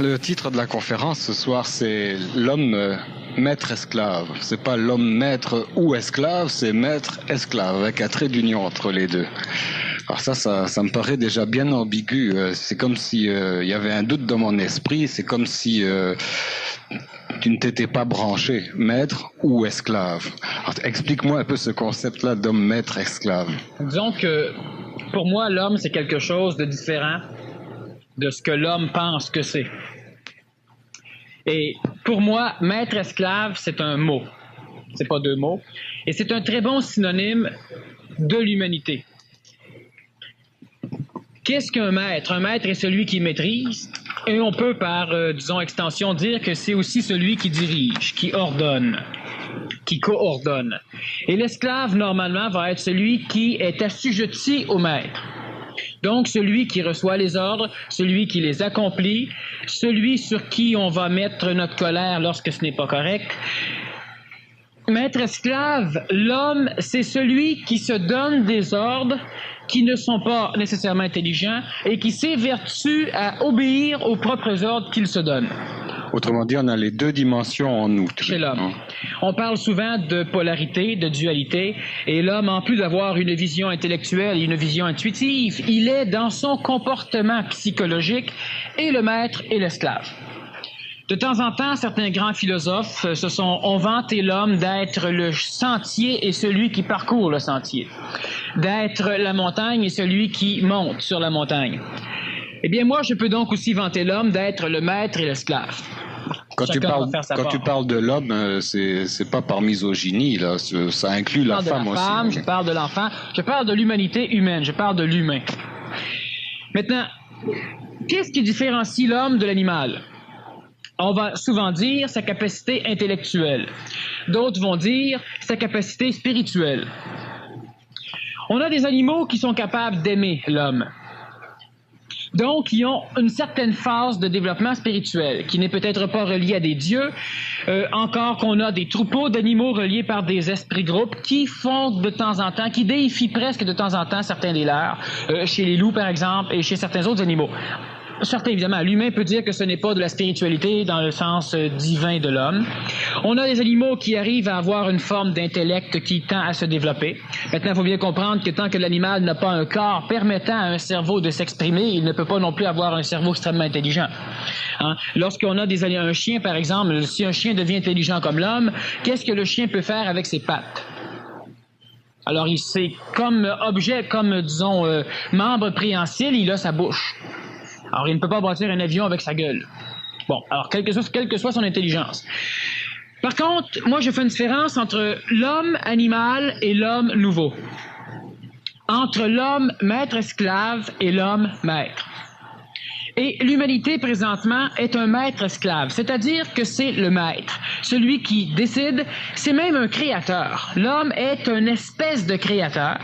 le titre de la conférence ce soir, c'est l'homme maître-esclave. C'est pas l'homme maître ou esclave, c'est maître-esclave, avec un trait d'union entre les deux. Alors ça me paraît déjà bien ambigu. C'est comme si il y avait un doute dans mon esprit. C'est comme si tu ne t'étais pas branché, maître ou esclave. Alors, explique-moi un peu ce concept-là d'homme maître-esclave. Disons que pour moi, l'homme, c'est quelque chose de différent de ce que l'homme pense que c'est. Et pour moi, maître-esclave, c'est un mot. C'est pas deux mots. Et c'est un très bon synonyme de l'humanité. Qu'est-ce qu'un maître? Un maître est celui qui maîtrise, et on peut par, disons, extension, dire que c'est aussi celui qui dirige, qui ordonne, qui coordonne. Et l'esclave, normalement, va être celui qui est assujetti au maître. Donc, celui qui reçoit les ordres, celui qui les accomplit, celui sur qui on va mettre notre colère lorsque ce n'est pas correct. Maître-esclave, l'homme, c'est celui qui se donne des ordres qui ne sont pas nécessairement intelligents et qui s'évertue à obéir aux propres ordres qu'il se donne. Autrement dit, on a les deux dimensions en nous. Chez l'homme. On parle souvent de polarité, de dualité, et l'homme, en plus d'avoir une vision intellectuelle et une vision intuitive, il est dans son comportement psychologique et le maître et l'esclave. De temps en temps, certains grands philosophes ont vanté l'homme d'être le sentier et celui qui parcourt le sentier, d'être la montagne et celui qui monte sur la montagne. Eh bien, moi, je peux donc aussi vanter l'homme d'être le maître et l'esclave. Quand tu parles de l'homme, c'est pas par misogynie, là. Ça inclut la femme aussi. Je parle de l'enfant, je parle de l'humanité humaine, je parle de l'humain. Maintenant, qu'est-ce qui différencie l'homme de l'animal? On va souvent dire sa capacité intellectuelle. D'autres vont dire sa capacité spirituelle. On a des animaux qui sont capables d'aimer l'homme. Donc, ils ont une certaine phase de développement spirituel qui n'est peut-être pas reliée à des dieux, encore qu'on a des troupeaux d'animaux reliés par des esprits groupes qui font de temps en temps, qui déifient presque de temps en temps certains des leurs, chez les loups par exemple et chez certains autres animaux. Certains, évidemment, l'humain peut dire que ce n'est pas de la spiritualité dans le sens divin de l'homme. On a des animaux qui arrivent à avoir une forme d'intellect qui tend à se développer. Maintenant, il faut bien comprendre que tant que l'animal n'a pas un corps permettant à un cerveau de s'exprimer, il ne peut pas non plus avoir un cerveau extrêmement intelligent. Hein? Lorsqu'on a un chien, par exemple, si un chien devient intelligent comme l'homme, qu'est-ce que le chien peut faire avec ses pattes? Alors, c'est comme objet, comme, disons, membre préhensile, il a sa bouche. Alors, il ne peut pas bâtir un avion avec sa gueule. Bon, alors, quelle que soit son intelligence. Par contre, moi, je fais une différence entre l'homme animal et l'homme nouveau. Entre l'homme maître-esclave et l'homme maître. Et l'humanité, présentement, est un maître-esclave, c'est-à-dire que c'est le maître. Celui qui décide, c'est même un créateur. L'homme est une espèce de créateur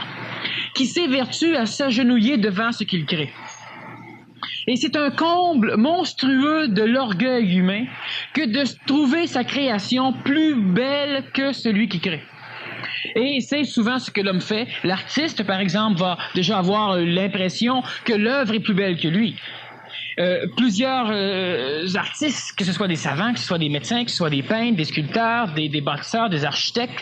qui s'évertue à s'agenouiller devant ce qu'il crée. Et c'est un comble monstrueux de l'orgueil humain que de trouver sa création plus belle que celui qui crée. Et c'est souvent ce que l'homme fait. L'artiste, par exemple, va déjà avoir l'impression que l'œuvre est plus belle que lui. Plusieurs artistes, que ce soit des savants, que ce soit des médecins, que ce soit des peintres, des sculpteurs, des bâtisseurs, des architectes,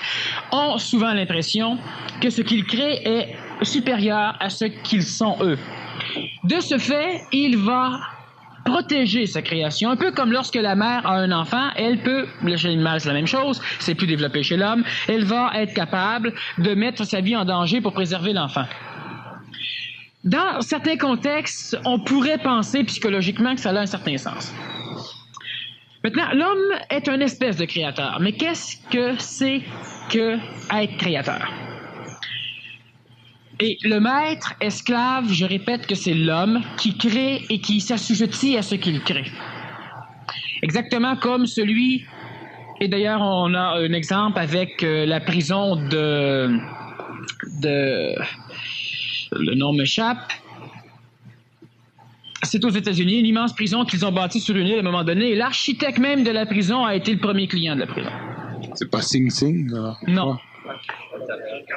ont souvent l'impression que ce qu'ils créent est supérieur à ce qu'ils sont eux. De ce fait, il va protéger sa création, un peu comme lorsque la mère a un enfant, elle peut, chez l'animal c'est la même chose, c'est plus développé chez l'homme, elle va être capable de mettre sa vie en danger pour préserver l'enfant. Dans certains contextes, on pourrait penser psychologiquement que ça a un certain sens. Maintenant, l'homme est une espèce de créateur, mais qu'est-ce que c'est que être créateur? Et le maître, esclave, je répète que c'est l'homme qui crée et qui s'assujettit à ce qu'il crée. Exactement comme celui, et d'ailleurs on a un exemple avec la prison de le nom m'échappe. C'est aux États-Unis, une immense prison qu'ils ont bâtie sur une île à un moment donné, et l'architecte même de la prison a été le premier client de la prison. C'est pas Sing Sing? Non.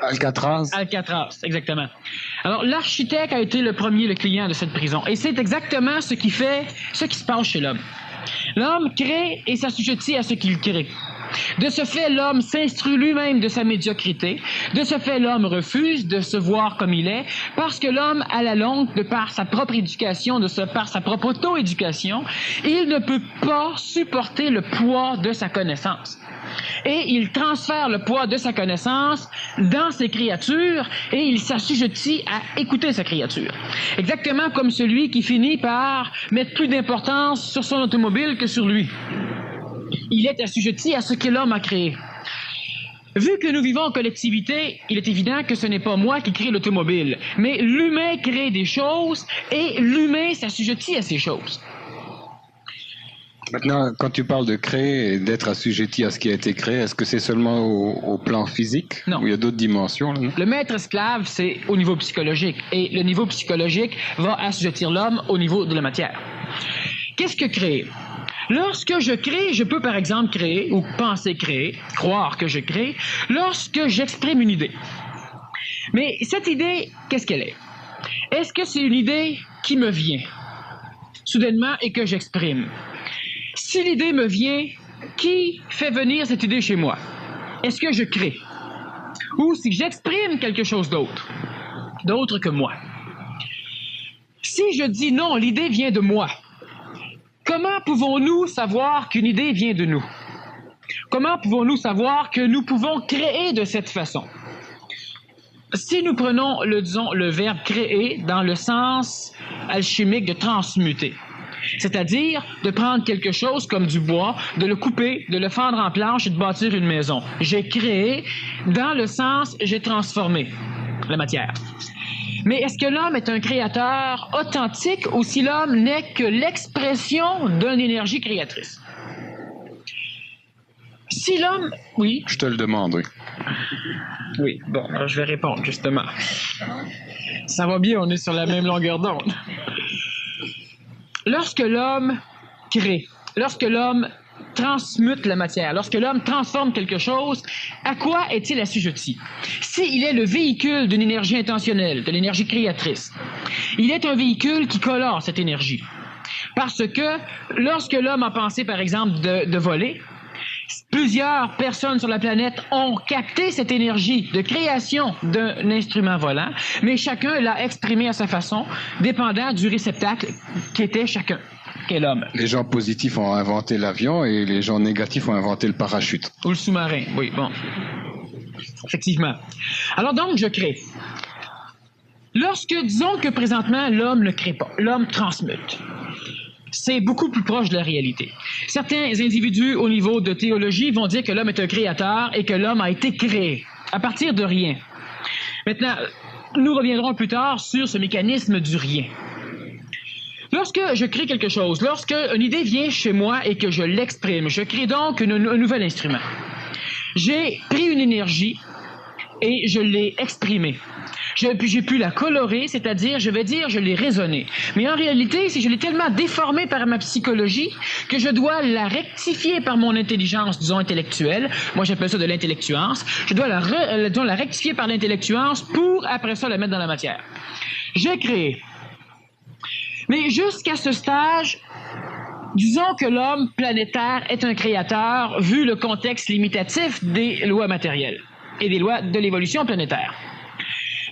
Alcatraz? Alcatraz, exactement. Alors, l'architecte a été le client de cette prison. Et c'est exactement ce qui se passe chez l'homme. L'homme crée et s'assujettit à ce qu'il crée. De ce fait, l'homme s'instruit lui-même de sa médiocrité. De ce fait, l'homme refuse de se voir comme il est, parce que l'homme, à la longue, de par sa propre éducation, par sa propre auto-éducation, il ne peut pas supporter le poids de sa connaissance. Et il transfère le poids de sa connaissance dans ses créatures et il s'assujettit à écouter sa créature. Exactement comme celui qui finit par mettre plus d'importance sur son automobile que sur lui. Il est assujetti à ce que l'homme a créé. Vu que nous vivons en collectivité, il est évident que ce n'est pas moi qui crée l'automobile, mais l'humain crée des choses et l'humain s'assujettit à ces choses. Maintenant, quand tu parles de créer et d'être assujetti à ce qui a été créé, est-ce que c'est seulement au plan physique? Non. Ou il y a d'autres dimensions là, non? Le maître-esclave, c'est au niveau psychologique. Et le niveau psychologique va assujettir l'homme au niveau de la matière. Qu'est-ce que créer? Lorsque je crée, je peux par exemple créer, ou penser créer, croire que je crée, lorsque j'exprime une idée. Mais cette idée, qu'est-ce qu'elle est? Est-ce que c'est une idée qui me vient soudainement et que j'exprime? Si l'idée me vient, qui fait venir cette idée chez moi? Est-ce que je crée? Ou si j'exprime quelque chose d'autre que moi? Si je dis non, l'idée vient de moi, comment pouvons-nous savoir qu'une idée vient de nous? Comment pouvons-nous savoir que nous pouvons créer de cette façon? Si nous prenons, le verbe créer dans le sens alchimique de transmuter, c'est-à-dire de prendre quelque chose comme du bois, de le couper, de le fendre en planches et de bâtir une maison. J'ai créé dans le sens j'ai transformé la matière. Mais est-ce que l'homme est un créateur authentique ou si l'homme n'est que l'expression d'une énergie créatrice? Si l'homme... Oui? Je te le demande, oui. Oui, bon, alors je vais répondre, justement. Ça va bien, on est sur la même longueur d'onde. Lorsque l'homme crée, lorsque l'homme transmute la matière, lorsque l'homme transforme quelque chose, à quoi est-il assujetti? S'il est le véhicule d'une énergie intentionnelle, de l'énergie créatrice, il est un véhicule qui colore cette énergie. Parce que lorsque l'homme a pensé, par exemple, de voler, plusieurs personnes sur la planète ont capté cette énergie de création d'un instrument volant, mais chacun l'a exprimé à sa façon, dépendant du réceptacle qu'était chacun, qu'est l'homme. Les gens positifs ont inventé l'avion et les gens négatifs ont inventé le parachute. Ou le sous-marin, oui, bon. Effectivement. Alors donc, je crée. Lorsque, disons que présentement, l'homme ne crée pas, l'homme transmute. C'est beaucoup plus proche de la réalité. Certains individus au niveau de théologie vont dire que l'homme est un créateur et que l'homme a été créé à partir de rien. Maintenant, nous reviendrons plus tard sur ce mécanisme du rien. Lorsque je crée quelque chose, lorsque une idée vient chez moi et que je l'exprime, je crée donc un nouvel instrument. J'ai pris une énergie et je l'ai exprimée. J'ai pu la colorer, c'est-à-dire, je vais dire, je l'ai raisonnée. Mais en réalité, si je l'ai tellement déformée par ma psychologie que je dois la rectifier par mon intelligence, disons, intellectuelle, moi j'appelle ça de l'intellectuance, je dois la rectifier par l'intellectuance pour, après ça, la mettre dans la matière. J'ai créé. Mais jusqu'à ce stage, disons que l'homme planétaire est un créateur vu le contexte limitatif des lois matérielles et des lois de l'évolution planétaire.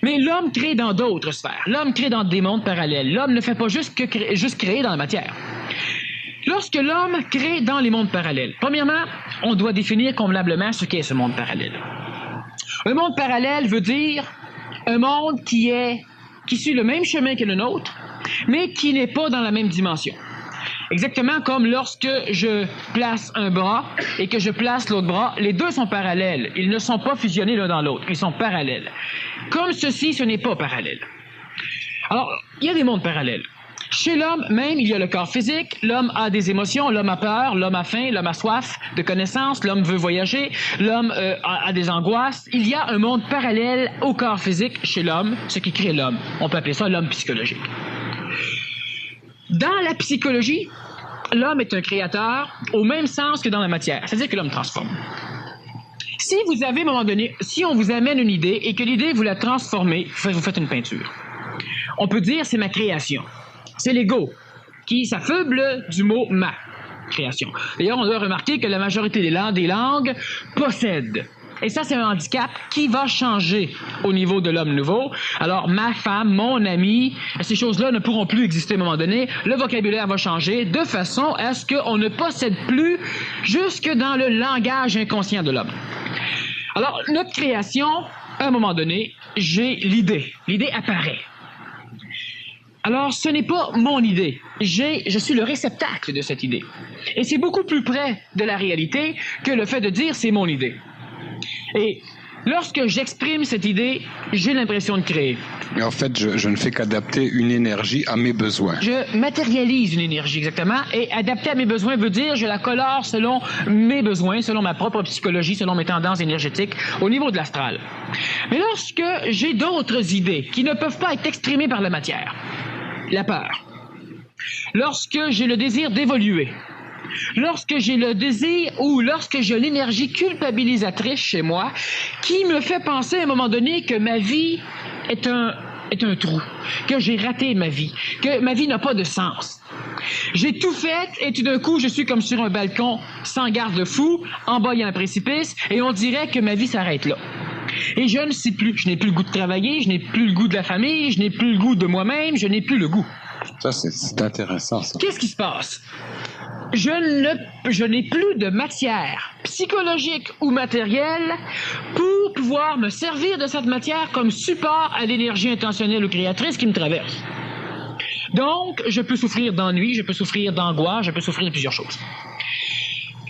Mais l'homme crée dans d'autres sphères. L'homme crée dans des mondes parallèles. L'homme ne fait pas juste créer dans la matière. Lorsque l'homme crée dans les mondes parallèles, premièrement, on doit définir convenablement ce qu'est ce monde parallèle. Un monde parallèle veut dire un monde qui suit le même chemin que le nôtre, mais qui n'est pas dans la même dimension. Exactement comme lorsque je place un bras et que je place l'autre bras, les deux sont parallèles. Ils ne sont pas fusionnés l'un dans l'autre, ils sont parallèles. Comme ceci, ce n'est pas parallèle. Alors, il y a des mondes parallèles. Chez l'homme même, il y a le corps physique, l'homme a des émotions, l'homme a peur, l'homme a faim, l'homme a soif de connaissances, l'homme veut voyager, l'homme a des angoisses. Il y a un monde parallèle au corps physique chez l'homme, ce qui crée l'homme. On peut appeler ça l'homme psychologique. Dans la psychologie, l'homme est un créateur au même sens que dans la matière, c'est-à-dire que l'homme transforme. Si vous avez, à un moment donné, si on vous amène une idée et que l'idée, vous la transformez, vous faites une peinture. On peut dire c'est ma création. C'est l'ego qui s'affuble du mot « ma ». création. D'ailleurs, on doit remarquer que la majorité des langues possèdent. Et ça, c'est un handicap qui va changer au niveau de l'homme nouveau. Alors, ma femme, mon ami, ces choses-là ne pourront plus exister à un moment donné. Le vocabulaire va changer de façon à ce qu'on ne possède plus jusque dans le langage inconscient de l'homme. Alors, notre création, à un moment donné, j'ai l'idée. L'idée apparaît. Alors, ce n'est pas mon idée. Je suis le réceptacle de cette idée. Et c'est beaucoup plus près de la réalité que le fait de dire c'est mon idée. Et lorsque j'exprime cette idée, j'ai l'impression de créer. Mais en fait, je ne fais qu'adapter une énergie à mes besoins. Je matérialise une énergie, exactement, et adapter à mes besoins veut dire je la colore selon mes besoins, selon ma propre psychologie, selon mes tendances énergétiques au niveau de l'astral. Mais lorsque j'ai d'autres idées qui ne peuvent pas être exprimées par la matière, la peur, lorsque j'ai le désir d'évoluer, lorsque j'ai le désir ou lorsque j'ai l'énergie culpabilisatrice chez moi qui me fait penser à un moment donné que ma vie est un trou, que j'ai raté ma vie, que ma vie n'a pas de sens. J'ai tout fait et tout d'un coup, je suis comme sur un balcon sans garde-fou, en bas il y a un précipice et on dirait que ma vie s'arrête là. Et je ne sais plus, je n'ai plus le goût de travailler, je n'ai plus le goût de la famille, je n'ai plus le goût de moi-même, je n'ai plus le goût. Ça, c'est intéressant, ça. Qu'est-ce qui se passe? Je n'ai plus de matière psychologique ou matérielle pour pouvoir me servir de cette matière comme support à l'énergie intentionnelle ou créatrice qui me traverse. Donc, je peux souffrir d'ennui, je peux souffrir d'angoisse, je peux souffrir de plusieurs choses.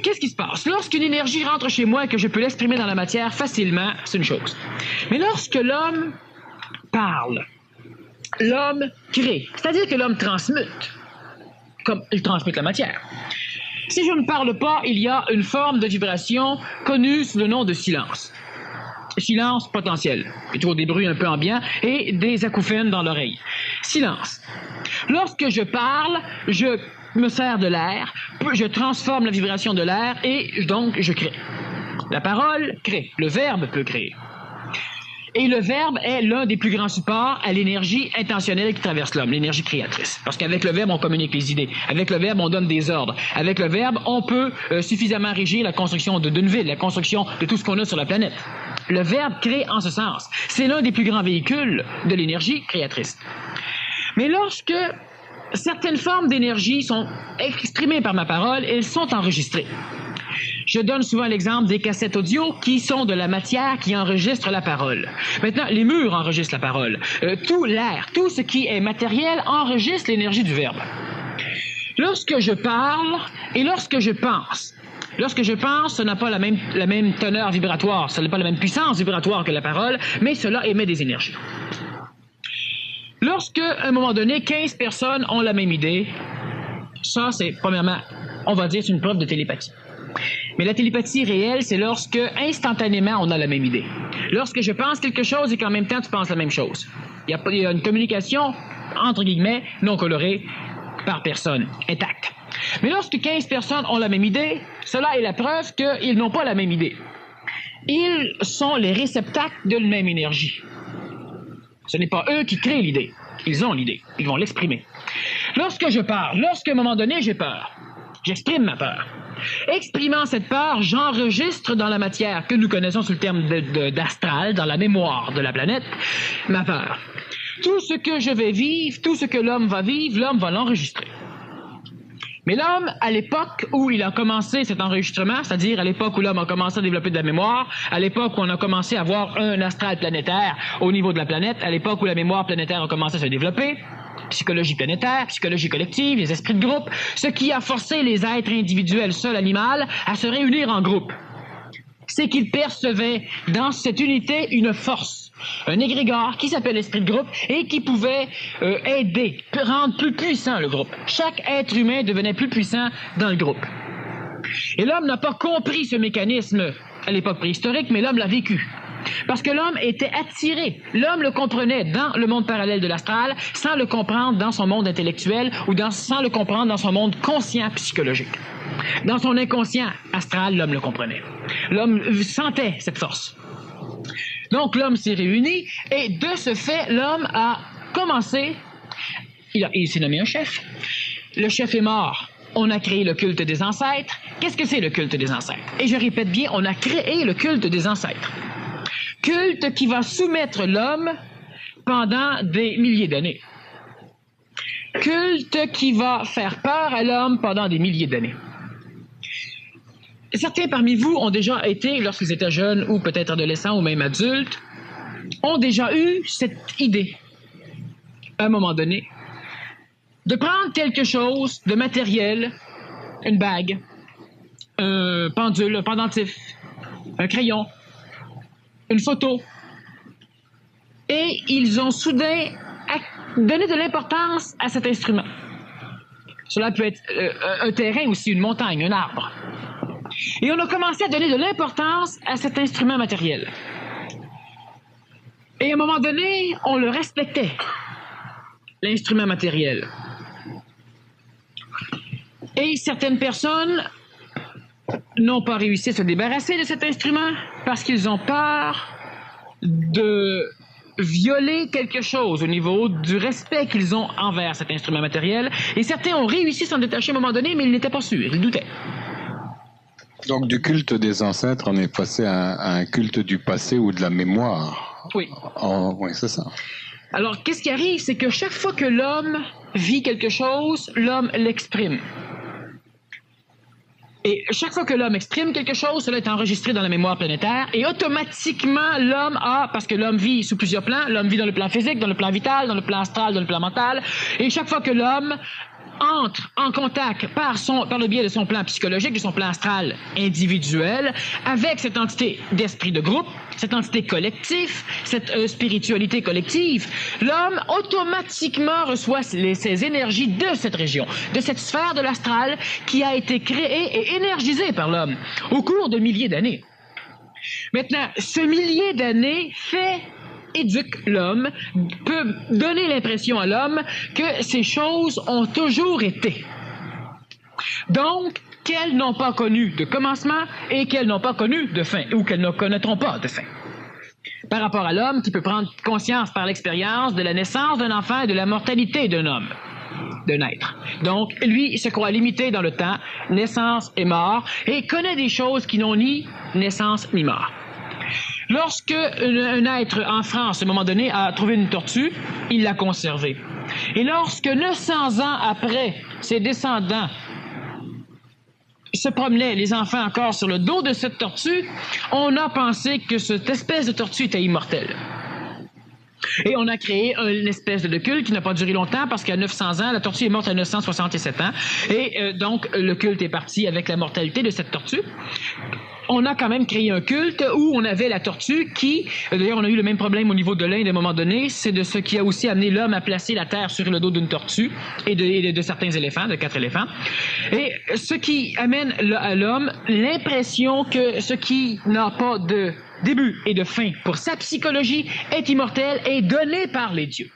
Qu'est-ce qui se passe? Lorsqu'une énergie rentre chez moi et que je peux l'exprimer dans la matière facilement, c'est une chose. Mais lorsque l'homme parle, l'homme crée, c'est-à-dire que l'homme transmute, comme il transmute la matière. Si je ne parle pas, il y a une forme de vibration connue sous le nom de silence. Silence potentiel. Il y a toujours des bruits un peu ambiants et des acouphènes dans l'oreille. Silence. Lorsque je parle, je me sers de l'air, je transforme la vibration de l'air et donc je crée. La parole crée. Le verbe peut créer. Et le verbe est l'un des plus grands supports à l'énergie intentionnelle qui traverse l'homme, l'énergie créatrice. Parce qu'avec le verbe, on communique les idées. Avec le verbe, on donne des ordres. Avec le verbe, on peut suffisamment régir la construction d'une ville, la construction de tout ce qu'on a sur la planète. Le verbe crée en ce sens. C'est l'un des plus grands véhicules de l'énergie créatrice. Mais lorsque certaines formes d'énergie sont exprimées par ma parole, elles sont enregistrées. Je donne souvent l'exemple des cassettes audio qui sont de la matière qui enregistre la parole. Maintenant, les murs enregistrent la parole. Tout l'air, tout ce qui est matériel enregistre l'énergie du verbe. Lorsque je parle et lorsque je pense, ça n'a pas la même teneur vibratoire, ça n'a pas la même puissance vibratoire que la parole, mais cela émet des énergies. Lorsque, à un moment donné, 15 personnes ont la même idée, ça, c'est, premièrement, on va dire, c'est une preuve de télépathie. Mais la télépathie réelle, c'est lorsque, instantanément, on a la même idée. Lorsque je pense quelque chose et qu'en même temps, tu penses la même chose. Il y a une communication, entre guillemets, non colorée, par personne, intacte. Mais lorsque 15 personnes ont la même idée, cela est la preuve qu'ils n'ont pas la même idée. Ils sont les réceptacles de la même énergie. Ce n'est pas eux qui créent l'idée. Ils ont l'idée. Ils vont l'exprimer. Lorsque je parle, lorsqu'à un moment donné, j'ai peur, j'exprime ma peur. Exprimant cette peur, j'enregistre dans la matière que nous connaissons sous le terme d'astral, dans la mémoire de la planète, ma peur. Tout ce que je vais vivre, tout ce que l'homme va vivre, l'homme va l'enregistrer. Mais l'homme, à l'époque où il a commencé cet enregistrement, c'est-à-dire à l'époque où l'homme a commencé à développer de la mémoire, à l'époque où on a commencé à avoir un astral planétaire au niveau de la planète, à l'époque où la mémoire planétaire a commencé à se développer, psychologie planétaire, psychologie collective, les esprits de groupe, ce qui a forcé les êtres individuels, seuls, animaux, à se réunir en groupe. C'est qu'ils percevaient dans cette unité une force, un égrégore qui s'appelle l'esprit de groupe et qui pouvait aider, rendre plus puissant le groupe. Chaque être humain devenait plus puissant dans le groupe. Et l'homme n'a pas compris ce mécanisme à l'époque préhistorique, mais l'homme l'a vécu. Parce que l'homme était attiré. L'homme le comprenait dans le monde parallèle de l'astral sans le comprendre dans son monde intellectuel ou sans le comprendre dans son monde conscient psychologique. Dans son inconscient astral, l'homme le comprenait. L'homme sentait cette force. Donc l'homme s'est réuni et de ce fait, l'homme a commencé, il s'est nommé un chef. Le chef est mort. on a créé le culte des ancêtres. Qu'est-ce que c'est le culte des ancêtres? Et je répète bien, on a créé le culte des ancêtres. Culte qui va soumettre l'homme pendant des milliers d'années. Culte qui va faire peur à l'homme pendant des milliers d'années. Certains parmi vous ont déjà été, lorsqu'ils étaient jeunes ou peut-être adolescents ou même adultes, ont déjà eu cette idée, à un moment donné, de prendre quelque chose de matériel, une bague, un pendule, un pendentif, un crayon, une photo, et ils ont soudain donné de l'importance à cet instrument. Cela peut être un terrain aussi, une montagne, un arbre. Et on a commencé à donner de l'importance à cet instrument matériel. Et à un moment donné, on le respectait, l'instrument matériel. Et certaines personnes n'ont pas réussi à se débarrasser de cet instrument parce qu'ils ont peur de violer quelque chose au niveau du respect qu'ils ont envers cet instrument matériel. Et certains ont réussi à s'en détacher à un moment donné, mais ils n'étaient pas sûrs, ils doutaient. Donc du culte des ancêtres, on est passé à un culte du passé ou de la mémoire. Oui. Oui, c'est ça. Alors, qu'est-ce qui arrive? C'est que chaque fois que l'homme vit quelque chose, l'homme l'exprime. Et chaque fois que l'homme exprime quelque chose, cela est enregistré dans la mémoire planétaire et automatiquement, l'homme a, parce que l'homme vit sous plusieurs plans, l'homme vit dans le plan physique, dans le plan vital, dans le plan astral, dans le plan mental, et chaque fois que l'homme entre en contact par le biais de son plan psychologique, de son plan astral individuel, avec cette entité d'esprit de groupe, cette entité collective, cette spiritualité collective, l'homme automatiquement reçoit ces énergies de cette région, de cette sphère de l'astral qui a été créée et énergisée par l'homme au cours de milliers d'années. Maintenant, ce millier d'années éduque l'homme, peut donner l'impression à l'homme que ces choses ont toujours été. Donc, qu'elles n'ont pas connu de commencement et qu'elles n'ont pas connu de fin, ou qu'elles ne connaîtront pas de fin. Par rapport à l'homme qui peut prendre conscience par l'expérience de la naissance d'un enfant et de la mortalité d'un homme, de naître. Donc, lui, il se croit limité dans le temps, naissance et mort, et connaît des choses qui n'ont ni naissance ni mort. Lorsque un être en France, à un moment donné, a trouvé une tortue, il l'a conservée. Et lorsque 900 ans après, ses descendants se promenaient, les enfants encore, sur le dos de cette tortue, on a pensé que cette espèce de tortue était immortelle. Et on a créé une espèce de culte qui n'a pas duré longtemps parce qu'à 900 ans, la tortue est morte à 967 ans. Et donc, le culte est parti avec la mortalité de cette tortue. On a quand même créé un culte où on avait la tortue qui, d'ailleurs on a eu le même problème au niveau de l'Inde à un moment donné, c'est de ce qui a aussi amené l'homme à placer la terre sur le dos d'une tortue et de certains éléphants, de 4 éléphants. Et ce qui amène à l'homme l'impression que ce qui n'a pas de début et de fin pour sa psychologie est immortel et donné par les dieux.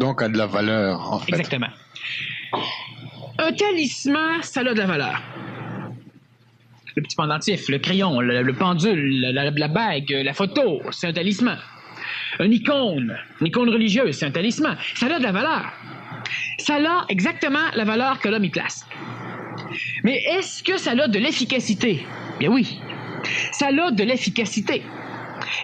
Donc a de la valeur, en fait. Exactement. Un talisman, ça a de la valeur. Le petit pendentif, le crayon, le pendule, la bague, la photo, c'est un talisman. Une icône religieuse, c'est un talisman. Ça a de la valeur. Ça a exactement la valeur que l'homme y place. Mais est-ce que ça a de l'efficacité? Bien oui. Ça a de l'efficacité.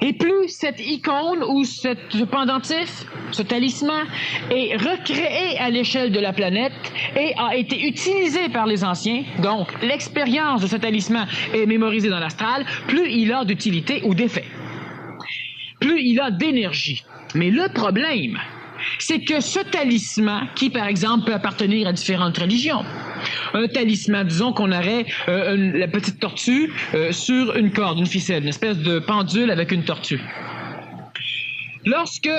Et plus cette icône ou ce pendentif, ce talisman, est recréé à l'échelle de la planète et a été utilisé par les anciens, donc l'expérience de ce talisman est mémorisée dans l'astral, plus il a d'utilité ou d'effet. Plus il a d'énergie. Mais le problème, c'est que ce talisman, qui par exemple peut appartenir à différentes religions, un talisman, disons qu'on aurait la petite tortue sur une corde, une ficelle, une espèce de pendule avec une tortue. Lorsque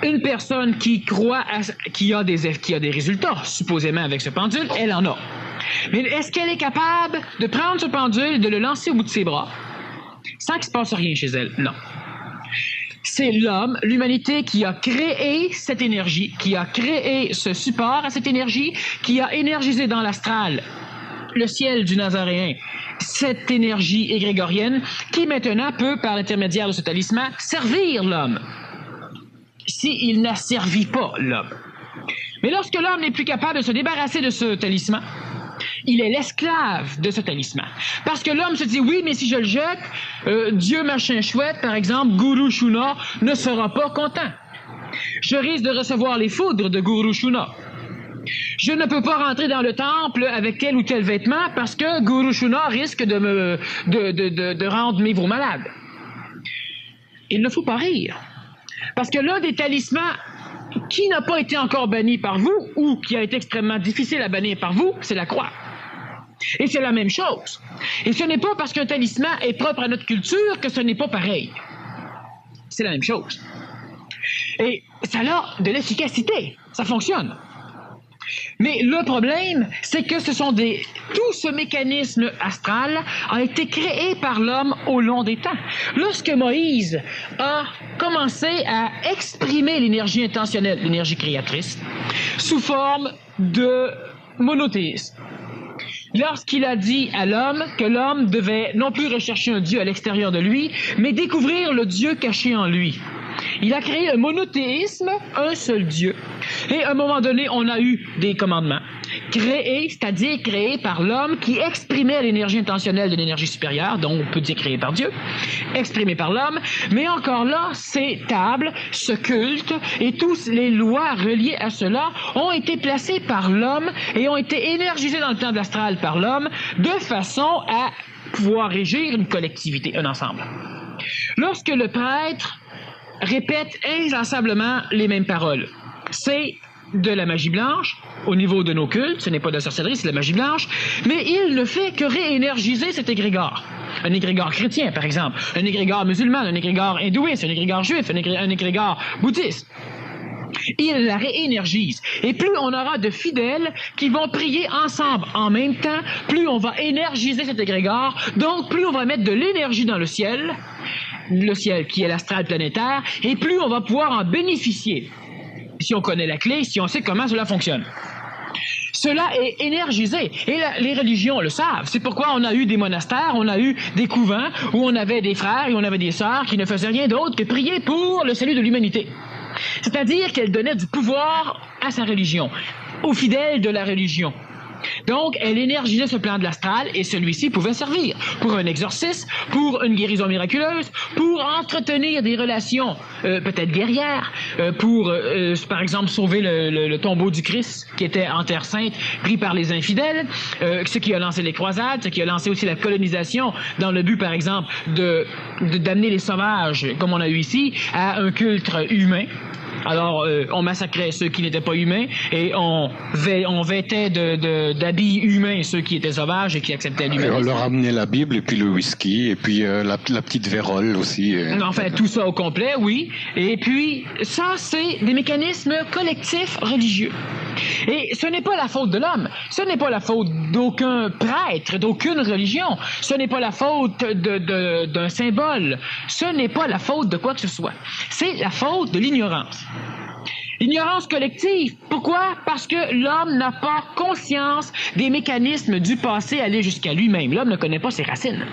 une personne qui croit qui a des résultats, supposément avec ce pendule, elle en a. Mais est-ce qu'elle est capable de prendre ce pendule et de le lancer au bout de ses bras sans qu'il ne se passe rien chez elle? Non. C'est l'homme, l'humanité qui a créé cette énergie, qui a créé ce support à cette énergie, qui a énergisé dans l'astral le ciel du Nazaréen, cette énergie égrégorienne, qui maintenant peut, par l'intermédiaire de ce talisman, servir l'homme, s'il n'a servi pas l'homme. Mais lorsque l'homme n'est plus capable de se débarrasser de ce talisman, il est l'esclave de ce talisman. Parce que l'homme se dit, oui, mais si je le jette, Dieu machin chouette, par exemple, Guru Shuna, ne sera pas content. Je risque de recevoir les foudres de Guru Shuna. Je ne peux pas rentrer dans le temple avec tel ou tel vêtement parce que Guru Shuna risque de rendre mes veaux malades. Il ne faut pas rire. Parce que l'un des talismans qui n'a pas été encore banni par vous ou qui a été extrêmement difficile à bannir par vous, c'est la croix. Et c'est la même chose. Et ce n'est pas parce qu'un talisman est propre à notre culture que ce n'est pas pareil. C'est la même chose. Et ça a de l'efficacité. Ça fonctionne. Mais le problème, c'est que tout ce mécanisme astral a été créé par l'homme au long des temps. Lorsque Moïse a commencé à exprimer l'énergie intentionnelle, l'énergie créatrice, sous forme de monothéisme, lorsqu'il a dit à l'homme que l'homme devait non plus rechercher un Dieu à l'extérieur de lui, mais découvrir le Dieu caché en lui. Il a créé un monothéisme, un seul Dieu. Et à un moment donné, on a eu des commandements créés, c'est-à-dire créés par l'homme qui exprimait l'énergie intentionnelle de l'énergie supérieure, donc on peut dire créé par Dieu, exprimé par l'homme. Mais encore là, ces tables, ce culte et toutes les lois reliées à cela ont été placées par l'homme et ont été énergisées dans le temps de l'astral par l'homme de façon à pouvoir régir une collectivité, un ensemble. Lorsque le prêtre répète inlassablement les mêmes paroles, c'est de la magie blanche au niveau de nos cultes, ce n'est pas de la sorcellerie, c'est de la magie blanche, mais il ne fait que réénergiser cet égrégore. Un égrégore chrétien, par exemple, un égrégore musulman, un égrégore hindouiste, un égrégore juif, un égrégore bouddhiste. Il la réénergise. Et plus on aura de fidèles qui vont prier ensemble en même temps, plus on va énergiser cet égrégore, donc plus on va mettre de l'énergie dans le ciel qui est l'astral planétaire, et plus on va pouvoir en bénéficier. Si on connaît la clé, si on sait comment cela fonctionne. Cela est énergisé. Et les religions le savent. C'est pourquoi on a eu des monastères, on a eu des couvents où on avait des frères et on avait des sœurs qui ne faisaient rien d'autre que prier pour le salut de l'humanité. C'est-à-dire qu'elle donnait du pouvoir à sa religion, aux fidèles de la religion. Donc, elle énergisait ce plan de l'astral et celui-ci pouvait servir pour un exorcisme, pour une guérison miraculeuse, pour entretenir des relations peut-être guerrières, pour, par exemple, sauver le tombeau du Christ qui était en Terre Sainte, pris par les infidèles, ce qui a lancé les croisades, ce qui a lancé aussi la colonisation dans le but, par exemple, d'amener les sauvages, comme on a eu ici, à un culte humain. Alors, on massacrait ceux qui n'étaient pas humains et on vêtait d'habits humains ceux qui étaient sauvages et qui acceptaient l'humanisme. On leur amenait la Bible et puis le whisky et puis la petite vérole aussi. Enfin, tout ça au complet, oui. Et puis, ça, c'est des mécanismes collectifs religieux. Et ce n'est pas la faute de l'homme. Ce n'est pas la faute d'aucun prêtre, d'aucune religion. Ce n'est pas la faute d'un symbole. Ce n'est pas la faute de quoi que ce soit. C'est la faute de l'ignorance. Ignorance collective. Pourquoi? Parce que l'homme n'a pas conscience des mécanismes du passé aller jusqu'à lui-même. L'homme ne connaît pas ses racines.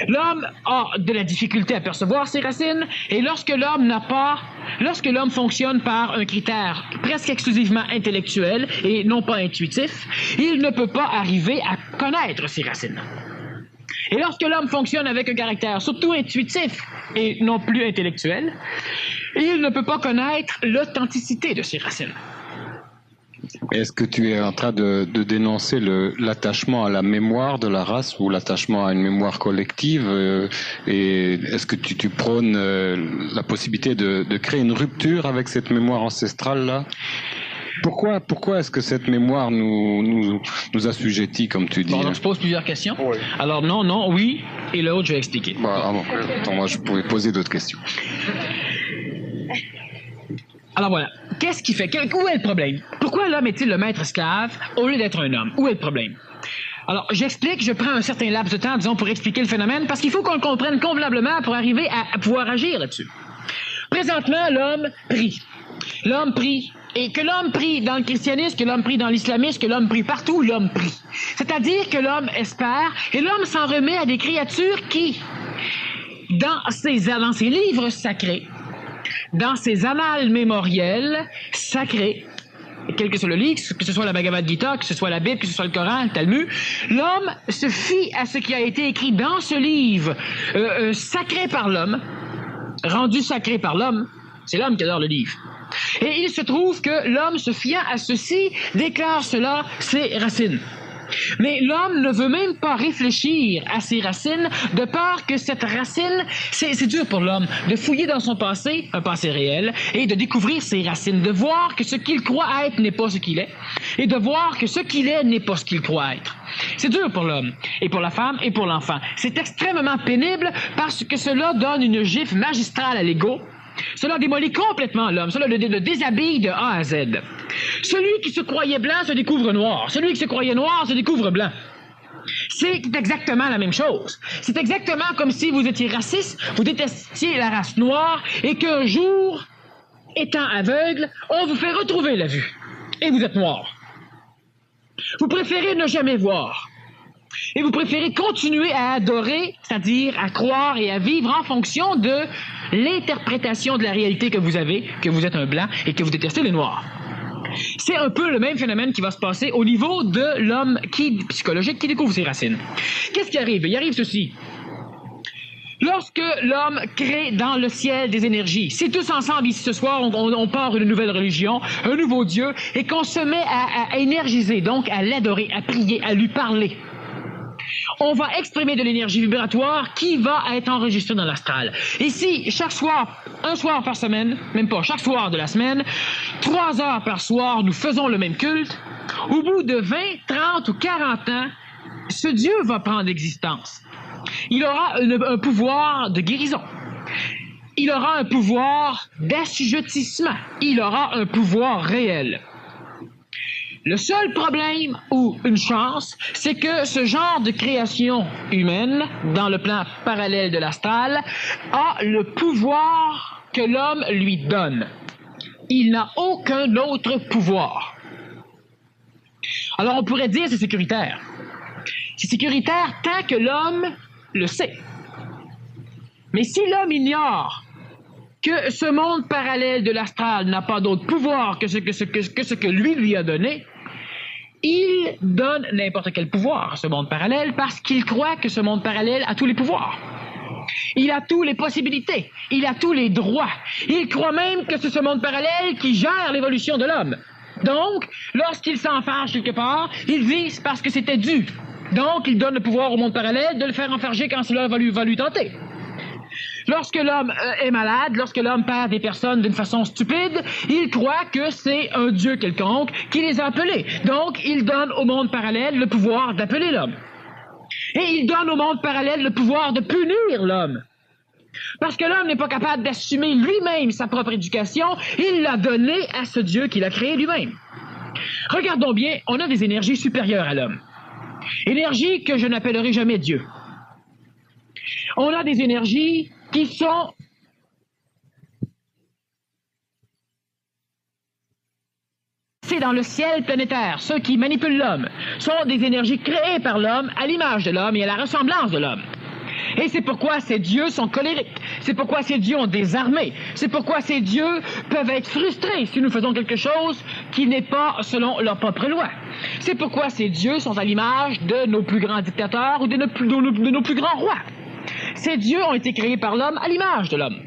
L'homme a de la difficulté à percevoir ses racines, et lorsque l'homme fonctionne par un critère presque exclusivement intellectuel et non pas intuitif, il ne peut pas arriver à connaître ses racines. Et lorsque l'homme fonctionne avec un caractère surtout intuitif et non plus intellectuel, il ne peut pas connaître l'authenticité de ses racines. Est-ce que tu es en train de dénoncer l'attachement à la mémoire de la race ou l'attachement à une mémoire collective et est-ce que tu prônes la possibilité de créer une rupture avec cette mémoire ancestrale-là? Pourquoi est-ce que cette mémoire nous assujettit, comme tu dis? Bon, donc je pose plusieurs questions. Oui. Alors non, oui, et l'autre, je vais expliquer. Bon, attends, moi je pouvais poser d'autres questions. Alors voilà, qu'est-ce qui fait? Où est le problème? Pourquoi l'homme est-il le maître esclave au lieu d'être un homme? Où est le problème? Alors, je prends un certain laps de temps, disons, pour expliquer le phénomène, parce qu'il faut qu'on le comprenne convenablement pour arriver à pouvoir agir là-dessus. Présentement, l'homme prie. L'homme prie. Et que l'homme prie dans le christianisme, que l'homme prie dans l'islamisme, que l'homme prie partout, l'homme prie. C'est-à-dire que l'homme espère, et l'homme s'en remet à des créatures qui, dans ses livres sacrés, dans ses annales mémorielles sacrées, quel que soit le livre, que ce soit la Bhagavad Gita, que ce soit la Bible, que ce soit le Coran, le Talmud, l'homme se fie à ce qui a été écrit dans ce livre sacré par l'homme, rendu sacré par l'homme. C'est l'homme qui adore le livre. Et il se trouve que l'homme, se fiant à ceci, déclare cela ses racines. Mais l'homme ne veut même pas réfléchir à ses racines, de peur que cette racine, c'est dur pour l'homme de fouiller dans son passé, un passé réel, et de découvrir ses racines, de voir que ce qu'il croit être n'est pas ce qu'il est, et de voir que ce qu'il est n'est pas ce qu'il croit être. C'est dur pour l'homme, et pour la femme, et pour l'enfant. C'est extrêmement pénible parce que cela donne une gifle magistrale à l'ego. Cela démolit complètement l'homme, cela le déshabille de A à Z. Celui qui se croyait blanc se découvre noir. Celui qui se croyait noir se découvre blanc. C'est exactement la même chose. C'est exactement comme si vous étiez raciste, vous détestiez la race noire, et qu'un jour, étant aveugle, on vous fait retrouver la vue. Et vous êtes noir. Vous préférez ne jamais voir. Et vous préférez continuer à adorer, c'est-à-dire à croire et à vivre en fonction de l'interprétation de la réalité que vous avez, que vous êtes un blanc et que vous détestez les noirs. C'est un peu le même phénomène qui va se passer au niveau de l'homme psychologique qui découvre ses racines. Qu'est-ce qui arrive? Il arrive ceci. Lorsque l'homme crée dans le ciel des énergies, si tous ensemble ici ce soir, on part une nouvelle religion, un nouveau Dieu, et qu'on se met à énergiser, donc à l'adorer, à prier, à lui parler, on va exprimer de l'énergie vibratoire qui va être enregistrée dans l'astral. Et si chaque soir, un soir par semaine, même pas, chaque soir de la semaine, 3 heures par soir, nous faisons le même culte, au bout de 20, 30 ou 40 ans, ce Dieu va prendre existence. Il aura un pouvoir de guérison. Il aura un pouvoir d'assujettissement. Il aura un pouvoir réel. Le seul problème ou une chance, c'est que ce genre de création humaine, dans le plan parallèle de l'astral, a le pouvoir que l'homme lui donne. Il n'a aucun autre pouvoir. Alors on pourrait dire c'est sécuritaire. C'est sécuritaire tant que l'homme le sait. Mais si l'homme ignore que ce monde parallèle de l'astral n'a pas d'autre pouvoir que ce que lui a donné, il donne n'importe quel pouvoir à ce monde parallèle parce qu'il croit que ce monde parallèle a tous les pouvoirs. Il a toutes les possibilités. Il a tous les droits. Il croit même que c'est ce monde parallèle qui gère l'évolution de l'homme. Donc, lorsqu'il s'en fâche quelque part, il dit c'est parce que c'était dû. Donc, il donne le pouvoir au monde parallèle de le faire enfarger quand cela va lui tenter. Lorsque l'homme est malade, lorsque l'homme perd des personnes d'une façon stupide, il croit que c'est un Dieu quelconque qui les a appelés. Donc, il donne au monde parallèle le pouvoir d'appeler l'homme. Et il donne au monde parallèle le pouvoir de punir l'homme. Parce que l'homme n'est pas capable d'assumer lui-même sa propre éducation, il l'a donné à ce Dieu qu'il a créé lui-même. Regardons bien, on a des énergies supérieures à l'homme. Énergies que je n'appellerai jamais Dieu. On a des énergies qui sont dans le ciel planétaire. Ceux qui manipulent l'homme sont des énergies créées par l'homme à l'image de l'homme et à la ressemblance de l'homme. Et c'est pourquoi ces dieux sont colériques. C'est pourquoi ces dieux ont des armées. C'est pourquoi ces dieux peuvent être frustrés si nous faisons quelque chose qui n'est pas selon leur propre loi. C'est pourquoi ces dieux sont à l'image de nos plus grands dictateurs ou de nos plus grands rois. Ces dieux ont été créés par l'homme à l'image de l'homme.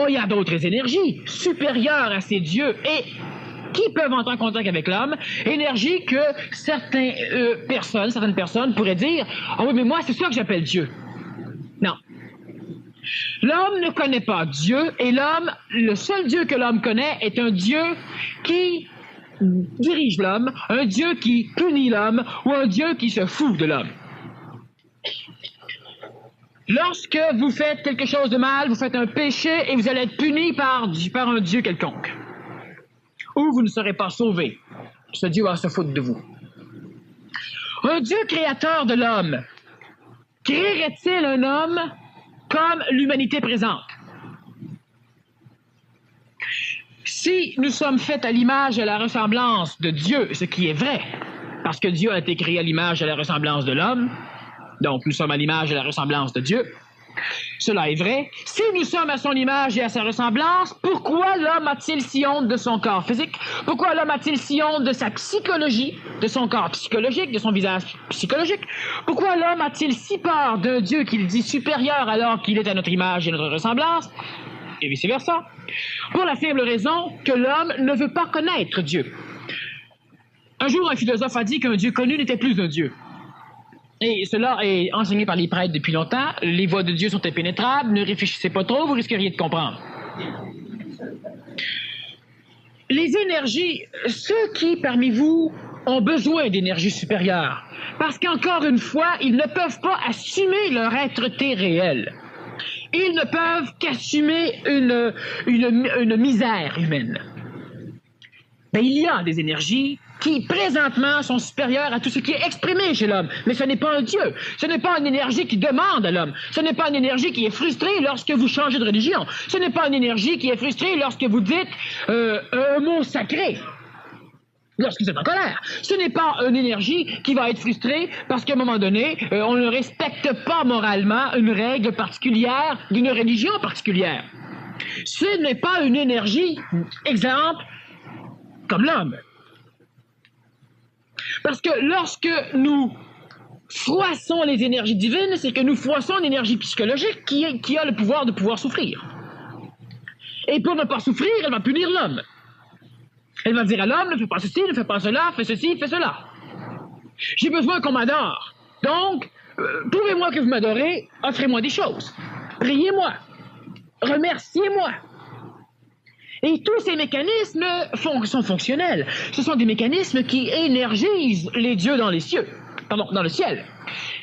Il y a d'autres énergies supérieures à ces dieux et qui peuvent entrer en contact avec l'homme, énergie que certaines personnes pourraient dire « Ah oui, mais moi, c'est ça que j'appelle Dieu. » Non. L'homme ne connaît pas Dieu et le seul Dieu que l'homme connaît est un Dieu qui dirige l'homme, un Dieu qui punit l'homme ou un Dieu qui se fout de l'homme. Lorsque vous faites quelque chose de mal, vous faites un péché et vous allez être puni par un Dieu quelconque. Ou vous ne serez pas sauvé. Ce Dieu va se foutre de vous. Un Dieu créateur de l'homme, créerait-il un homme comme l'humanité présente? Si nous sommes faits à l'image et à la ressemblance de Dieu, ce qui est vrai, parce que Dieu a été créé à l'image et à la ressemblance de l'homme, donc nous sommes à l'image et à la ressemblance de Dieu, Cela est vrai. Si nous sommes à son image et à sa ressemblance, pourquoi l'homme a-t-il si honte de son corps physique? Pourquoi l'homme a-t-il si honte de sa psychologie, de son corps psychologique, de son visage psychologique? Pourquoi l'homme a-t-il si peur d'un Dieu qu'il dit supérieur alors qu'il est à notre image et notre ressemblance? Et vice-versa. Pour la simple raison que l'homme ne veut pas connaître Dieu. Un jour, un philosophe a dit qu'un Dieu connu n'était plus un Dieu. Et cela est enseigné par les prêtres depuis longtemps. Les voies de Dieu sont impénétrables. Ne réfléchissez pas trop, vous risqueriez de comprendre. Les énergies, ceux qui, parmi vous, ont besoin d'énergie supérieure, parce qu'encore une fois, ils ne peuvent pas assumer leur être-té réel. Ils ne peuvent qu'assumer une misère humaine. Ben, il y a des énergies qui, présentement, sont supérieures à tout ce qui est exprimé chez l'homme. Mais ce n'est pas un Dieu. Ce n'est pas une énergie qui demande à l'homme. Ce n'est pas une énergie qui est frustrée lorsque vous changez de religion. Ce n'est pas une énergie qui est frustrée lorsque vous dites un mot sacré. Lorsque vous êtes en colère. Ce n'est pas une énergie qui va être frustrée parce qu'à un moment donné, on ne respecte pas moralement une règle particulière d'une religion particulière. Ce n'est pas une énergie, exemple, comme l'homme. Parce que lorsque nous froissons les énergies divines, c'est que nous froissons l'énergie psychologique qui a le pouvoir de pouvoir souffrir. Et pour ne pas souffrir, elle va punir l'homme. Elle va dire à l'homme, ne fais pas ceci, ne fais pas cela, fais ceci, fais cela. J'ai besoin qu'on m'adore. Donc, prouvez-moi que vous m'adorez, offrez-moi des choses. Priez-moi. Remerciez-moi. Et tous ces mécanismes sont fonctionnels. Ce sont des mécanismes qui énergisent les dieux dans les cieux. Pardon, dans le ciel.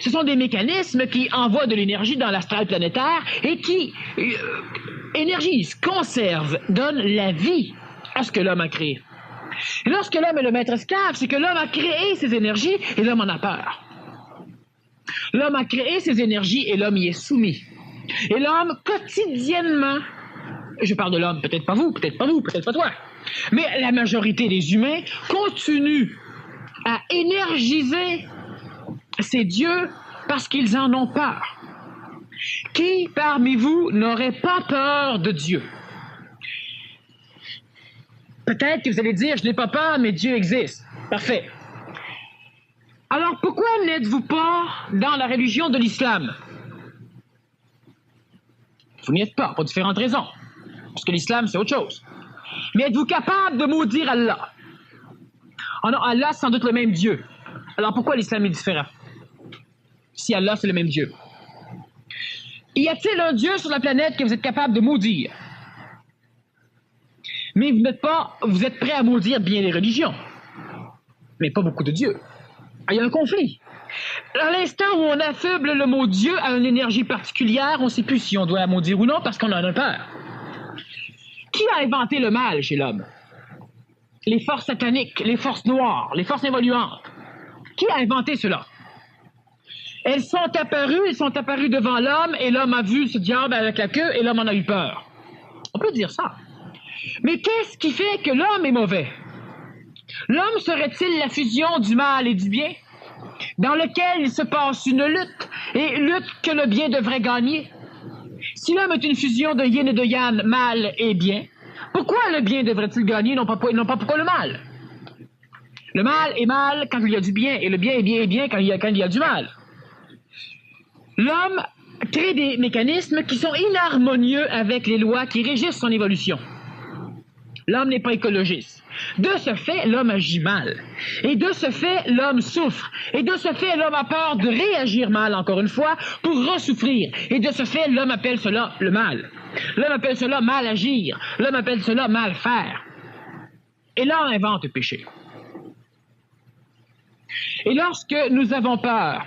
Ce sont des mécanismes qui envoient de l'énergie dans l'astral planétaire et qui énergisent, conservent, donnent la vie à ce que l'homme a créé. Et lorsque l'homme est le maître esclave, c'est que l'homme a créé ces énergies et l'homme en a peur. L'homme a créé ces énergies et l'homme y est soumis. Et l'homme, quotidiennement, je parle de l'homme, peut-être pas vous, peut-être pas vous, peut-être pas toi, mais la majorité des humains continuent à énergiser ces dieux parce qu'ils en ont peur. Qui parmi vous n'aurait pas peur de Dieu? Peut-être que vous allez dire, je n'ai pas peur, mais Dieu existe. Parfait. Alors pourquoi n'êtes-vous pas dans la religion de l'islam? Vous n'y êtes pas, pour différentes raisons. Parce que l'islam, c'est autre chose. Mais êtes-vous capable de maudire Allah? Oh non, Allah, c'est sans doute le même Dieu. Alors pourquoi l'islam est différent? Si Allah, c'est le même Dieu. Y a-t-il un Dieu sur la planète que vous êtes capable de maudire? Mais vous êtes prêt à maudire bien les religions. Mais pas beaucoup de dieux. Il y a un conflit. À l'instant où on affuble le mot Dieu à une énergie particulière, on ne sait plus si on doit la maudire ou non parce qu'on en a peur. Qui a inventé le mal chez l'homme? Les forces sataniques, les forces noires, les forces évoluantes. Qui a inventé cela? Elles sont apparues devant l'homme et l'homme a vu ce diable avec la queue et l'homme en a eu peur. On peut dire ça. Mais qu'est-ce qui fait que l'homme est mauvais? L'homme serait-il la fusion du mal et du bien, dans lequel il se passe une lutte, et lutte que le bien devrait gagner? Si l'homme est une fusion de yin et de yang, mal et bien, pourquoi le bien devrait-il gagner, non pas pourquoi le mal? Le mal est mal quand il y a du bien, et le bien est bien quand il y a du mal. L'homme crée des mécanismes qui sont inharmonieux avec les lois qui régissent son évolution. L'homme n'est pas écologiste. De ce fait, l'homme agit mal. Et de ce fait, l'homme souffre. Et de ce fait, l'homme a peur de réagir mal, encore une fois, pour ressouffrir. Et de ce fait, l'homme appelle cela le mal. L'homme appelle cela mal agir. L'homme appelle cela mal faire. Et là, on invente le péché. Et lorsque nous avons peur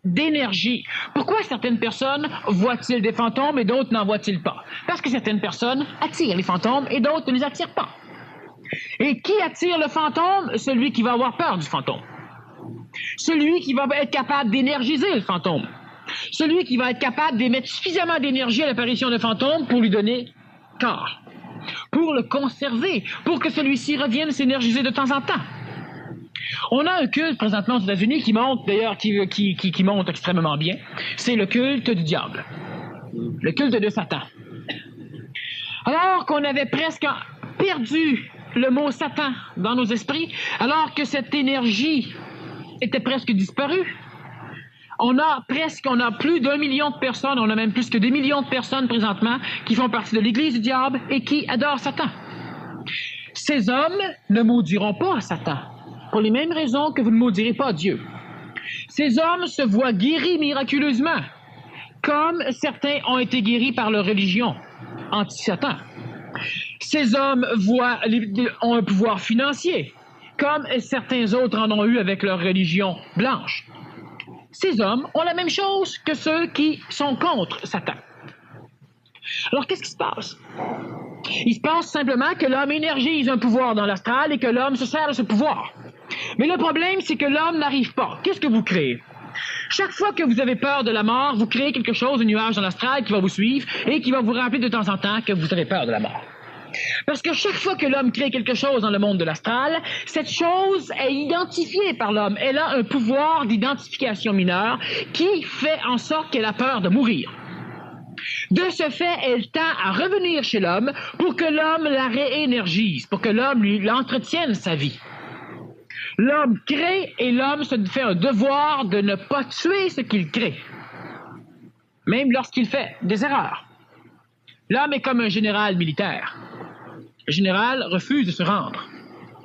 d'énergie. Pourquoi certaines personnes voient-ils des fantômes et d'autres n'en voient-ils pas? Parce que certaines personnes attirent les fantômes et d'autres ne les attirent pas. Et qui attire le fantôme? Celui qui va avoir peur du fantôme. Celui qui va être capable d'énergiser le fantôme. Celui qui va être capable d'émettre suffisamment d'énergie à l'apparition de fantôme pour lui donner corps. Pour le conserver, pour que celui-ci revienne s'énergiser de temps en temps. On a un culte présentement aux États-Unis qui monte, d'ailleurs, qui monte extrêmement bien. C'est le culte du diable. Le culte de Satan. Alors qu'on avait presque perdu le mot Satan dans nos esprits, alors que cette énergie était presque disparue, on a plus d'1 million de personnes, on a même plus que des millions de personnes présentement qui font partie de l'Église du diable et qui adorent Satan. Ces hommes ne maudiront pas Satan, pour les mêmes raisons que vous ne maudirez pas Dieu. Ces hommes se voient guéris miraculeusement, comme certains ont été guéris par leur religion anti-Satan. Ces hommes ont un pouvoir financier, comme certains autres en ont eu avec leur religion blanche. Ces hommes ont la même chose que ceux qui sont contre Satan. Alors, qu'est-ce qui se passe? Il se passe simplement que l'homme énergise un pouvoir dans l'astral et que l'homme se sert de ce pouvoir. Mais le problème, c'est que l'homme n'arrive pas. Qu'est-ce que vous créez? Chaque fois que vous avez peur de la mort, vous créez quelque chose, un nuage dans l'astral qui va vous suivre et qui va vous rappeler de temps en temps que vous avez peur de la mort. Parce que chaque fois que l'homme crée quelque chose dans le monde de l'astral, cette chose est identifiée par l'homme. Elle a un pouvoir d'identification mineure qui fait en sorte qu'elle a peur de mourir. De ce fait, elle tend à revenir chez l'homme pour que l'homme la réénergise, pour que l'homme l'entretienne sa vie. L'homme crée et l'homme se fait un devoir de ne pas tuer ce qu'il crée, même lorsqu'il fait des erreurs. L'homme est comme un général militaire. Le général refuse de se rendre,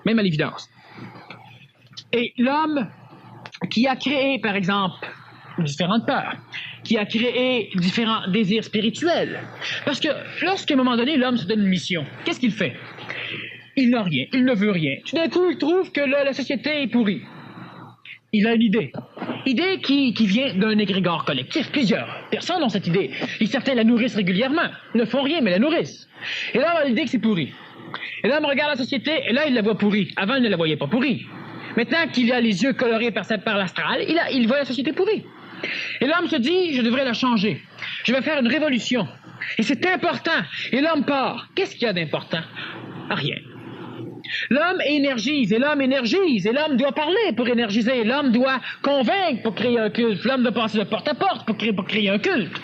même à l'évidence. Et l'homme qui a créé, par exemple, différentes peurs, qui a créé différents désirs spirituels. Parce que lorsqu'à un moment donné, l'homme se donne une mission, qu'est-ce qu'il fait? Il n'a rien, il ne veut rien. Tout d'un coup, il trouve que la société est pourrie. Il a une idée. Idée qui vient d'un égrégore collectif. Plusieurs personnes ont cette idée. Certains la nourrissent régulièrement. Ils ne font rien, mais la nourrissent. Et là, on a l'idée que c'est pourri. Et là, on regarde la société, et là, il la voit pourrie. Avant, il ne la voyait pas pourrie. Maintenant qu'il a les yeux colorés par l'astral, il voit la société pourrie. Et l'homme se dit, je devrais la changer. Je vais faire une révolution. Et c'est important. Et l'homme part. Qu'est-ce qu'il y a d'important? Rien. L'homme énergise, et l'homme doit parler pour énergiser, l'homme doit convaincre pour créer un culte, l'homme doit passer de porte à porte pour créer un culte.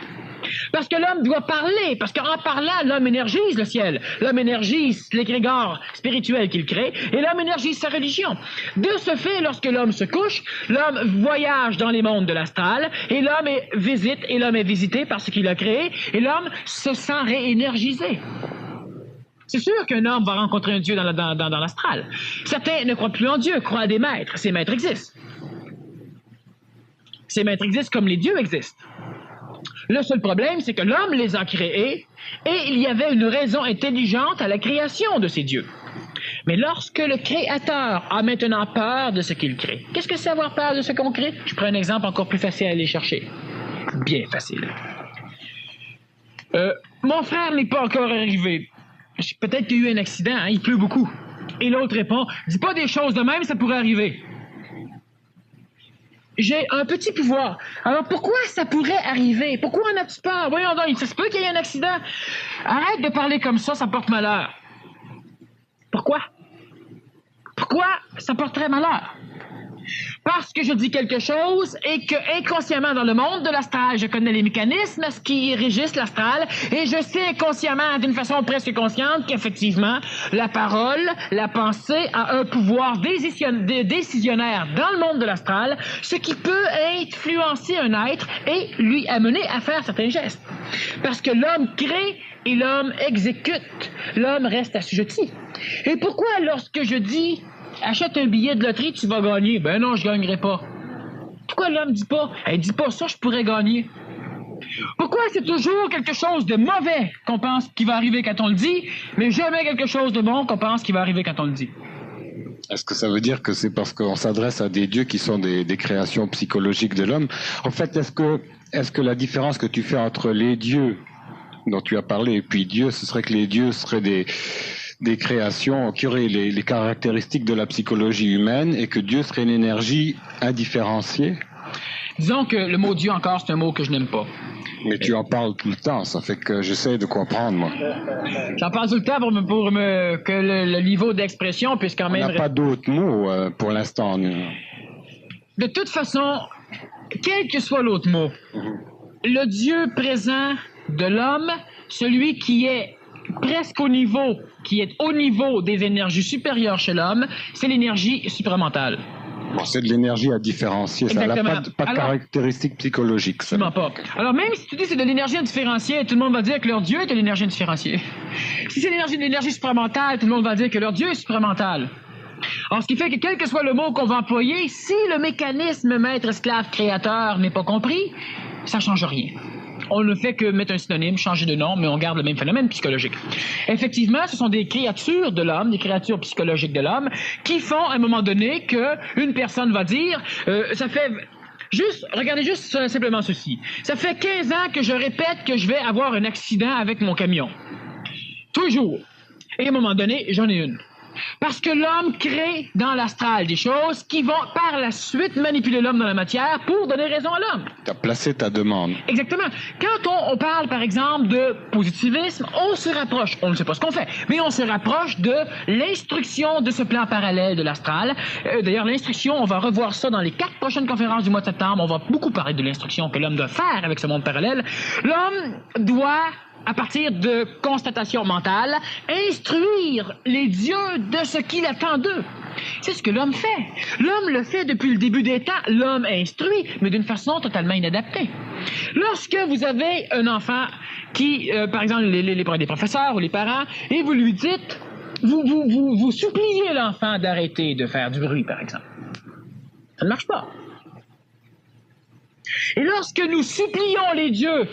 Parce que l'homme doit parler, parce qu'en parlant, l'homme énergise le ciel, l'homme énergise l'égrégore spirituel qu'il crée, et l'homme énergise sa religion. De ce fait, lorsque l'homme se couche, l'homme voyage dans les mondes de l'astral, et l'homme visite, et l'homme est visité par ce qu'il a créé, et l'homme se sent réénergisé. C'est sûr qu'un homme va rencontrer un Dieu dans l'astral. Certains ne croient plus en Dieu, croient à des maîtres. Ces maîtres existent. Ces maîtres existent comme les dieux existent. Le seul problème, c'est que l'homme les a créés et il y avait une raison intelligente à la création de ces dieux. Mais lorsque le créateur a maintenant peur de ce qu'il crée, qu'est-ce que c'est avoir peur de ce qu'on crée? Je prends un exemple encore plus facile à aller chercher. Bien facile. Mon frère n'est pas encore arrivé. Peut-être qu'il y a eu un accident, hein, il pleut beaucoup. Et l'autre répond, dis pas des choses de même, ça pourrait arriver. J'ai un petit pouvoir. Alors pourquoi ça pourrait arriver? Pourquoi en as-tu peur? Voyons donc, ça se peut qu'il y ait un accident. Arrête de parler comme ça porte malheur. Pourquoi? Pourquoi ça porterait malheur? Parce que je dis quelque chose et que inconsciemment dans le monde de l'astral, je connais les mécanismes qui régissent l'astral et je sais inconsciemment, d'une façon presque consciente, qu'effectivement, la parole, la pensée a un pouvoir décisionnaire dans le monde de l'astral, ce qui peut influencer un être et lui amener à faire certains gestes. Parce que l'homme crée et l'homme exécute. L'homme reste assujetti. Et pourquoi lorsque je dis achète un billet de loterie, tu vas gagner. Ben non, je gagnerai pas. Pourquoi l'homme dit pas? Elle dit pas ça, je pourrais gagner. Pourquoi c'est toujours quelque chose de mauvais qu'on pense qui va arriver quand on le dit, mais jamais quelque chose de bon qu'on pense qui va arriver quand on le dit? Est-ce que ça veut dire que c'est parce qu'on s'adresse à des dieux qui sont des créations psychologiques de l'homme? En fait, est-ce que la différence que tu fais entre les dieux dont tu as parlé et puis Dieu, ce serait que les dieux seraient des créations qui auraient les caractéristiques de la psychologie humaine et que Dieu serait une énergie indifférenciée? Disons que le mot Dieu encore, c'est un mot que je n'aime pas. Mais tu en parles tout le temps, ça fait que j'essaie de comprendre, moi. J'en parle tout le temps que le niveau d'expression puisse quand même... On n'a pas d'autres mots pour l'instant. De toute façon, quel que soit l'autre mot, le Dieu présent de l'homme, celui qui est presque au niveau, qui est au niveau des énergies supérieures chez l'homme, c'est l'énergie supramentale. Bon, c'est de l'énergie à différencier, ça n'a pas de caractéristiques psychologiques. Ça. Pas. Alors même si tu dis que c'est de l'énergie indifférenciée, tout le monde va dire que leur Dieu est de l'énergie indifférenciée. Si c'est de l'énergie supramentale, tout le monde va dire que leur Dieu est supramentale. Alors, ce qui fait que quel que soit le mot qu'on va employer, si le mécanisme maître-esclave-créateur n'est pas compris, ça ne change rien. On ne fait que mettre un synonyme, changer de nom, mais on garde le même phénomène psychologique. Effectivement, ce sont des créatures de l'homme, des créatures psychologiques de l'homme, qui font à un moment donné qu'une personne va dire, ça fait... regardez juste simplement ceci. Ça fait 15 ans que je répète que je vais avoir un accident avec mon camion. Toujours. Et à un moment donné, j'en ai une. Parce que l'homme crée dans l'astral des choses qui vont par la suite manipuler l'homme dans la matière pour donner raison à l'homme. Tu as placé ta demande. Exactement. Quand on parle, par exemple, de positivisme, on se rapproche, on ne sait pas ce qu'on fait, mais on se rapproche de l'instruction de ce plan parallèle de l'astral. D'ailleurs, l'instruction, on va revoir ça dans les 4 prochaines conférences du mois de septembre. On va beaucoup parler de l'instruction que l'homme doit faire avec ce monde parallèle. L'homme doit, à partir de constatations mentales, instruire les dieux de ce qu'il attend d'eux. C'est ce que l'homme fait. L'homme le fait depuis le début des temps. L'homme instruit, mais d'une façon totalement inadaptée. Lorsque vous avez un enfant qui, par exemple, les professeurs ou les parents, et vous lui dites, vous suppliez l'enfant d'arrêter de faire du bruit, par exemple. Ça ne marche pas. Et lorsque nous supplions les dieux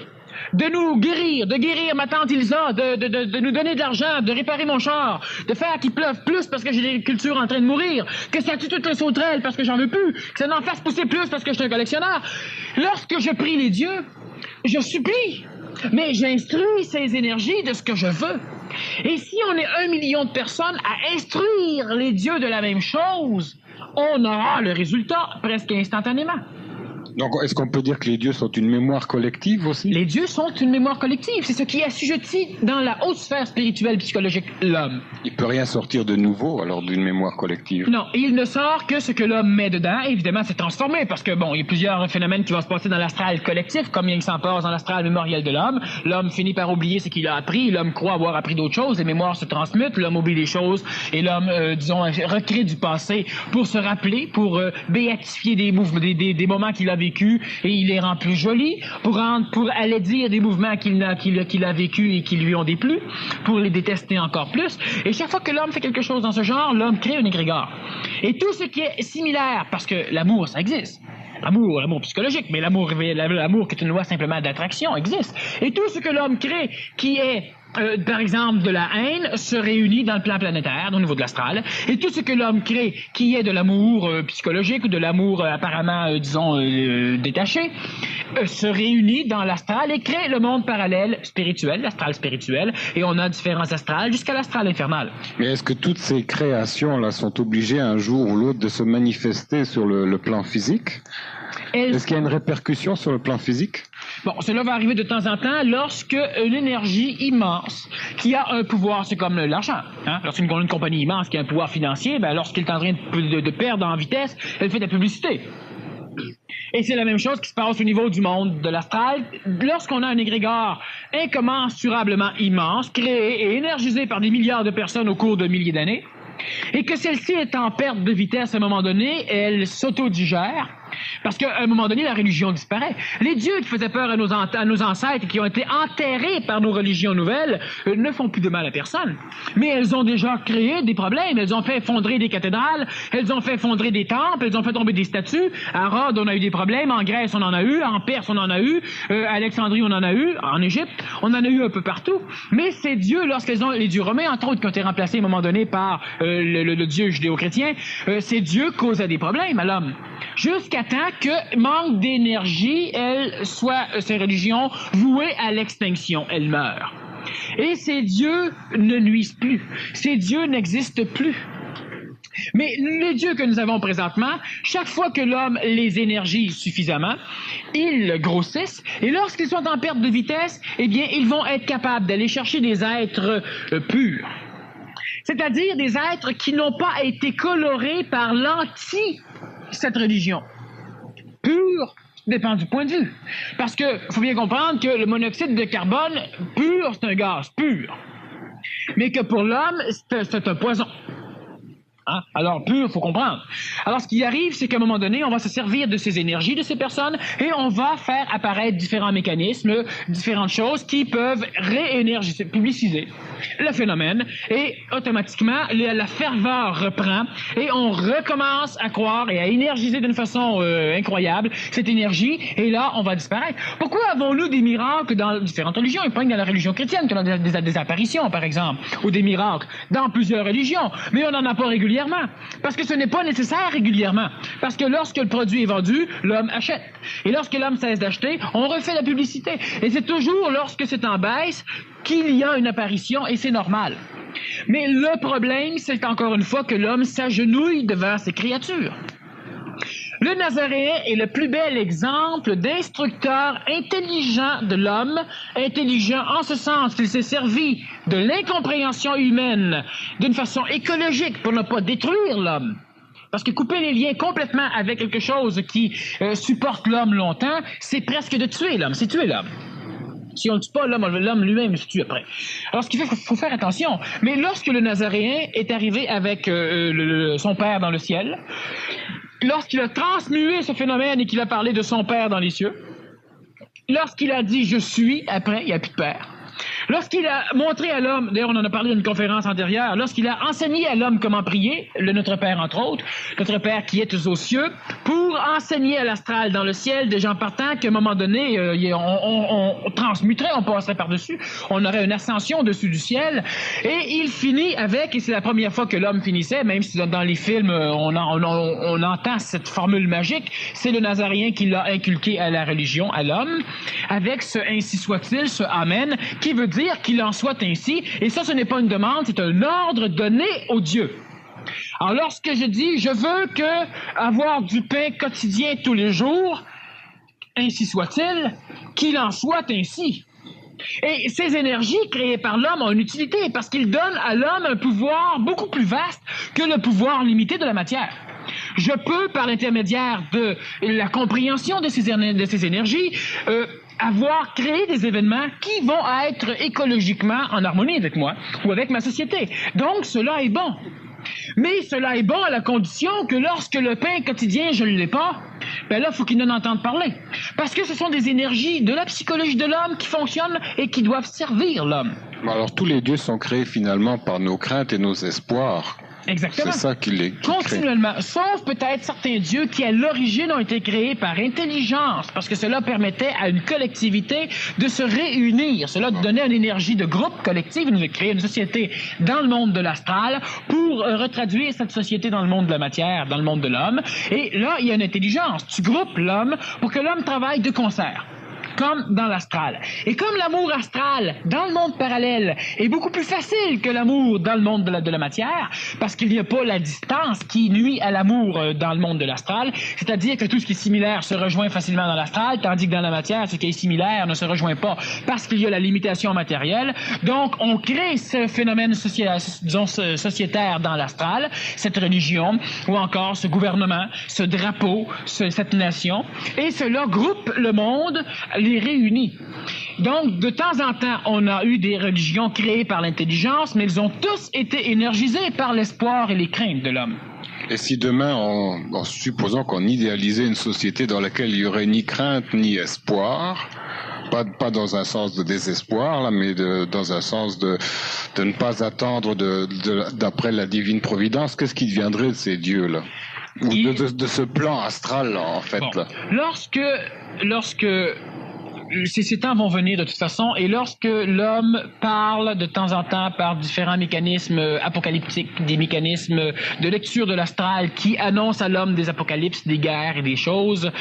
de nous guérir, de guérir ma tante Ilsa, de nous donner de l'argent, de réparer mon char, de faire qu'il pleuve plus parce que j'ai des cultures en train de mourir, que ça tue toutes les sauterelles parce que j'en veux plus, que ça n'en fasse pousser plus parce que je suis un collectionneur. Lorsque je prie les dieux, je supplie, mais j'instruis ces énergies de ce que je veux. Et si on est 1 million de personnes à instruire les dieux de la même chose, on aura le résultat presque instantanément. Donc, est-ce qu'on peut dire que les dieux sont une mémoire collective aussi? Les dieux sont une mémoire collective. C'est ce qui assujettit dans la haute sphère spirituelle psychologique l'homme. Il peut rien sortir de nouveau, alors, d'une mémoire collective? Non, il ne sort que ce que l'homme met dedans. Évidemment, c'est transformé, parce que, bon, il y a plusieurs phénomènes qui vont se passer dans l'astral collectif, comme il s'en passe dans l'astral mémoriel de l'homme. L'homme finit par oublier ce qu'il a appris. L'homme croit avoir appris d'autres choses. Les mémoires se transmutent. L'homme oublie des choses. Et l'homme, recrée du passé pour se rappeler, pour béatifier des mouvements, des moments qu'il a vécu, et il les rend plus jolis, pour aller dire des mouvements qu'il a vécu et qui lui ont déplu, pour les détester encore plus. Et chaque fois que l'homme fait quelque chose dans ce genre, l'homme crée un égrégore. Et tout ce qui est similaire, parce que l'amour, ça existe. L'amour psychologique, mais l'amour qui est une loi simplement d'attraction existe. Et tout ce que l'homme crée, qui est par exemple, de la haine se réunit dans le plan planétaire, au niveau de l'astral, et tout ce que l'homme crée, qui est de l'amour psychologique ou de l'amour apparemment, détaché, se réunit dans l'astral et crée le monde parallèle spirituel, l'astral spirituel, et on a différents astrales jusqu'à l'astral infernal. Mais est-ce que toutes ces créations-là sont obligées un jour ou l'autre de se manifester sur le plan physique? Est-ce qu'il y a une répercussion sur le plan physique? Bon, cela va arriver de temps en temps lorsque une énergie immense qui a un pouvoir, c'est comme l'argent. Hein? Lorsqu'une compagnie immense qui a un pouvoir financier, ben, lorsqu'elle est en train de perdre en vitesse, elle fait de la publicité. Et c'est la même chose qui se passe au niveau du monde de l'astral. Lorsqu'on a un égrégore incommensurablement immense, créé et énergisé par des milliards de personnes au cours de milliers d'années, et que celle-ci est en perte de vitesse à un moment donné, elle s'autodigère, parce qu'à un moment donné, la religion disparaît. Les dieux qui faisaient peur à nos ancêtres et qui ont été enterrés par nos religions nouvelles ne font plus de mal à personne. Mais elles ont déjà créé des problèmes. Elles ont fait effondrer des cathédrales, elles ont fait effondrer des temples, elles ont fait tomber des statues. À Rhodes, on a eu des problèmes. En Grèce, on en a eu. En Perse, on en a eu. À Alexandrie, on en a eu. En Égypte, on en a eu un peu partout. Mais ces dieux, les dieux romains, entre autres, qui ont été remplacés à un moment donné par le dieu judéo-chrétien, ces dieux causaient des problèmes à l'homme. Jusqu'à temps que, manque d'énergie, ces religions vouées à l'extinction, elles meurent. Et ces dieux ne nuisent plus. Ces dieux n'existent plus. Mais les dieux que nous avons présentement, chaque fois que l'homme les énergise suffisamment, ils grossissent, et lorsqu'ils sont en perte de vitesse, eh bien, ils vont être capables d'aller chercher des êtres purs. C'est-à-dire des êtres qui n'ont pas été colorés par cette religion. Pur dépend du point de vue. Parce que faut bien comprendre que le monoxyde de carbone pur, c'est un gaz pur. Mais que pour l'homme, c'est un poison. Hein? Alors, pur, faut comprendre. Alors, ce qui arrive, c'est qu'à un moment donné, on va se servir de ces énergies de ces personnes et on va faire apparaître différents mécanismes, différentes choses qui peuvent réénergiser, publiciser le phénomène et automatiquement, la ferveur reprend et on recommence à croire et à énergiser d'une façon incroyable cette énergie et là, on va disparaître. Pourquoi avons-nous des miracles dans différentes religions? Il n'y a pas que dans la religion chrétienne qu'on a des apparitions, par exemple, ou des miracles dans plusieurs religions, mais on n'en a pas régulièrement. Parce que ce n'est pas nécessaire régulièrement. Parce que lorsque le produit est vendu, l'homme achète. Et lorsque l'homme cesse d'acheter, on refait la publicité. Et c'est toujours lorsque c'est en baisse qu'il y a une apparition, et c'est normal. Mais le problème, c'est encore une fois que l'homme s'agenouille devant ces créatures. Le Nazaréen est le plus bel exemple d'instructeur intelligent de l'homme, intelligent en ce sens qu'il s'est servi de l'incompréhension humaine d'une façon écologique pour ne pas détruire l'homme. Parce que couper les liens complètement avec quelque chose qui supporte l'homme longtemps, c'est presque de tuer l'homme, c'est tuer l'homme. Si on ne tue pas l'homme lui-même se tue après. Alors, ce qui fait qu'il faut faire attention. Mais lorsque le Nazaréen est arrivé avec son Père dans le ciel, lorsqu'il a transmué ce phénomène et qu'il a parlé de son Père dans les cieux, lorsqu'il a dit « je suis », après, il n'y a plus de Père. Lorsqu'il a montré à l'homme, d'ailleurs on en a parlé dans une conférence antérieure, lorsqu'il a enseigné à l'homme comment prier, Notre Père entre autres, Notre Père qui est aux cieux, pour enseigner à l'astral dans le ciel des gens partants qu'à un moment donné, on transmuterait, on passerait par-dessus, on aurait une ascension au-dessus du ciel, et il finit avec, et c'est la première fois que l'homme finissait, même si dans les films on entend cette formule magique, c'est le Nazaréen qui l'a inculqué à la religion, à l'homme, avec ce « ainsi soit-il », ce « amen », qui veut dire qu'il en soit ainsi, et ça, ce n'est pas une demande, c'est un ordre donné au Dieu. Alors, lorsque je dis, je veux avoir du pain quotidien tous les jours, ainsi soit-il, qu'il en soit ainsi. Et ces énergies créées par l'homme ont une utilité, parce qu'ils donnent à l'homme un pouvoir beaucoup plus vaste que le pouvoir limité de la matière. Je peux, par l'intermédiaire de la compréhension de ces énergies, avoir créé des événements qui vont être écologiquement en harmonie avec moi ou avec ma société. Donc, cela est bon. Mais cela est bon à la condition que lorsque le pain quotidien, je ne l'ai pas, ben là, il faut qu'il en entende parler. Parce que ce sont des énergies de la psychologie de l'homme qui fonctionnent et qui doivent servir l'homme. Alors, tous les dieux sont créés finalement par nos craintes et nos espoirs. Exactement. C'est ça qui les continuellement, sauf peut-être certains dieux qui à l'origine ont été créés par intelligence, parce que cela permettait à une collectivité de se réunir, cela donnait une énergie de groupe collectif, de créer une société dans le monde de l'astral pour retraduire cette société dans le monde de la matière, dans le monde de l'homme. Et là, il y a une intelligence. Tu groupes l'homme pour que l'homme travaille de concert, comme dans l'astral. Et comme l'amour astral dans le monde parallèle est beaucoup plus facile que l'amour dans le monde de la matière, parce qu'il n'y a pas la distance qui nuit à l'amour dans le monde de l'astral, c'est-à-dire que tout ce qui est similaire se rejoint facilement dans l'astral, tandis que dans la matière, ce qui est similaire ne se rejoint pas parce qu'il y a la limitation matérielle. Donc, on crée ce phénomène sociétaire dans l'astral, cette religion, ou encore ce gouvernement, ce drapeau, cette nation, et cela groupe le monde, les réunit. Donc, de temps en temps, on a eu des religions créées par l'intelligence, mais elles ont tous été énergisées par l'espoir et les craintes de l'homme. Et si demain, en supposant qu'on idéalisait une société dans laquelle il n'y aurait ni crainte ni espoir, pas dans un sens de désespoir, là, mais dans un sens de ne pas attendre d'après la divine providence, qu'est-ce qui deviendrait de ces dieux-là? Ou de ce plan astral, là, en fait. Bon. Là. Lorsque ces temps vont venir de toute façon, et lorsque l'homme parle de temps en temps par différents mécanismes apocalyptiques, des mécanismes de lecture de l'astral qui annoncent à l'homme des apocalypses, des guerres et des choses,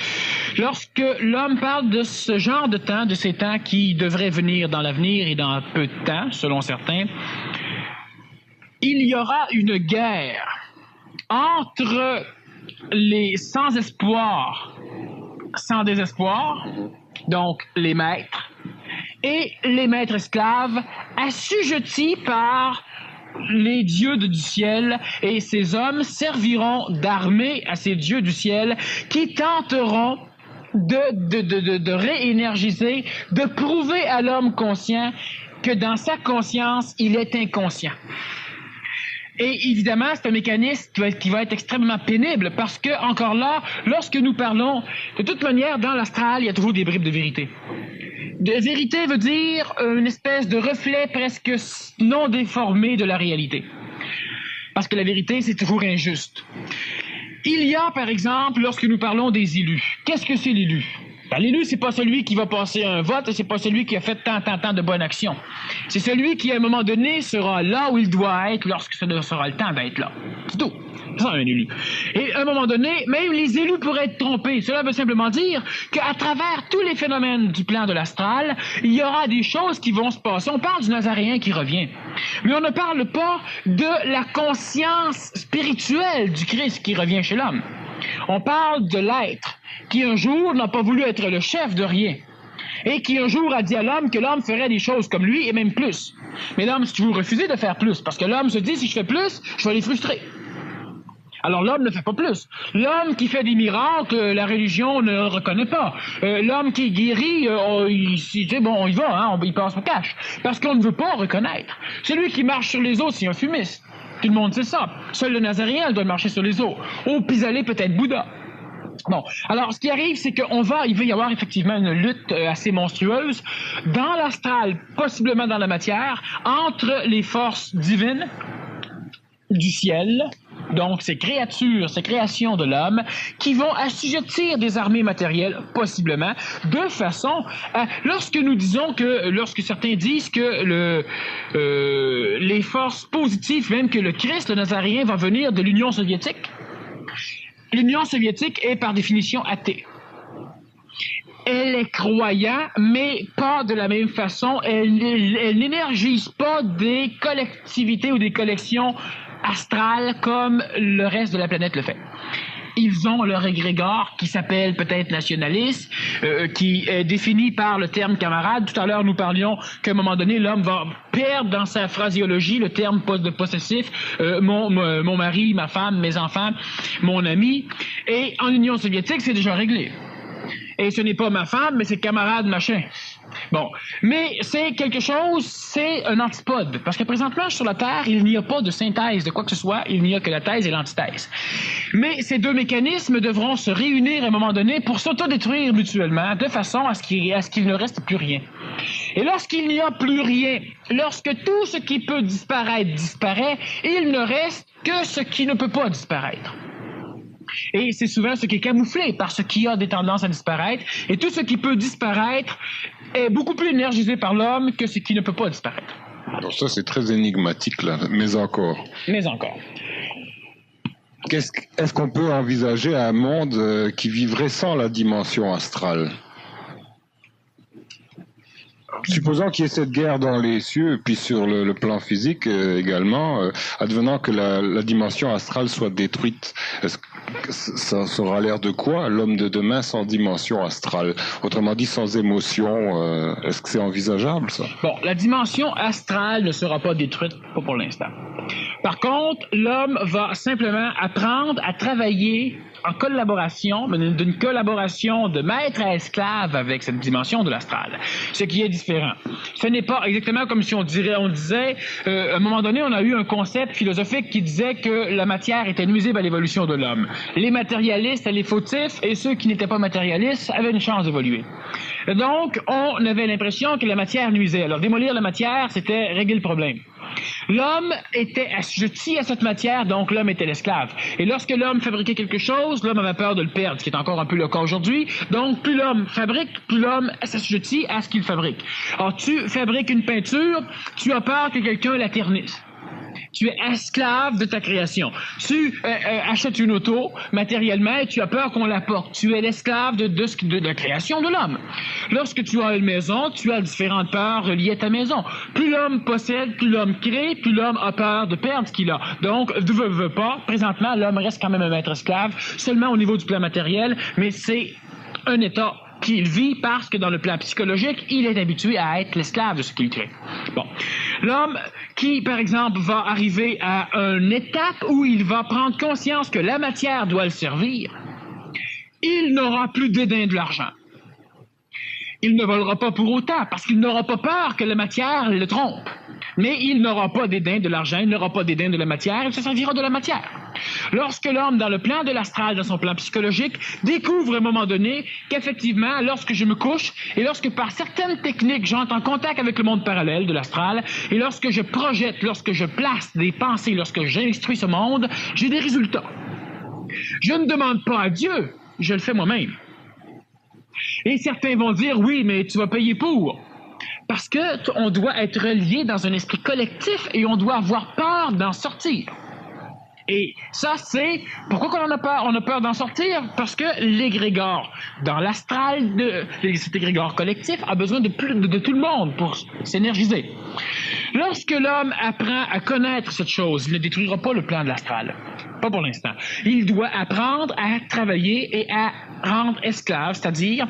lorsque l'homme parle de ce genre de temps, de ces temps qui devraient venir dans l'avenir et dans peu de temps, selon certains, il y aura une guerre entre les sans espoir, sans désespoir, donc les maîtres, et les maîtres esclaves assujettis par les dieux du ciel, et ces hommes serviront d'armée à ces dieux du ciel qui tenteront de réénergiser, de prouver à l'homme conscient que dans sa conscience, il est inconscient. Et évidemment, c'est un mécanisme qui va être extrêmement pénible parce que, encore là, lorsque nous parlons, de toute manière, dans l'astral, il y a toujours des bribes de vérité. De vérité veut dire une espèce de reflet presque non déformé de la réalité. Parce que la vérité, c'est toujours injuste. Il y a, par exemple, lorsque nous parlons des élus. Qu'est-ce que c'est l'élu? Ben, l'élu, c'est pas celui qui va passer un vote et c'est pas celui qui a fait tant de bonnes actions. C'est celui qui, à un moment donné, sera là où il doit être lorsque ce sera le temps d'être là. C'est tout. C'est ça, un élu. Et à un moment donné, même les élus pourraient être trompés. Cela veut simplement dire qu'à travers tous les phénomènes du plan de l'astral, il y aura des choses qui vont se passer. On parle du Nazaréen qui revient. Mais on ne parle pas de la conscience spirituelle du Christ qui revient chez l'homme. On parle de l'être qui un jour n'a pas voulu être le chef de rien et qui un jour a dit à l'homme que l'homme ferait des choses comme lui et même plus. Mais l'homme s'est toujours refusé de faire plus parce que l'homme se dit si je fais plus, je vais les frustrer. Alors l'homme ne fait pas plus. L'homme qui fait des miracles, la religion ne reconnaît pas. L'homme qui guérit, on y va, hein, il passe au cash. Parce qu'on ne veut pas reconnaître. Celui qui marche sur les eaux, c'est un fumiste. Tout le monde sait ça. Seul le Nazaréen doit marcher sur les eaux. Au pis-aller, peut-être Bouddha. Bon, alors ce qui arrive, c'est qu'il va y avoir effectivement une lutte assez monstrueuse dans l'astral, possiblement dans la matière, entre les forces divines du ciel, donc ces créatures, ces créations de l'homme, qui vont assujettir des armées matérielles, possiblement, de façon à... Lorsque certains disent que les forces positives, même que le Christ, le Nazaréen, va venir de l'Union soviétique, l'Union soviétique est par définition athée. Elle est croyante, mais pas de la même façon. Elle n'énergise pas des collectivités ou des collections astrales comme le reste de la planète le fait. Ils ont leur égrégore qui s'appelle peut-être nationaliste, qui est défini par le terme camarade. Tout à l'heure, nous parlions qu'à un moment donné, l'homme va perdre dans sa phraséologie le terme possessif, mon mari, ma femme, mes enfants, mon ami. Et en Union soviétique, c'est déjà réglé. Et ce n'est pas ma femme, mais c'est camarade machin. Bon, mais c'est quelque chose, c'est un antipode. Parce que présentement, sur la Terre, il n'y a pas de synthèse de quoi que ce soit, il n'y a que la thèse et l'antithèse. Mais ces deux mécanismes devront se réunir à un moment donné pour s'autodétruire mutuellement, de façon à ce qu'il ne reste plus rien. Et lorsqu'il n'y a plus rien, lorsque tout ce qui peut disparaître disparaît, il ne reste que ce qui ne peut pas disparaître. Et c'est souvent ce qui est camouflé par ce qui a des tendances à disparaître. Et tout ce qui peut disparaître est beaucoup plus énergisé par l'homme que ce qui ne peut pas disparaître. Alors ça, c'est très énigmatique, là, mais encore. Mais encore. Est-ce qu'on peut envisager un monde qui vivrait sans la dimension astrale ? Supposons qu'il y ait cette guerre dans les cieux, puis sur le plan physique également, advenant que la dimension astrale soit détruite, est-ce que ça aura l'air de quoi, l'homme de demain sans dimension astrale? Autrement dit, sans émotion, est-ce que c'est envisageable, ça? Bon, la dimension astrale ne sera pas détruite, pas pour l'instant. Par contre, l'homme va simplement apprendre à travailler en collaboration, mais d'une collaboration de maître à esclave avec cette dimension de l'astral. Ce qui est différent. Ce n'est pas exactement comme si on disait, à un moment donné, on a eu un concept philosophique qui disait que la matière était nuisible à l'évolution de l'homme. Les matérialistes, les fautifs, et ceux qui n'étaient pas matérialistes avaient une chance d'évoluer. Donc, on avait l'impression que la matière nuisait. Alors, démolir la matière, c'était régler le problème. L'homme était assujetti à cette matière, donc l'homme était l'esclave. Et lorsque l'homme fabriquait quelque chose, l'homme avait peur de le perdre, ce qui est encore un peu le cas aujourd'hui. Donc, plus l'homme fabrique, plus l'homme s'assujettit à ce qu'il fabrique. Alors, tu fabriques une peinture, tu as peur que quelqu'un la ternisse. Tu es esclave de ta création. Tu achètes une auto matériellement et tu as peur qu'on la porte. Tu es l'esclave de la création de l'homme. Lorsque tu as une maison, tu as différentes peurs liées à ta maison. Plus l'homme possède, plus l'homme crée, plus l'homme a peur de perdre ce qu'il a. Donc, veut pas, présentement, l'homme reste quand même un maître esclave, seulement au niveau du plan matériel, mais c'est un état qu'il vit parce que dans le plan psychologique, il est habitué à être l'esclave de ce qu'il crée. Bon. L'homme qui, par exemple, va arriver à une étape où il va prendre conscience que la matière doit le servir, il n'aura plus dédain de l'argent. Il ne volera pas pour autant, parce qu'il n'aura pas peur que la matière le trompe. Mais il n'aura pas dédain de l'argent, il n'aura pas dédain de la matière, il se servira de la matière. Lorsque l'homme, dans le plan de l'astral, dans son plan psychologique, découvre à un moment donné qu'effectivement, lorsque je me couche, et lorsque par certaines techniques, j'entre en contact avec le monde parallèle de l'astral, et lorsque je projette, lorsque je place des pensées, lorsque j'instruis ce monde, j'ai des résultats. Je ne demande pas à Dieu, je le fais moi-même. Et certains vont dire, oui, mais tu vas payer pour. Parce que on doit être relié dans un esprit collectif et on doit avoir peur d'en sortir. Et ça, c'est... Pourquoi qu'on en a peur? On a peur d'en sortir parce que l'égrégore, dans l'astral, cet égrégore collectif, a besoin de tout le monde pour s'énergiser. Lorsque l'homme apprend à connaître cette chose, il ne détruira pas le plan de l'astral. Pas pour l'instant. Il doit apprendre à travailler et à rendre esclave, c'est-à-dire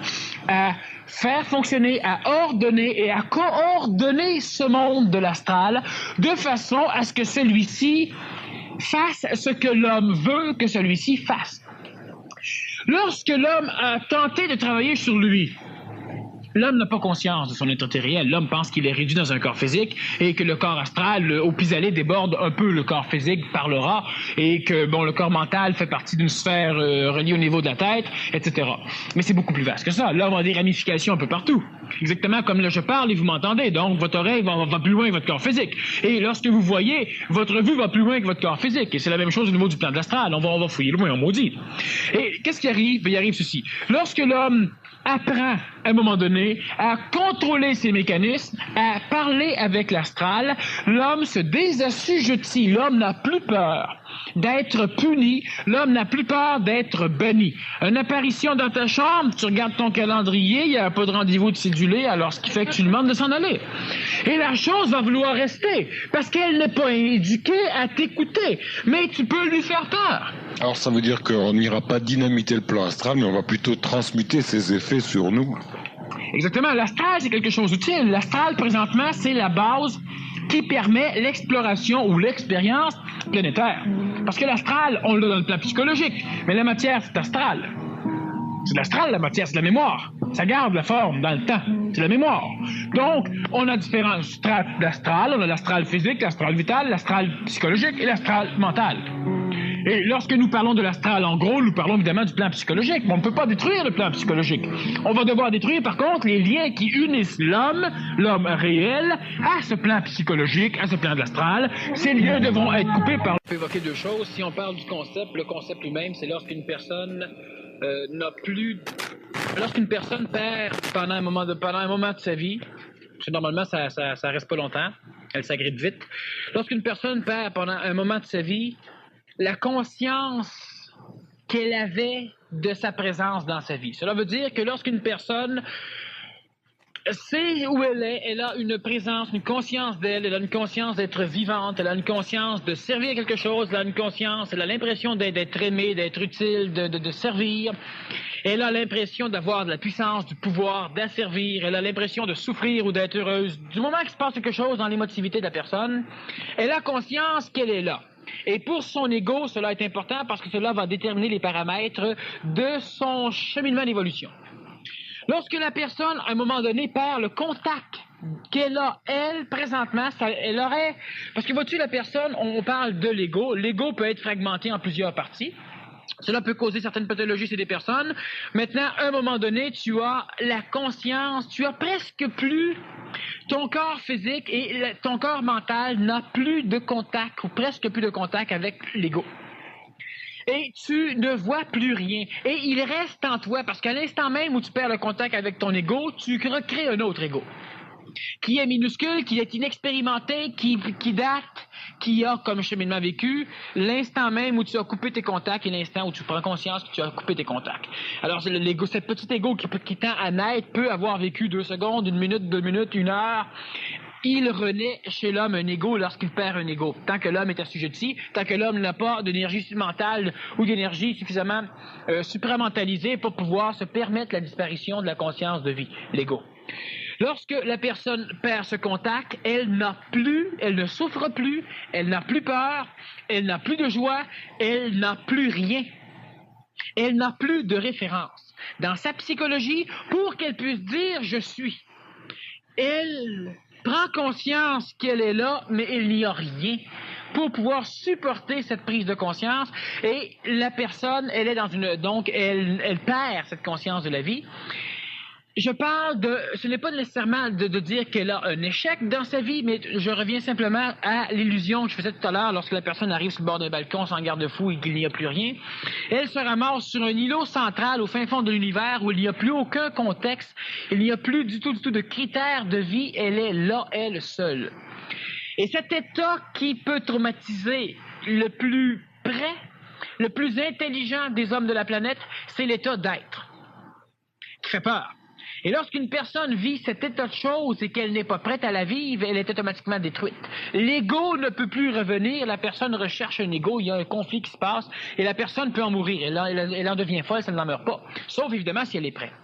à faire fonctionner, à ordonner et à coordonner ce monde de l'astral de façon à ce que celui-ci fasse ce que l'homme veut que celui-ci fasse. Lorsque l'homme a tenté de travailler sur lui, l'homme n'a pas conscience de son état réel. L'homme pense qu'il est réduit dans un corps physique et que le corps astral, au pis-aller, déborde un peu le corps physique par l'aura et que, bon, le corps mental fait partie d'une sphère reliée au niveau de la tête, etc. Mais c'est beaucoup plus vaste que ça. L'homme a des ramifications un peu partout. Exactement comme là je parle et vous m'entendez. Donc, votre oreille va plus loin que votre corps physique. Et lorsque vous voyez, votre vue va plus loin que votre corps physique. Et c'est la même chose au niveau du plan de l'astral. On va fouiller loin, on maudit. Et qu'est-ce qui arrive? Il arrive ceci. Lorsque l'homme apprend, à un moment donné, à contrôler ses mécanismes, à parler avec l'astral, l'homme se désassujettit. L'homme n'a plus peur d'être puni. L'homme n'a plus peur d'être banni. Une apparition dans ta chambre, tu regardes ton calendrier, il n'y a pas de rendez-vous de cédulé, alors ce qui fait que tu lui demandes de s'en aller. Et la chose va vouloir rester, parce qu'elle n'est pas éduquée à t'écouter. Mais tu peux lui faire peur. Alors ça veut dire qu'on n'ira pas dynamiter le plan astral, mais on va plutôt transmuter ses effets sur nous. Exactement. L'astral, c'est quelque chose d'utile. L'astral, présentement, c'est la base qui permet l'exploration ou l'expérience planétaire. Parce que l'astral, on l'a dans le plan psychologique, mais la matière, c'est astral. C'est l'astral, la matière, c'est la mémoire. Ça garde la forme dans le temps. C'est la mémoire. Donc, on a différents strates d'astral. On a l'astral physique, l'astral vital, l'astral psychologique et l'astral mental. Et lorsque nous parlons de l'astral, en gros, nous parlons évidemment du plan psychologique, mais on ne peut pas détruire le plan psychologique. On va devoir détruire, par contre, les liens qui unissent l'homme réel, à ce plan psychologique, à ce plan de l'astral. Ces liens devront être coupés par... On peut évoquer deux choses. Si on parle du concept, le concept lui-même, c'est lorsqu'une personne n'a plus... Lorsqu'une personne perd pendant un moment de sa vie, parce que normalement, ça reste pas longtemps, elle s'agrippe vite. Lorsqu'une personne perd pendant un moment de sa vie, la conscience qu'elle avait de sa présence dans sa vie. Cela veut dire que lorsqu'une personne sait où elle est, elle a une présence, une conscience d'elle, elle a une conscience d'être vivante, elle a une conscience de servir à quelque chose, elle a une conscience, elle a l'impression d'être aimée, d'être utile, de servir. Elle a l'impression d'avoir de la puissance, du pouvoir, d'asservir. Elle a l'impression de souffrir ou d'être heureuse. Du moment qu'il se passe quelque chose dans l'émotivité de la personne, elle a conscience qu'elle est là. Et pour son ego, cela est important parce que cela va déterminer les paramètres de son cheminement d'évolution. Lorsque la personne, à un moment donné, perd le contact qu'elle a, elle, présentement, elle aurait... Parce que vois-tu, la personne, on parle de l'ego. L'ego peut être fragmenté en plusieurs parties. Cela peut causer certaines pathologies chez des personnes. Maintenant, à un moment donné, tu as la conscience, tu as presque plus... Ton corps physique et ton corps mental n'a plus de contact ou presque plus de contact avec l'ego. Et tu ne vois plus rien. Et il reste en toi parce qu'à l'instant même où tu perds le contact avec ton ego, tu recrées un autre ego. qui est minuscule, qui est inexpérimenté, qui date, qui a comme cheminement vécu l'instant même où tu as coupé tes contacts et l'instant où tu prends conscience que tu as coupé tes contacts. Alors, l'ego, cette petite ego qui tend à naître peut avoir vécu 2 secondes, 1 minute, 2 minutes, 1 heure. Il renaît chez l'homme un ego lorsqu'il perd un ego. Tant que l'homme est assujetti, tant que l'homme n'a pas d'énergie mentale ou d'énergie suffisamment supramentalisée pour pouvoir se permettre la disparition de la conscience de vie, l'ego. Lorsque la personne perd ce contact, elle ne souffre plus, elle n'a plus peur, elle n'a plus de joie, elle n'a plus rien. Elle n'a plus de référence. Dans sa psychologie, pour qu'elle puisse dire « je suis », elle prend conscience qu'elle est là, mais il n'y a rien pour pouvoir supporter cette prise de conscience. Et la personne, elle est donc elle perd cette conscience de la vie. Je parle ce n'est pas nécessairement de dire qu'elle a un échec dans sa vie, mais je reviens simplement à l'illusion que je faisais tout à l'heure lorsque la personne arrive sur le bord d'un balcon sans garde-fou et qu'il n'y a plus rien. Elle se ramasse sur un îlot central au fin fond de l'univers où il n'y a plus aucun contexte, il n'y a plus du tout de critères de vie, elle est là, elle seule. Et cet état qui peut traumatiser le plus près, le plus intelligent des hommes de la planète, c'est l'état d'être, qui fait peur. Et lorsqu'une personne vit cet état de choses et qu'elle n'est pas prête à la vivre, elle est automatiquement détruite. L'ego ne peut plus revenir, la personne recherche un ego, il y a un conflit qui se passe, et la personne peut en mourir. Elle en devient folle, ça ne l'en meurt pas. Sauf évidemment si elle est prête.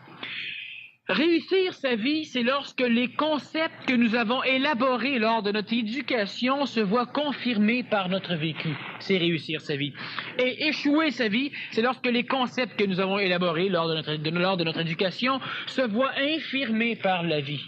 Réussir sa vie, c'est lorsque les concepts que nous avons élaborés lors de notre éducation se voient confirmés par notre vécu. C'est réussir sa vie. Et échouer sa vie, c'est lorsque les concepts que nous avons élaborés lors de notre éducation se voient infirmés par la vie.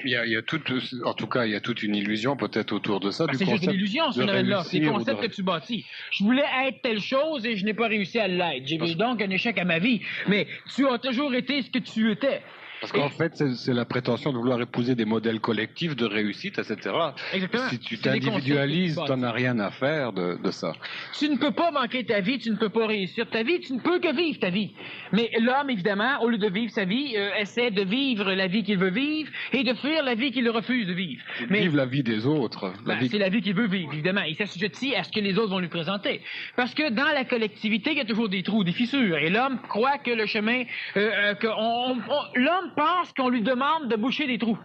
Il y a toute une illusion peut-être autour de ça. C'est juste une illusion, ce phénomène-là. C'est le concept que tu bâtis. Je voulais être telle chose et je n'ai pas réussi à l'être. J'ai eu donc un échec à ma vie. Mais tu as toujours été ce que tu étais. Parce qu'en fait, c'est la prétention de vouloir épouser des modèles collectifs de réussite, etc. Exactement. Si tu t'individualises, tu n'en as rien à faire de ça. Tu ne peux pas manquer ta vie, tu ne peux pas réussir ta vie, tu ne peux que vivre ta vie. Mais l'homme, évidemment, au lieu de vivre sa vie, essaie de vivre la vie qu'il veut vivre et de fuir la vie qu'il refuse de vivre. Vivre la vie des autres. C'est la vie qu'il veut vivre, évidemment. Il s'assujettit à ce que les autres vont lui présenter. Parce que dans la collectivité, il y a toujours des trous, des fissures. Et l'homme croit que le chemin... l'homme pense qu'on lui demande de boucher des trous,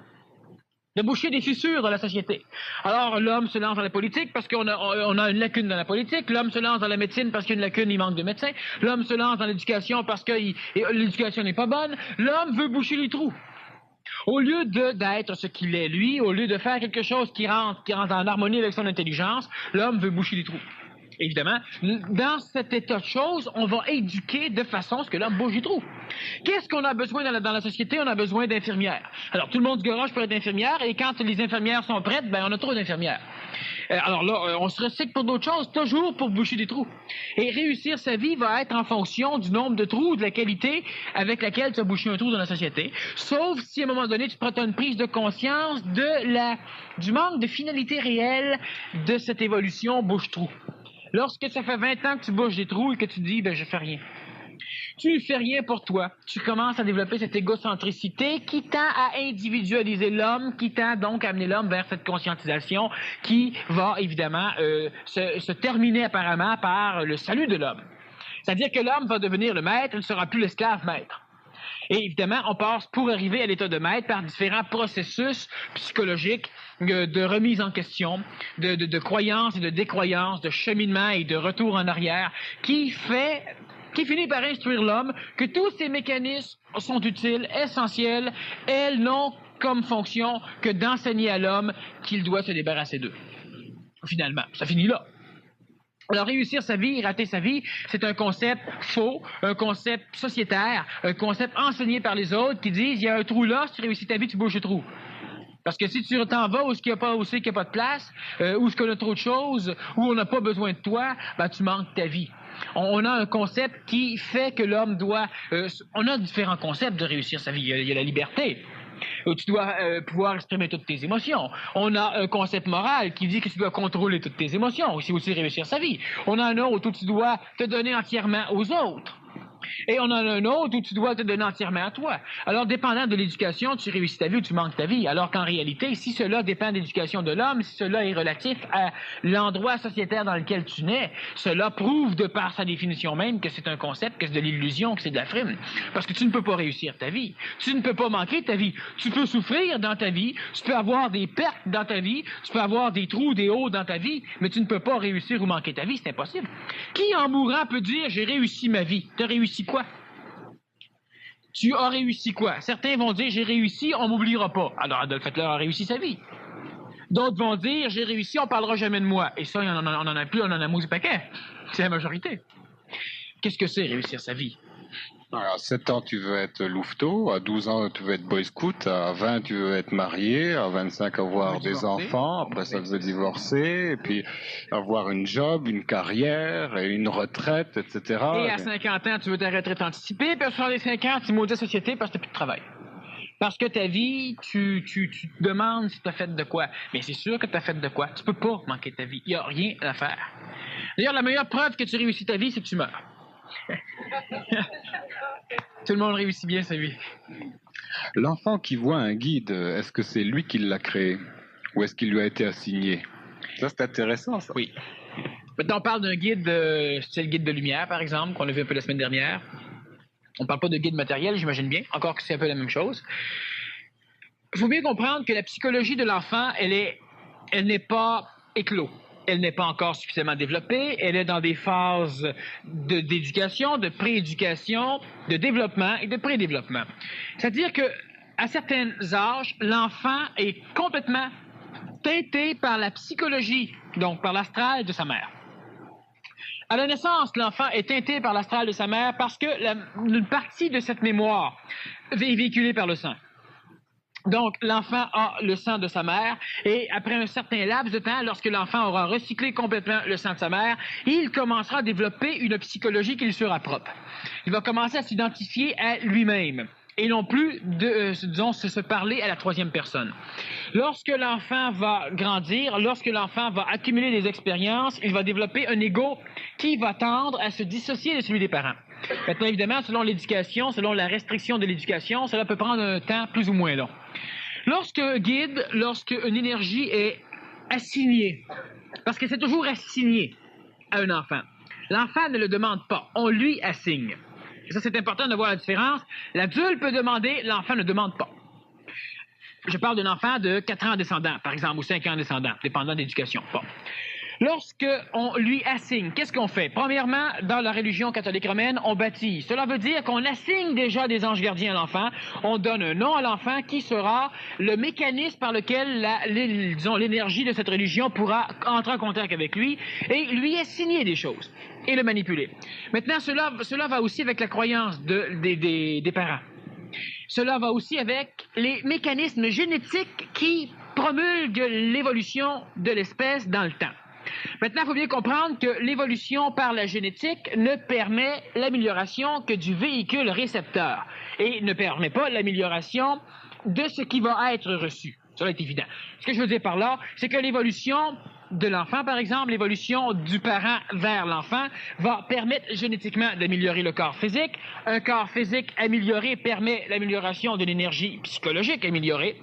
de boucher des fissures dans la société. Alors l'homme se lance dans la politique parce qu'on a une lacune dans la politique, l'homme se lance dans la médecine parce qu'il y a une lacune, il manque de médecins, l'homme se lance dans l'éducation parce que l'éducation n'est pas bonne, l'homme veut boucher les trous. Au lieu d'être ce qu'il est lui, au lieu de faire quelque chose qui rentre en harmonie avec son intelligence, l'homme veut boucher les trous. Évidemment, dans cet état de choses, on va éduquer de façon à ce que l'homme bouge les trous. Qu'est-ce qu'on a besoin dans la société? On a besoin d'infirmières. Alors, tout le monde se garage pour être infirmière, et quand les infirmières sont prêtes, on a trop d'infirmières. Alors là, on se recycle pour d'autres choses, toujours pour boucher des trous. Et réussir sa vie va être en fonction du nombre de trous, de la qualité avec laquelle tu as bouché un trou dans la société. Sauf si, à un moment donné, tu prends une prise de conscience du manque de finalité réelle de cette évolution bouche-trou. Lorsque ça fait 20 ans que tu bouges des trous et que tu dis, je fais rien. Tu ne fais rien pour toi. Tu commences à développer cette égocentricité qui tend à individualiser l'homme, qui tend donc à amener l'homme vers cette conscientisation qui va évidemment se terminer apparemment par le salut de l'homme. C'est-à-dire que l'homme va devenir le maître, il ne sera plus l'esclave maître. Et évidemment, on passe pour arriver à l'état de maître par différents processus psychologiques de remise en question, de croyances et de décroyances, de cheminement et de retour en arrière, qui finit par instruire l'homme que tous ces mécanismes sont utiles, essentiels, elles n'ont comme fonction que d'enseigner à l'homme qu'il doit se débarrasser d'eux. Finalement, ça finit là. Alors, réussir sa vie, rater sa vie, c'est un concept faux, un concept sociétaire, un concept enseigné par les autres qui disent, il y a un trou là, si tu réussis ta vie, tu bouges le trou. Parce que si tu t'en vas où il n'y a pas de place, où il y a trop de choses, où on n'a pas besoin de toi, tu manques ta vie. On a un concept qui fait que l'homme doit... on a différents concepts de réussir sa vie. Il y a la liberté. Tu dois pouvoir exprimer toutes tes émotions. On a un concept moral qui dit que tu dois contrôler toutes tes émotions, c'est aussi réussir sa vie. On a un autre où tu dois te donner entièrement aux autres. Et on en a un autre où tu dois te donner entièrement à toi. Alors, dépendant de l'éducation, tu réussis ta vie ou tu manques ta vie. Alors qu'en réalité, si cela dépend de l'éducation de l'homme, si cela est relatif à l'endroit sociétaire dans lequel tu nais, cela prouve de par sa définition même que c'est un concept, que c'est de l'illusion, que c'est de la frime. Parce que tu ne peux pas réussir ta vie. Tu ne peux pas manquer ta vie. Tu peux souffrir dans ta vie, tu peux avoir des pertes dans ta vie, tu peux avoir des trous, des hauts dans ta vie, mais tu ne peux pas réussir ou manquer ta vie, c'est impossible. Qui en mourant peut dire « j'ai réussi ma vie ». Tu as réussi quoi? Tu as réussi quoi? Certains vont dire, j'ai réussi, on m'oubliera pas. Alors Adolf Hitler a réussi sa vie. D'autres vont dire, j'ai réussi, on parlera jamais de moi. Et ça, on en a plus, on en a mousse paquet. C'est la majorité. Qu'est-ce que c'est réussir sa vie? Alors, à 7 ans, tu veux être louveteau, à 12 ans, tu veux être boy scout, à 20, tu veux être marié, à 25, avoir des enfants, après ça, tu veux divorcer, et puis avoir une job, une carrière, et une retraite, etc. Et à 50 ans, tu veux ta retraite anticipée, puis à 65 ans, tu maudis la société parce que tu n'as plus de travail. Parce que ta vie, tu te demandes si tu as fait de quoi. Mais c'est sûr que tu as fait de quoi. Tu peux pas manquer ta vie. Il n'y a rien à faire. D'ailleurs, la meilleure preuve que tu réussis ta vie, c'est que tu meurs. Tout le monde réussit bien sa vie. L'enfant qui voit un guide, est-ce que c'est lui qui l'a créé ou est-ce qu'il lui a été assigné? Ça, c'est intéressant, ça. Oui. Maintenant, on parle d'un guide, c'est le guide de lumière, par exemple, qu'on a vu un peu la semaine dernière. On ne parle pas de guide matériel, j'imagine bien, encore que c'est un peu la même chose. Il faut bien comprendre que la psychologie de l'enfant, elle n'est pas éclos. Elle n'est pas encore suffisamment développée. Elle est dans des phases d'éducation, de prééducation, de développement et de prédéveloppement. C'est-à-dire que à certains âges, l'enfant est complètement teinté par la psychologie, donc par l'astral de sa mère. À la naissance, l'enfant est teinté par l'astral de sa mère parce que une partie de cette mémoire est véhiculée par le sang. Donc, l'enfant a le sang de sa mère et après un certain laps de temps, lorsque l'enfant aura recyclé complètement le sang de sa mère, il commencera à développer une psychologie qui lui sera propre. Il va commencer à s'identifier à lui-même et non plus disons, se parler à la troisième personne. Lorsque l'enfant va grandir, lorsque l'enfant va accumuler des expériences, il va développer un ego qui va tendre à se dissocier de celui des parents. Maintenant, évidemment, selon l'éducation, selon la restriction de l'éducation, cela peut prendre un temps plus ou moins long. Lorsqu'un guide, lorsqu'une énergie est assignée, parce que c'est toujours assigné à un enfant, l'enfant ne le demande pas, on lui assigne. Et ça, c'est important de voir la différence. L'adulte peut demander, l'enfant ne demande pas. Je parle d'un enfant de 4 ans descendant, par exemple, ou 5 ans descendant, dépendant de l'éducation. Bon. Lorsqu'on lui assigne, qu'est-ce qu'on fait? Premièrement, dans la religion catholique romaine, on baptise. Cela veut dire qu'on assigne déjà des anges gardiens à l'enfant. On donne un nom à l'enfant qui sera le mécanisme par lequel l'énergie de cette religion pourra entrer en contact avec lui et lui assigner des choses et le manipuler. Maintenant, cela va aussi avec la croyance des parents. Cela va aussi avec les mécanismes génétiques qui promulguent l'évolution de l'espèce dans le temps. Maintenant, il faut bien comprendre que l'évolution par la génétique ne permet l'amélioration que du véhicule récepteur et ne permet pas l'amélioration de ce qui va être reçu. Ça est évident. Ce que je veux dire par là, c'est que l'évolution de l'enfant, par exemple, l'évolution du parent vers l'enfant va permettre génétiquement d'améliorer le corps physique. Un corps physique amélioré permet l'amélioration de l'énergie psychologique améliorée.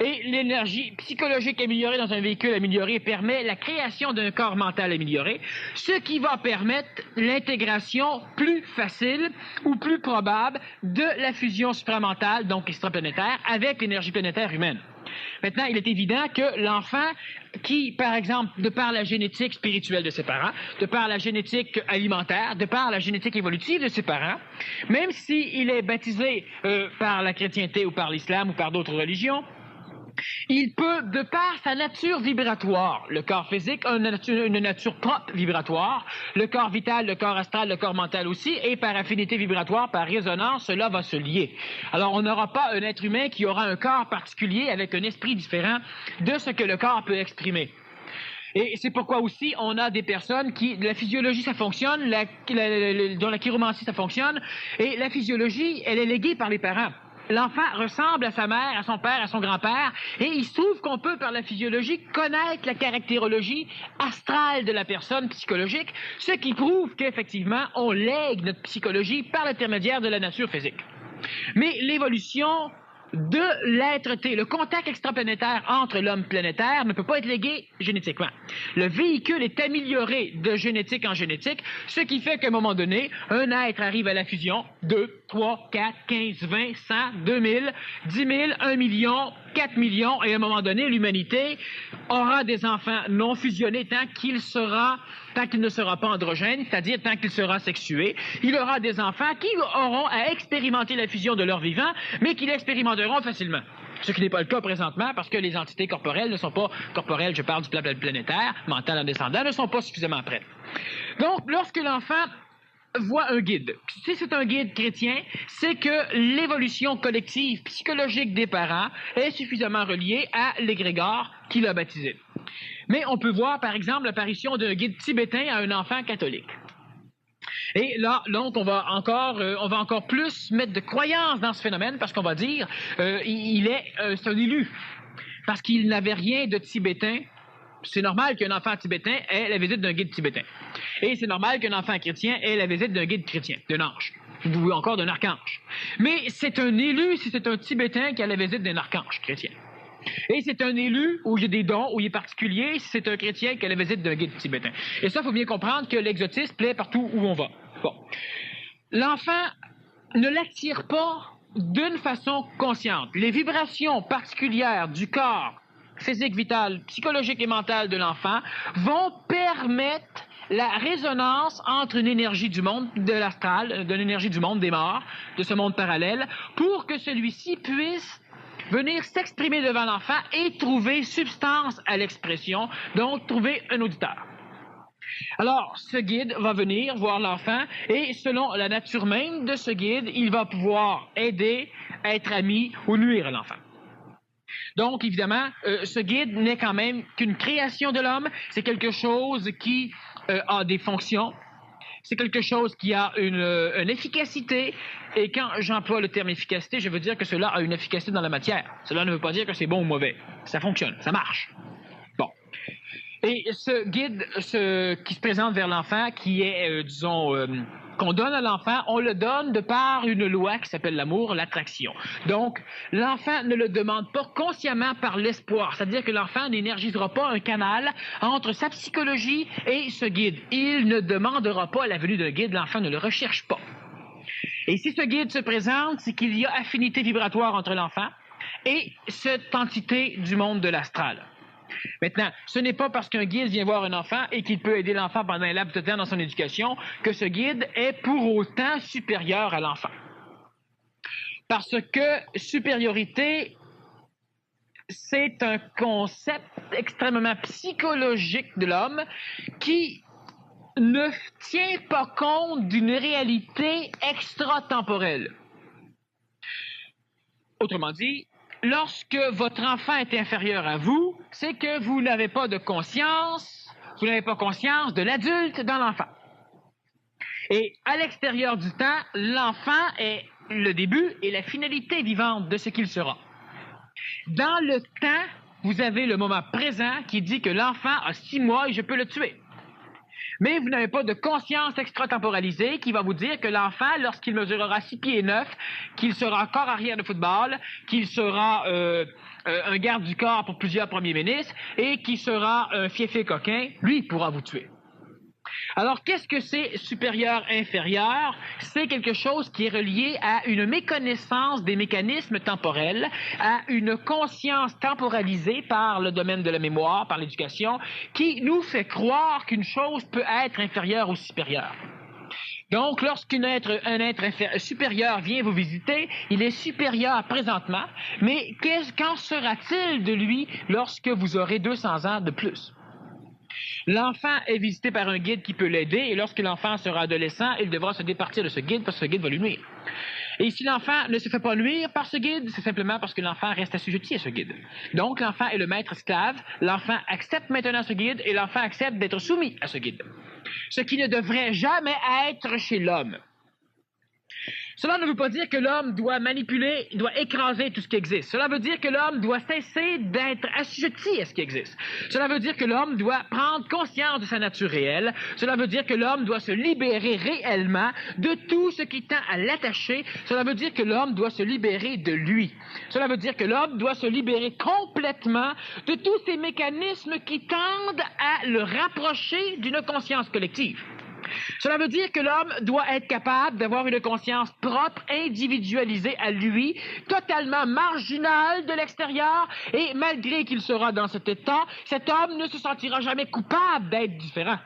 Et l'énergie psychologique améliorée dans un véhicule amélioré permet la création d'un corps mental amélioré, ce qui va permettre l'intégration plus facile ou plus probable de la fusion supramentale, donc extraplanétaire, avec l'énergie planétaire humaine. Maintenant, il est évident que l'enfant qui, par exemple, de par la génétique spirituelle de ses parents, de par la génétique alimentaire, de par la génétique évolutive de ses parents, même s'il est baptisé par la chrétienté ou par l'islam ou par d'autres religions, il peut, de par sa nature vibratoire, le corps physique a une nature propre vibratoire, le corps vital, le corps astral, le corps mental aussi, et par affinité vibratoire, par résonance, cela va se lier. Alors, on n'aura pas un être humain qui aura un corps particulier avec un esprit différent de ce que le corps peut exprimer. Et c'est pourquoi aussi on a des personnes qui, la physiologie ça fonctionne, dans la chiromancie ça fonctionne, et la physiologie elle est léguée par les parents. l'enfant ressemble à sa mère, à son père, à son grand-père, et il se trouve qu'on peut, par la physiologie, connaître la caractérologie astrale de la personne psychologique, ce qui prouve qu'effectivement, on lègue notre psychologie par l'intermédiaire de la nature physique. Mais l'évolution de l'être-té, le contact extraplanétaire entre l'homme planétaire ne peut pas être légué génétiquement. Le véhicule est amélioré de génétique en génétique, ce qui fait qu'à un moment donné, un être arrive à la fusion 2, 3, 4, 15, 20, 100, 2000, 10 000, 1 million, 4 millions, et à un moment donné, l'humanité aura des enfants non fusionnés tant qu'il ne sera pas androgène, c'est-à-dire tant qu'il sera sexué. Il aura des enfants qui auront à expérimenter la fusion de leur vivant, mais qui l'expérimenteront facilement. Ce qui n'est pas le cas présentement parce que les entités corporelles ne sont pas corporelles, je parle du plan planétaire, mental en descendant, ne sont pas suffisamment prêtes. Donc, lorsque l'enfant voit un guide, si c'est un guide chrétien, c'est que l'évolution collective psychologique des parents est suffisamment reliée à l'égrégore qui l'a baptisé. Mais on peut voir, par exemple, l'apparition d'un guide tibétain à un enfant catholique. Et là, donc, on va encore plus mettre de croyance dans ce phénomène parce qu'on va dire, c'est un élu. Parce qu'il n'avait rien de tibétain. C'est normal qu'un enfant tibétain ait la visite d'un guide tibétain. Et c'est normal qu'un enfant chrétien ait la visite d'un guide chrétien, d'un ange, ou encore d'un archange. Mais c'est un élu si c'est un tibétain qui a la visite d'un archange chrétien. Et c'est un élu où il y a des dons, où il est particulier, si c'est un chrétien qui a la visite d'un guide tibétain. Et ça, il faut bien comprendre que l'exotisme plaît partout où on va. Bon. L'enfant ne l'attire pas d'une façon consciente. Les vibrations particulières du corps, physique, vital, psychologique et mental de l'enfant vont permettre la résonance entre une énergie du monde de l'astral, de l'énergie du monde des morts, de ce monde parallèle, pour que celui-ci puisse venir s'exprimer devant l'enfant et trouver substance à l'expression, donc trouver un auditeur. Alors, ce guide va venir voir l'enfant et selon la nature même de ce guide, il va pouvoir aider, être ami ou nuire à l'enfant. Donc, évidemment, ce guide n'est quand même qu'une création de l'homme. C'est quelque chose qui a des fonctions. C'est quelque chose qui a une efficacité. Et quand j'emploie le terme efficacité, je veux dire que cela a une efficacité dans la matière. Cela ne veut pas dire que c'est bon ou mauvais. Ça fonctionne, ça marche. Bon. Et ce guide qui se présente vers l'enfant, qui est, qu'on donne à l'enfant, on le donne de par une loi qui s'appelle l'amour, l'attraction. Donc, l'enfant ne le demande pas consciemment par l'espoir. C'est-à-dire que l'enfant n'énergisera pas un canal entre sa psychologie et ce guide. Il ne demandera pas la venue d'un guide, l'enfant ne le recherche pas. Et si ce guide se présente, c'est qu'il y a affinité vibratoire entre l'enfant et cette entité du monde de l'astral. Maintenant, ce n'est pas parce qu'un guide vient voir un enfant et qu'il peut aider l'enfant pendant un laps de temps dans son éducation que ce guide est pour autant supérieur à l'enfant. Parce que supériorité, c'est un concept extrêmement psychologique de l'homme qui ne tient pas compte d'une réalité extratemporelle. Autrement dit, lorsque votre enfant est inférieur à vous, c'est que vous n'avez pas de conscience, vous n'avez pas conscience de l'adulte dans l'enfant. Et à l'extérieur du temps, l'enfant est le début et la finalité vivante de ce qu'il sera. Dans le temps, vous avez le moment présent qui dit que l'enfant a 6 mois et je peux le tuer. Mais vous n'avez pas de conscience extratemporalisée qui va vous dire que l'enfant, lorsqu'il mesurera 6 pieds 9, qu'il sera encore arrière de football, qu'il sera un garde du corps pour plusieurs premiers ministres et qu'il sera un fiefé coquin, lui pourra vous tuer. Alors, qu'est-ce que c'est supérieur-inférieur? C'est quelque chose qui est relié à une méconnaissance des mécanismes temporels, à une conscience temporalisée par le domaine de la mémoire, par l'éducation, qui nous fait croire qu'une chose peut être inférieure ou supérieure. Donc, lorsqu'un être supérieur vient vous visiter, il est supérieur présentement, mais qu'en sera-t-il de lui lorsque vous aurez 200 ans de plus? L'enfant est visité par un guide qui peut l'aider et lorsque l'enfant sera adolescent, il devra se départir de ce guide parce que ce guide va lui nuire. Et si l'enfant ne se fait pas nuire par ce guide, c'est simplement parce que l'enfant reste assujetti à ce guide. Donc, l'enfant est le maître esclave, l'enfant accepte maintenant ce guide et l'enfant accepte d'être soumis à ce guide. Ce qui ne devrait jamais être chez l'homme. Cela ne veut pas dire que l'homme doit manipuler, doit écraser tout ce qui existe. Cela veut dire que l'homme doit cesser d'être assujetti à ce qui existe. Cela veut dire que l'homme doit prendre conscience de sa nature réelle. Cela veut dire que l'homme doit se libérer réellement de tout ce qui tend à l'attacher. Cela veut dire que l'homme doit se libérer de lui. Cela veut dire que l'homme doit se libérer complètement de tous ces mécanismes qui tendent à le rapprocher d'une conscience collective. Cela veut dire que l'homme doit être capable d'avoir une conscience propre, individualisée à lui, totalement marginale de l'extérieur, et malgré qu'il sera dans cet état, cet homme ne se sentira jamais coupable d'être différent.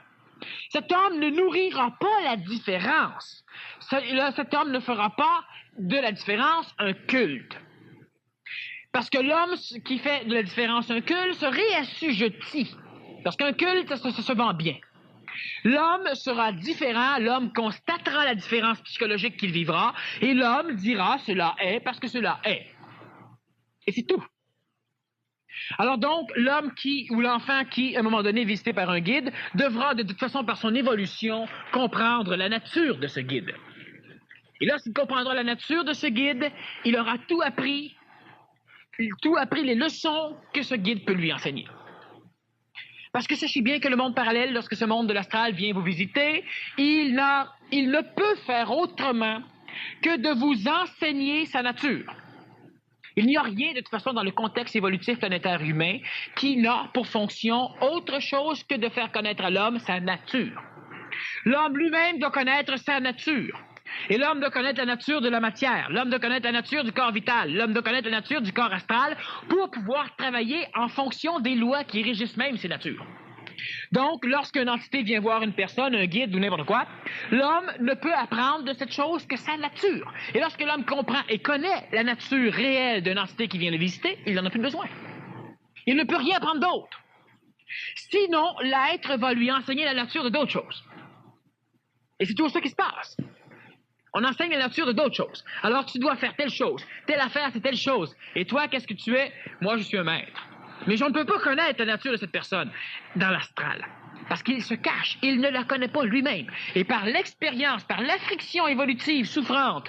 Cet homme ne nourrira pas la différence. Cet homme ne fera pas de la différence un culte. Parce que l'homme qui fait de la différence un culte se réassujettit. Parce qu'un culte, ça se vend bien. L'homme sera différent, l'homme constatera la différence psychologique qu'il vivra, et l'homme dira « cela est parce que cela est ». Et c'est tout. Alors donc, l'homme ou l'enfant qui, à un moment donné, est visité par un guide, devra de toute façon, par son évolution, comprendre la nature de ce guide. Et lorsqu'il comprendra la nature de ce guide, il aura tout appris les leçons que ce guide peut lui enseigner. Parce que sachez bien que le monde parallèle, lorsque ce monde de l'astral vient vous visiter, il ne peut faire autrement que de vous enseigner sa nature. Il n'y a rien, de toute façon, dans le contexte évolutif planétaire humain qui n'a pour fonction autre chose que de faire connaître à l'homme sa nature. L'homme lui-même doit connaître sa nature. Et l'homme doit connaître la nature de la matière, l'homme doit connaître la nature du corps vital, l'homme doit connaître la nature du corps astral pour pouvoir travailler en fonction des lois qui régissent même ces natures. Donc, lorsqu'une entité vient voir une personne, un guide ou n'importe quoi, l'homme ne peut apprendre de cette chose que sa nature. Et lorsque l'homme comprend et connaît la nature réelle d'une entité qui vient le visiter, il n'en a plus besoin. Il ne peut rien apprendre d'autre. Sinon, l'être va lui enseigner la nature de d'autres choses. Et c'est tout ça qui se passe. On enseigne la nature de d'autres choses. Alors, tu dois faire telle chose. Telle affaire, c'est telle chose. Et toi, qu'est-ce que tu es? Moi, je suis un maître. Mais je ne peux pas connaître la nature de cette personne dans l'astral. Parce qu'il se cache. Il ne la connaît pas lui-même. Et par l'expérience, par la friction évolutive souffrante,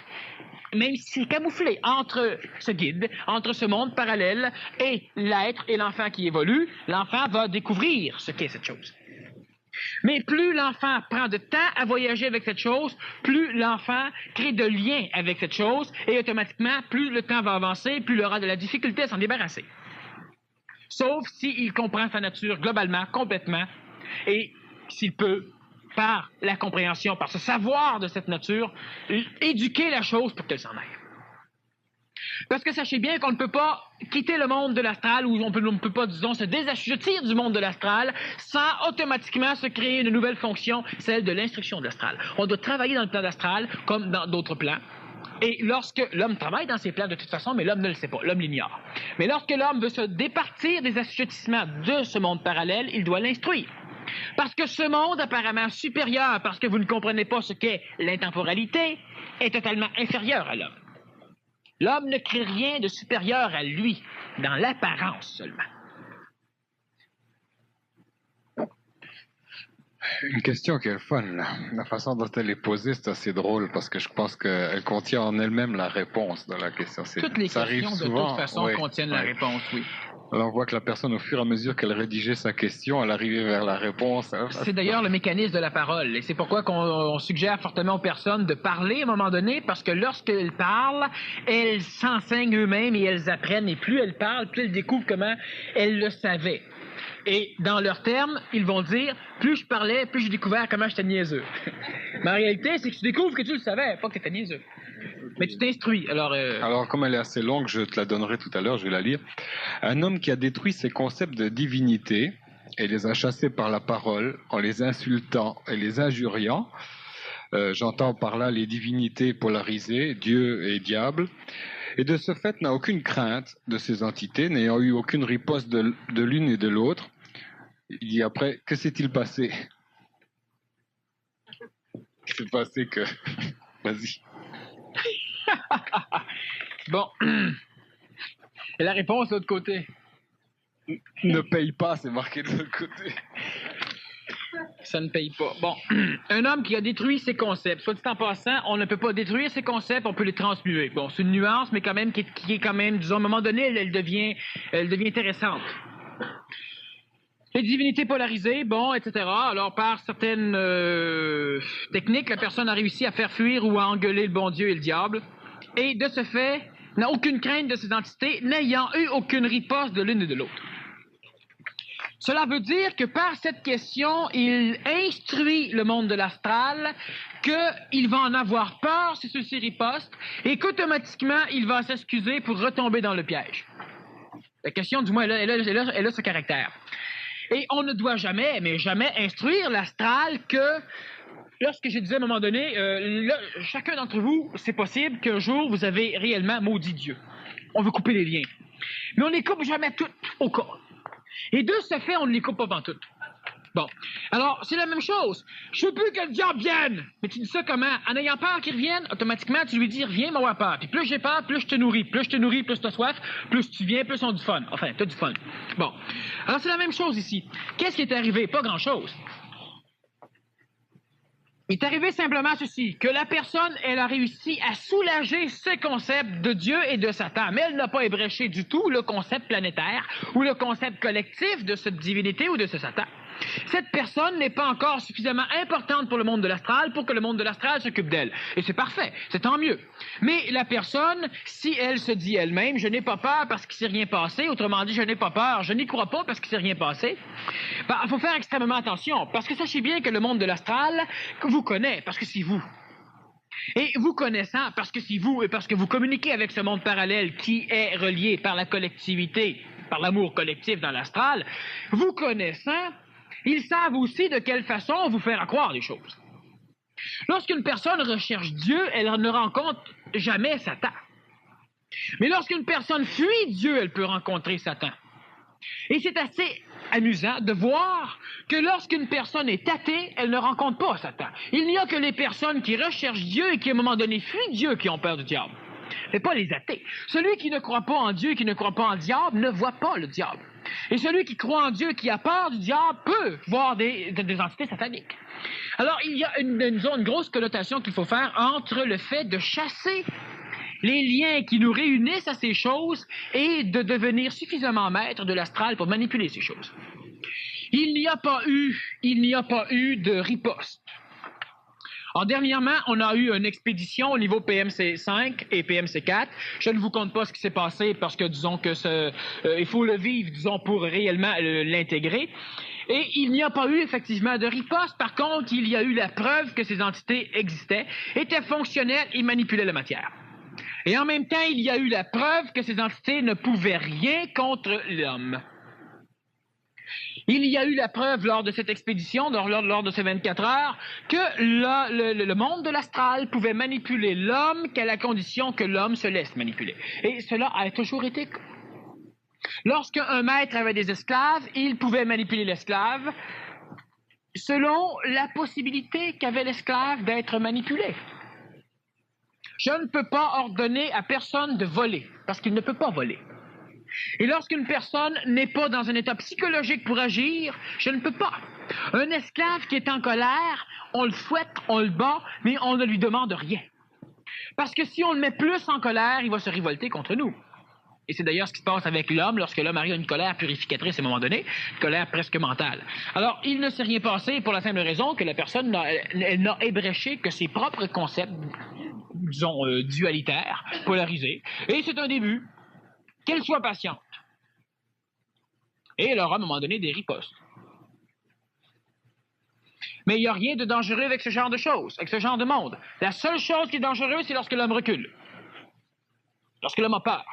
même si c'est camouflé entre ce guide, entre ce monde parallèle et l'être et l'enfant qui évolue, l'enfant va découvrir ce qu'est cette chose. Mais plus l'enfant prend de temps à voyager avec cette chose, plus l'enfant crée de liens avec cette chose, et automatiquement, plus le temps va avancer, plus il aura de la difficulté à s'en débarrasser. Sauf s'il comprend sa nature globalement, complètement, et s'il peut, par la compréhension, par ce savoir de cette nature, éduquer la chose pour qu'elle s'en aille. Parce que sachez bien qu'on ne peut pas quitter le monde de l'astral, ou on ne peut pas, disons, se désassujettir du monde de l'astral sans automatiquement se créer une nouvelle fonction, celle de l'instruction de l'astral. On doit travailler dans le plan d'astral comme dans d'autres plans. Et lorsque l'homme travaille dans ces plans de toute façon, mais l'homme ne le sait pas, l'homme l'ignore. Mais lorsque l'homme veut se départir des assujettissements de ce monde parallèle, il doit l'instruire. Parce que ce monde apparemment supérieur, parce que vous ne comprenez pas ce qu'est l'intemporalité, est totalement inférieur à l'homme. L'homme ne crée rien de supérieur à lui, dans l'apparence seulement. Une question qui est fun, là. La façon dont elle est posée, c'est assez drôle parce que je pense qu'elle contient en elle-même la réponse de la question. Toutes les questions, de toute façon, contiennent la réponse, oui. Alors on voit que la personne, au fur et à mesure qu'elle rédigeait sa question, elle arrivait vers la réponse. C'est d'ailleurs le mécanisme de la parole. Et c'est pourquoi on suggère fortement aux personnes de parler à un moment donné, parce que lorsqu'elles parlent, elles s'enseignent eux-mêmes et elles apprennent. Et plus elles parlent, plus elles découvrent comment elles le savaient. Et dans leurs termes, ils vont dire, plus je parlais, plus j'ai découvert comment j'étais niaiseux. Mais en réalité, c'est que tu découvres que tu le savais, pas que tu étais niaiseux. Mais tu t'instruis. Alors, comme elle est assez longue, je te la donnerai tout à l'heure, je vais la lire. Un homme qui a détruit ses concepts de divinité et les a chassés par la parole en les insultant et les injuriant, j'entends par là les divinités polarisées, Dieu et diable, et de ce fait n'a aucune crainte de ces entités, n'ayant eu aucune riposte de l'une et de l'autre. Il dit après, que s'est-il passé? Il s'est passé que... Vas-y. Bon. Et la réponse de l'autre côté? Ne paye pas, c'est marqué de l'autre côté. Ça ne paye pas. Bon, un homme qui a détruit ses concepts. Soit dit en passant, on ne peut pas détruire ses concepts, on peut les transmuer. Bon, c'est une nuance, mais quand même qui est quand même, disons, à un moment donné, elle devient intéressante. Les divinités polarisées, bon, etc. Alors, par certaines techniques, la personne a réussi à faire fuir ou à engueuler le bon Dieu et le diable. Et de ce fait, n'a aucune crainte de ces entités, n'ayant eu aucune riposte de l'une et de l'autre. Cela veut dire que par cette question, il instruit le monde de l'astral qu'il va en avoir peur si ceux-ci ripostent et qu'automatiquement, il va s'excuser pour retomber dans le piège. La question, du moins, elle a ce caractère. Et on ne doit jamais, mais jamais instruire l'astral que, lorsque je disais à un moment donné, chacun d'entre vous, c'est possible qu'un jour, vous avez réellement maudit Dieu. On veut couper les liens. Mais on ne les coupe jamais toutes au cas. Et de ce fait, on ne les coupe pas pantoute. Bon. Alors, c'est la même chose. Je veux plus que le diable vienne. Mais tu dis ça comment? En ayant peur qu'il revienne, automatiquement, tu lui dis, reviens, m'avoir peur. Puis plus j'ai peur, plus je te nourris. Plus je te nourris, plus t'as soif. Plus tu viens, plus on a du fun. Enfin, t'as du fun. Bon. Alors, c'est la même chose ici. Qu'est-ce qui est arrivé? Pas grand-chose. Il est arrivé simplement ceci, que la personne, elle a réussi à soulager ses concepts de Dieu et de Satan, mais elle n'a pas ébréché du tout le concept planétaire ou le concept collectif de cette divinité ou de ce Satan. Cette personne n'est pas encore suffisamment importante pour le monde de l'astral pour que le monde de l'astral s'occupe d'elle. Et c'est parfait, c'est tant mieux. Mais la personne, si elle se dit elle-même, je n'ai pas peur parce qu'il ne s'est rien passé, autrement dit, je n'ai pas peur, je n'y crois pas parce qu'il ne s'est rien passé, il faut faire extrêmement attention, parce que sachez bien que le monde de l'astral vous connaît, parce que c'est vous. Et vous connaissant, parce que c'est vous, et parce que vous communiquez avec ce monde parallèle qui est relié par la collectivité, par l'amour collectif dans l'astral, vous connaissant, ils savent aussi de quelle façon vous faire croire les choses. Lorsqu'une personne recherche Dieu, elle ne rencontre jamais Satan. Mais lorsqu'une personne fuit Dieu, elle peut rencontrer Satan. Et c'est assez amusant de voir que lorsqu'une personne est athée, elle ne rencontre pas Satan. Il n'y a que les personnes qui recherchent Dieu et qui, à un moment donné, fuient Dieu qui ont peur du diable. Mais pas les athées. Celui qui ne croit pas en Dieu et qui ne croit pas en diable ne voit pas le diable. Et celui qui croit en Dieu, qui a peur du diable, peut voir des entités sataniques. Alors, il y a une grosse connotation qu'il faut faire entre le fait de chasser les liens qui nous réunissent à ces choses et de devenir suffisamment maître de l'astral pour manipuler ces choses. Il n'y a pas eu de riposte. Alors, dernièrement, on a eu une expédition au niveau PMC 5 et PMC 4. Je ne vous compte pas ce qui s'est passé parce que, disons que il faut le vivre, disons, pour réellement l'intégrer. Et il n'y a pas eu effectivement de riposte. Par contre, il y a eu la preuve que ces entités existaient, étaient fonctionnelles et manipulaient la matière. Et en même temps, il y a eu la preuve que ces entités ne pouvaient rien contre l'homme. Il y a eu la preuve lors de cette expédition, lors de ces 24 heures, que le monde de l'astral pouvait manipuler l'homme qu'à la condition que l'homme se laisse manipuler. Et cela a toujours été. Lorsqu'un maître avait des esclaves, il pouvait manipuler l'esclave selon la possibilité qu'avait l'esclave d'être manipulé. Je ne peux pas ordonner à personne de voler, parce qu'il ne peut pas voler. Et lorsqu'une personne n'est pas dans un état psychologique pour agir, je ne peux pas. Un esclave qui est en colère, on le fouette, on le bat, mais on ne lui demande rien. Parce que si on le met plus en colère, il va se révolter contre nous. Et c'est d'ailleurs ce qui se passe avec l'homme lorsque l'homme arrive à une colère purificatrice à un moment donné, une colère presque mentale. Alors, il ne s'est rien passé pour la simple raison que la personne n'a ébréché que ses propres concepts, disons, dualitaires, polarisés. Et c'est un début. Qu'elle soit patiente. Et elle aura à un moment donné des ripostes. Mais il n'y a rien de dangereux avec ce genre de choses, avec ce genre de monde. La seule chose qui est dangereuse, c'est lorsque l'homme recule. Lorsque l'homme a peur.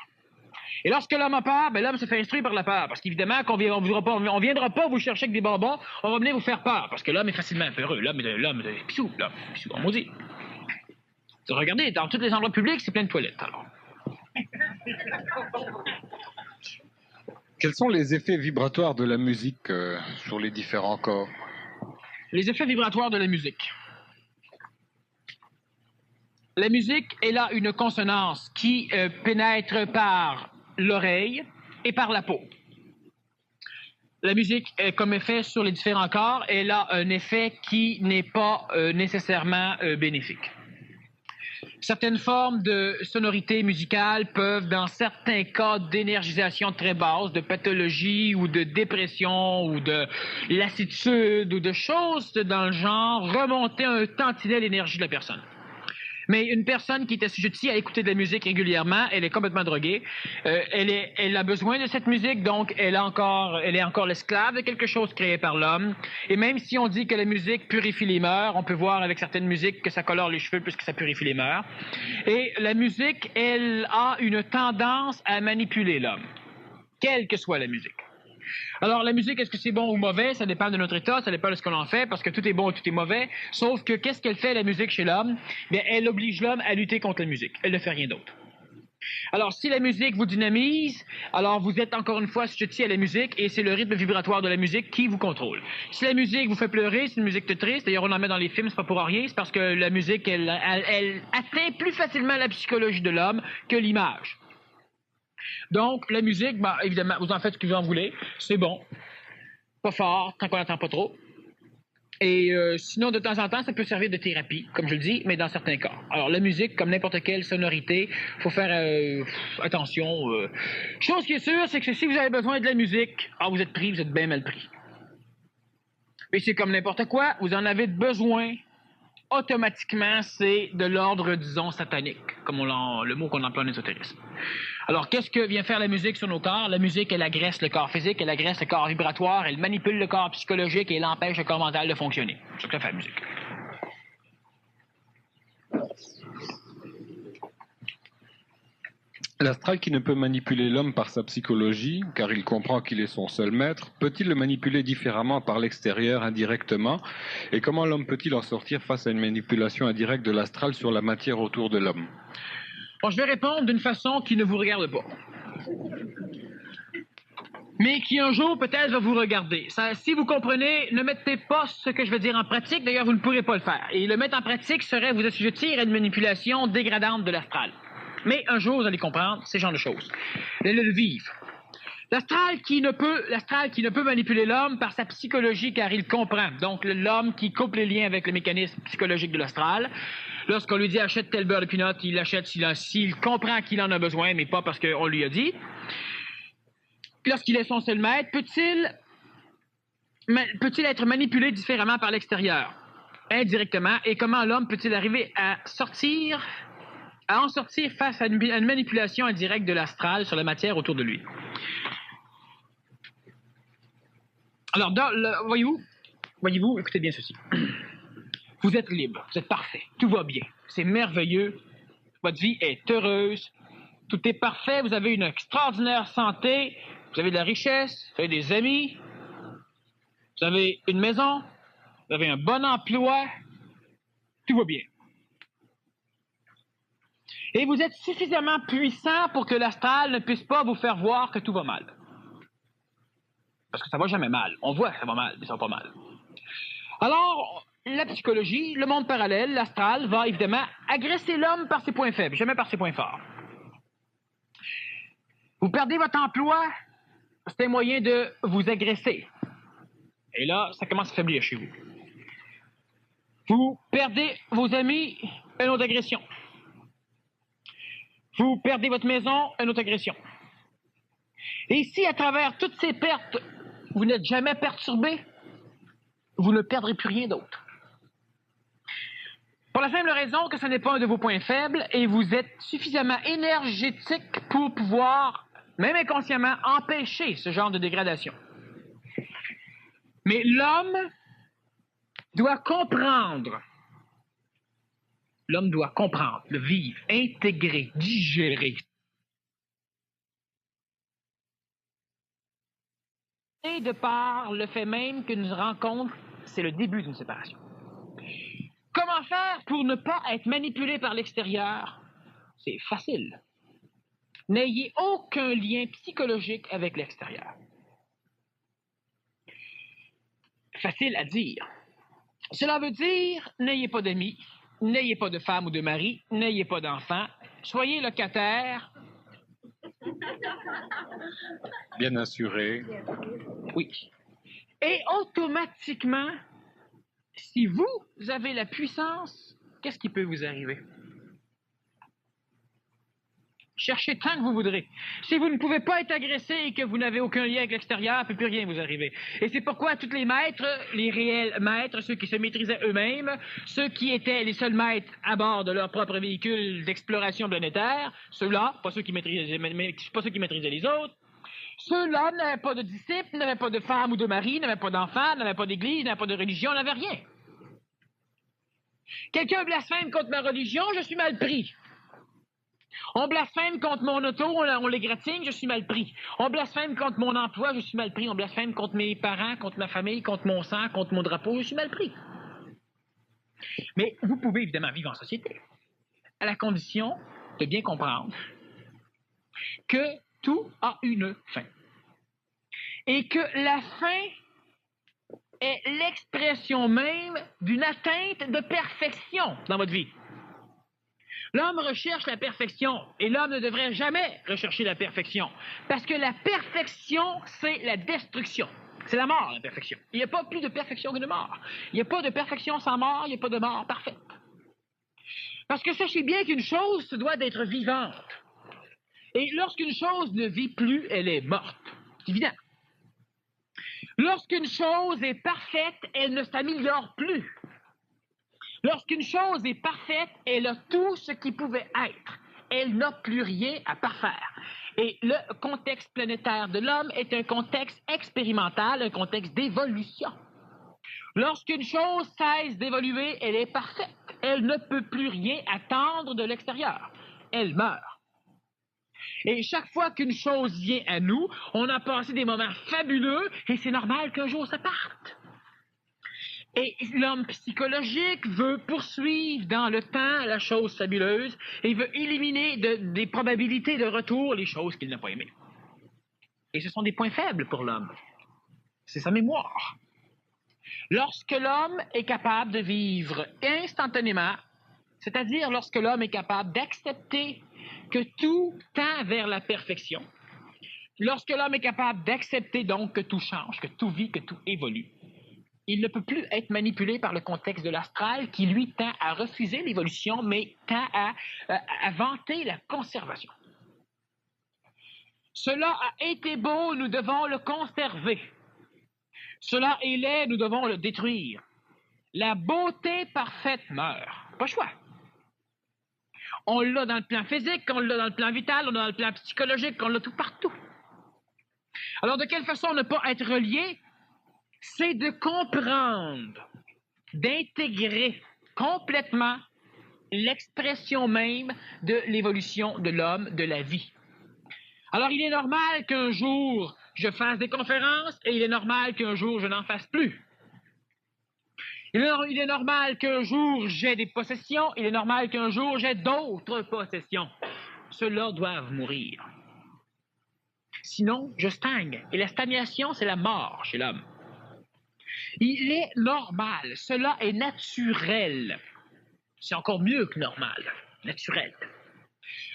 Et lorsque l'homme a peur, ben l'homme se fait instruire par la peur. Parce qu'évidemment, on ne viendra pas vous chercher avec des bonbons, on va venir vous faire peur. Parce que l'homme est facilement peureux. L'homme est pissou, on maudit. Regardez, dans tous les endroits publics, c'est plein de toilettes, alors. Quels sont les effets vibratoires de la musique sur les différents corps? Les effets vibratoires de la musique. La musique est là une consonance qui pénètre par l'oreille et par la peau. La musique, comme effet sur les différents corps, elle a un effet qui n'est pas nécessairement bénéfique. Certaines formes de sonorité musicale peuvent, dans certains cas d'énergisation très basse, de pathologie ou de dépression ou de lassitude ou de choses dans le genre, remonter un tantinet l'énergie de la personne. Mais une personne qui est assujettie à écouter de la musique régulièrement, elle est complètement droguée. Elle a besoin de cette musique, donc elle est encore l'esclave de quelque chose créé par l'homme. Et même si on dit que la musique purifie les mœurs, on peut voir avec certaines musiques que ça colore les cheveux plus que ça purifie les mœurs. Et la musique, elle a une tendance à manipuler l'homme, quelle que soit la musique. Alors, la musique, est-ce que c'est bon ou mauvais? Ça dépend de notre état, ça dépend de ce que l'on fait, parce que tout est bon et tout est mauvais. Sauf que, qu'est-ce qu'elle fait, la musique, chez l'homme? Bien, elle oblige l'homme à lutter contre la musique. Elle ne fait rien d'autre. Alors, si la musique vous dynamise, alors vous êtes encore une fois assujetti à la musique et c'est le rythme vibratoire de la musique qui vous contrôle. Si la musique vous fait pleurer, c'est une musique triste. D'ailleurs, on en met dans les films, c'est pas pour rien. C'est parce que la musique, elle atteint plus facilement la psychologie de l'homme que l'image. Donc, la musique, ben, évidemment, vous en faites ce que vous en voulez. C'est bon. Pas fort, tant qu'on n'entend pas trop. Et sinon, de temps en temps, ça peut servir de thérapie, comme je le dis, mais dans certains cas. Alors, la musique, comme n'importe quelle sonorité, faut faire attention. Chose qui est sûre, c'est que si vous avez besoin de la musique, vous êtes pris, vous êtes bien mal pris. Mais c'est comme n'importe quoi, vous en avez besoin. Automatiquement, c'est de l'ordre, disons, satanique, comme le mot qu'on emploie en ésotérisme. Alors, qu'est-ce que vient faire la musique sur nos corps? La musique, elle agresse le corps physique, elle agresse le corps vibratoire, elle manipule le corps psychologique et elle empêche le corps mental de fonctionner. C'est ce que fait la musique. L'astral qui ne peut manipuler l'homme par sa psychologie, car il comprend qu'il est son seul maître, peut-il le manipuler différemment par l'extérieur, indirectement? Et comment l'homme peut-il en sortir face à une manipulation indirecte de l'astral sur la matière autour de l'homme? Bon, je vais répondre d'une façon qui ne vous regarde pas. Mais qui un jour peut-être va vous regarder. Si vous comprenez, ne mettez pas ce que je veux dire en pratique, d'ailleurs vous ne pourrez pas le faire. Et le mettre en pratique serait vous assujettir à une manipulation dégradante de l'astral. Mais un jour, vous allez comprendre ces genres de choses. Le vivre. L'astral qui ne peut manipuler l'homme par sa psychologie car il comprend. Donc l'homme qui coupe les liens avec le mécanisme psychologique de l'astral. Lorsqu'on lui dit achète tel beurre de pinot, il l'achète s'il comprend qu'il en a besoin, mais pas parce qu'on lui a dit. Lorsqu'il est son seul maître, peut-il être manipulé différemment par l'extérieur? Indirectement. Et comment l'homme peut-il arriver à en sortir face à une manipulation indirecte de l'astral sur la matière autour de lui? Alors, voyez-vous, écoutez bien ceci. Vous êtes libre, vous êtes parfait, tout va bien, c'est merveilleux, votre vie est heureuse, tout est parfait, vous avez une extraordinaire santé, vous avez de la richesse, vous avez des amis, vous avez une maison, vous avez un bon emploi, tout va bien. Et vous êtes suffisamment puissant pour que l'astral ne puisse pas vous faire voir que tout va mal. Parce que ça va jamais mal. On voit que ça va mal, mais ça va pas mal. Alors, la psychologie, le monde parallèle, l'astral, va évidemment agresser l'homme par ses points faibles, jamais par ses points forts. Vous perdez votre emploi, c'est un moyen de vous agresser. Et là, ça commence à faiblir chez vous. Vous perdez vos amis, une autre agression. Vous perdez votre maison, une autre agression. Et si, à travers toutes ces pertes, vous n'êtes jamais perturbé, vous ne perdrez plus rien d'autre. Pour la simple raison que ce n'est pas un de vos points faibles et vous êtes suffisamment énergétique pour pouvoir, même inconsciemment, empêcher ce genre de dégradation. Mais l'homme doit comprendre. L'homme doit comprendre, le vivre, intégrer, digérer. Et de par le fait même qu'une rencontre, c'est le début d'une séparation. Comment faire pour ne pas être manipulé par l'extérieur? C'est facile. N'ayez aucun lien psychologique avec l'extérieur. Facile à dire. Cela veut dire, n'ayez pas d'amis, n'ayez pas de femme ou de mari, n'ayez pas d'enfants, soyez locataire. Bien assuré. Oui. Et automatiquement, si vous avez la puissance, qu'est-ce qui peut vous arriver? Cherchez tant que vous voudrez. Si vous ne pouvez pas être agressé et que vous n'avez aucun lien avec l'extérieur, il ne peut plus rien vous arriver. Et c'est pourquoi tous les maîtres, les réels maîtres, ceux qui se maîtrisaient eux-mêmes, ceux qui étaient les seuls maîtres à bord de leur propre véhicule d'exploration planétaire, ceux-là, pas ceux qui maîtrisaient les autres, ceux-là n'avaient pas de disciples, n'avaient pas de femmes ou de maris, n'avaient pas d'enfants, n'avaient pas d'église, n'avaient pas de religion, n'avaient rien. Quelqu'un blasphème contre ma religion, je suis mal pris. On blasphème contre mon auto, on l'égratigne, je suis mal pris. On blasphème contre mon emploi, je suis mal pris. On blasphème contre mes parents, contre ma famille, contre mon sang, contre mon drapeau, je suis mal pris. Mais vous pouvez évidemment vivre en société, à la condition de bien comprendre que tout a une fin. Et que la fin est l'expression même d'une atteinte de perfection dans votre vie. L'homme recherche la perfection et l'homme ne devrait jamais rechercher la perfection parce que la perfection, c'est la destruction. C'est la mort, la perfection. Il n'y a pas plus de perfection que de mort. Il n'y a pas de perfection sans mort, il n'y a pas de mort parfaite. Parce que sachez bien qu'une chose se doit d'être vivante. Et lorsqu'une chose ne vit plus, elle est morte. C'est évident. Lorsqu'une chose est parfaite, elle ne s'améliore plus. Lorsqu'une chose est parfaite, elle a tout ce qui pouvait être. Elle n'a plus rien à parfaire. Et le contexte planétaire de l'homme est un contexte expérimental, un contexte d'évolution. Lorsqu'une chose cesse d'évoluer, elle est parfaite. Elle ne peut plus rien attendre de l'extérieur. Elle meurt. Et chaque fois qu'une chose vient à nous, on a passé des moments fabuleux et c'est normal qu'un jour ça parte. Et l'homme psychologique veut poursuivre dans le temps la chose fabuleuse et veut éliminer des probabilités de retour les choses qu'il n'a pas aimées. Et ce sont des points faibles pour l'homme. C'est sa mémoire. Lorsque l'homme est capable de vivre instantanément, c'est-à-dire lorsque l'homme est capable d'accepter que tout tend vers la perfection, lorsque l'homme est capable d'accepter donc que tout change, que tout vit, que tout évolue, il ne peut plus être manipulé par le contexte de l'astral qui, lui, tend à refuser l'évolution, mais tend à vanter la conservation. Cela a été beau, nous devons le conserver. Cela est laid, nous devons le détruire. La beauté parfaite meurt. Pas le choix. On l'a dans le plan physique, on l'a dans le plan vital, on l'a dans le plan psychologique, on l'a tout partout. Alors, de quelle façon ne pas être relié? C'est de comprendre, d'intégrer complètement l'expression même de l'évolution de l'homme, de la vie. Alors, il est normal qu'un jour, je fasse des conférences et il est normal qu'un jour, je n'en fasse plus. Il est normal qu'un jour, j'ai des possessions. Il est normal qu'un jour, j'ai d'autres possessions. Ceux-là doivent mourir. Sinon, je stagne. Et la stagnation, c'est la mort chez l'homme. Il est normal. Cela est naturel. C'est encore mieux que normal. Naturel.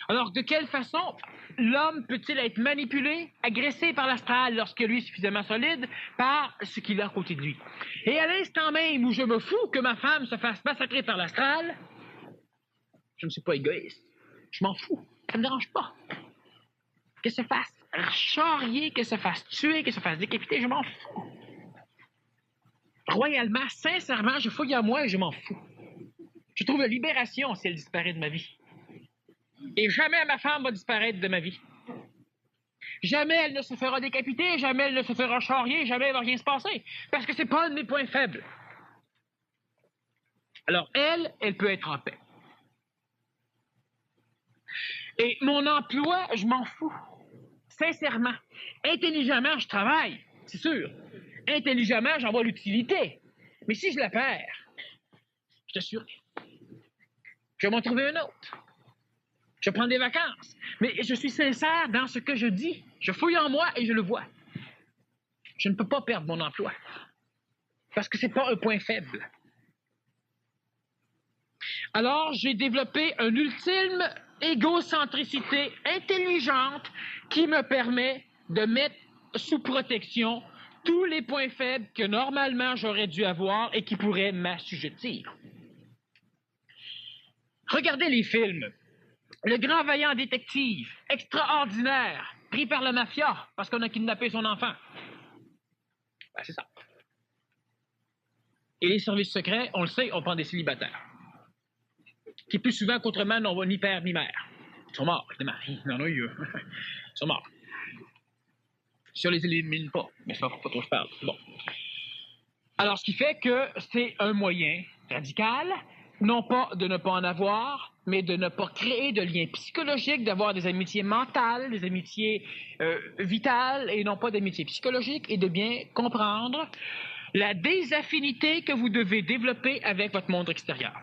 Alors, de quelle façon l'homme peut-il être manipulé, agressé par l'astral lorsque lui est suffisamment solide, par ce qu'il a à côté de lui? Et à l'instant même où je me fous que ma femme se fasse massacrer par l'astral, je ne suis pas égoïste. Je m'en fous. Ça ne me dérange pas. Qu'elle se fasse charrier, qu'elle se fasse tuer, qu'elle se fasse décapiter, je m'en fous. Royalement, sincèrement, je fouille en moi et je m'en fous. Je trouve la libération si elle disparaît de ma vie. Et jamais ma femme va disparaître de ma vie. Jamais elle ne se fera décapiter, jamais elle ne se fera charrier, jamais il ne va rien se passer. Parce que c'est pas un de mes points faibles. Alors elle peut être en paix. Et mon emploi, je m'en fous. Sincèrement. Intelligemment, je travaille, c'est sûr. Intelligemment, j'en vois l'utilité. Mais si je la perds, je t'assure, je vais m'en trouver un autre. Je prends des vacances. Mais je suis sincère dans ce que je dis. Je fouille en moi et je le vois. Je ne peux pas perdre mon emploi. Parce que c'est pas un point faible. Alors, j'ai développé une ultime égocentricité intelligente qui me permet de mettre sous protection tous les points faibles que normalement j'aurais dû avoir et qui pourraient m'assujettir. Regardez les films. Le grand vaillant détective, extraordinaire, pris par la mafia parce qu'on a kidnappé son enfant. Ben, c'est ça. Et les services secrets, on le sait, on prend des célibataires. Qui plus souvent qu'autrement n'ont ni père ni mère. Ils sont morts, évidemment. Il y en a eu. Ils sont morts. Si on les élimine pas. Mais ça, faut pas trop se parler. Bon. Alors, ce qui fait que c'est un moyen radical, non pas de ne pas en avoir, mais de ne pas créer de liens psychologiques, d'avoir des amitiés mentales, des amitiés vitales, et non pas d'amitiés psychologiques, et de bien comprendre la désaffinité que vous devez développer avec votre monde extérieur.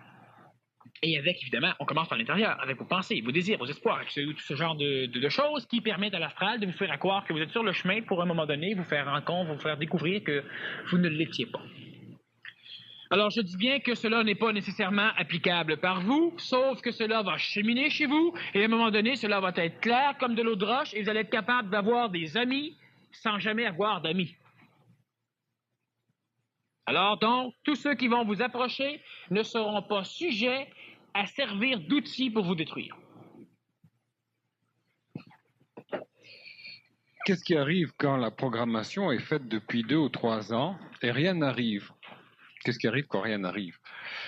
Et avec, évidemment, on commence par l'intérieur, avec vos pensées, vos désirs, vos espoirs, avec tout ce genre de choses qui permettent à l'astral de vous faire croire que vous êtes sur le chemin pour, à un moment donné, vous faire rendre compte, vous faire découvrir que vous ne l'étiez pas. Alors, je dis bien que cela n'est pas nécessairement applicable par vous, sauf que cela va cheminer chez vous, et à un moment donné, cela va être clair comme de l'eau de roche, et vous allez être capable d'avoir des amis sans jamais avoir d'amis. Alors donc, tous ceux qui vont vous approcher ne seront pas sujets à servir d'outils pour vous détruire. Qu'est-ce qui arrive quand la programmation est faite depuis 2 ou 3 ans et rien n'arrive? Qu'est-ce qui arrive quand rien n'arrive?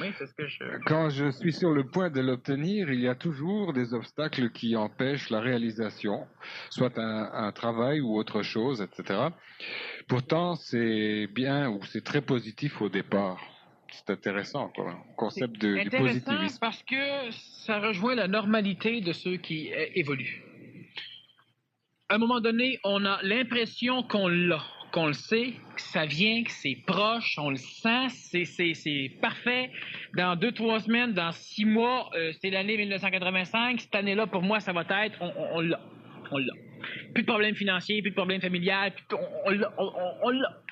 Oui, c'est ce que je... Quand je suis sur le point de l'obtenir, il y a toujours des obstacles qui empêchent la réalisation, soit un travail ou autre chose, etc. Pourtant, c'est bien ou c'est très positif au départ. C'est intéressant, quoi. Le concept du positivisme. Parce que ça rejoint la normalité de ceux qui évoluent. À un moment donné, on a l'impression qu'on l'a, qu'on le sait, que ça vient, que c'est proche, on le sent, c'est parfait. Dans 2-3 semaines, dans 6 mois, c'est l'année 1985. Cette année-là, pour moi, ça va être, on l'a. On l'a. Plus de problèmes financiers, plus de problèmes familiales, on l'a.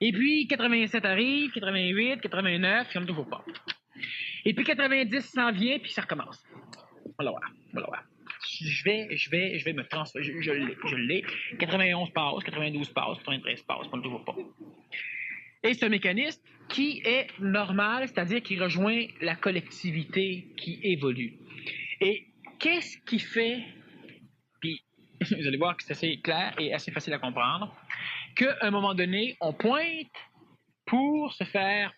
Et puis, 87 arrive, 88, 89, puis on ne trouve pas. Et puis, 90 s'en vient, puis ça recommence. On va voir. Je vais me transformer. Je l'ai. 91 passe, 92 passe, 93 passe, on ne trouve pas. Et ce mécanisme qui est normal, c'est-à-dire qui rejoint la collectivité qui évolue. Et qu'est-ce qui fait, puis vous allez voir que c'est assez clair et assez facile à comprendre, qu'à un moment donné, on pointe pour se faire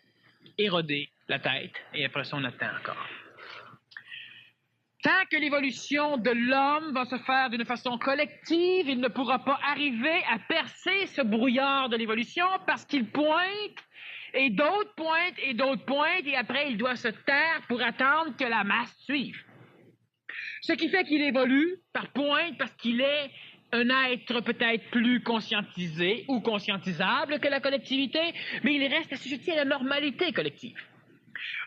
éroder la tête, et après ça, on attend encore. Tant que l'évolution de l'homme va se faire d'une façon collective, il ne pourra pas arriver à percer ce brouillard de l'évolution parce qu'il pointe, et d'autres pointent, et d'autres pointent, et après, il doit se taire pour attendre que la masse suive. Ce qui fait qu'il évolue par pointe parce qu'il est un être peut-être plus conscientisé ou conscientisable que la collectivité, mais il reste assujetti à la normalité collective.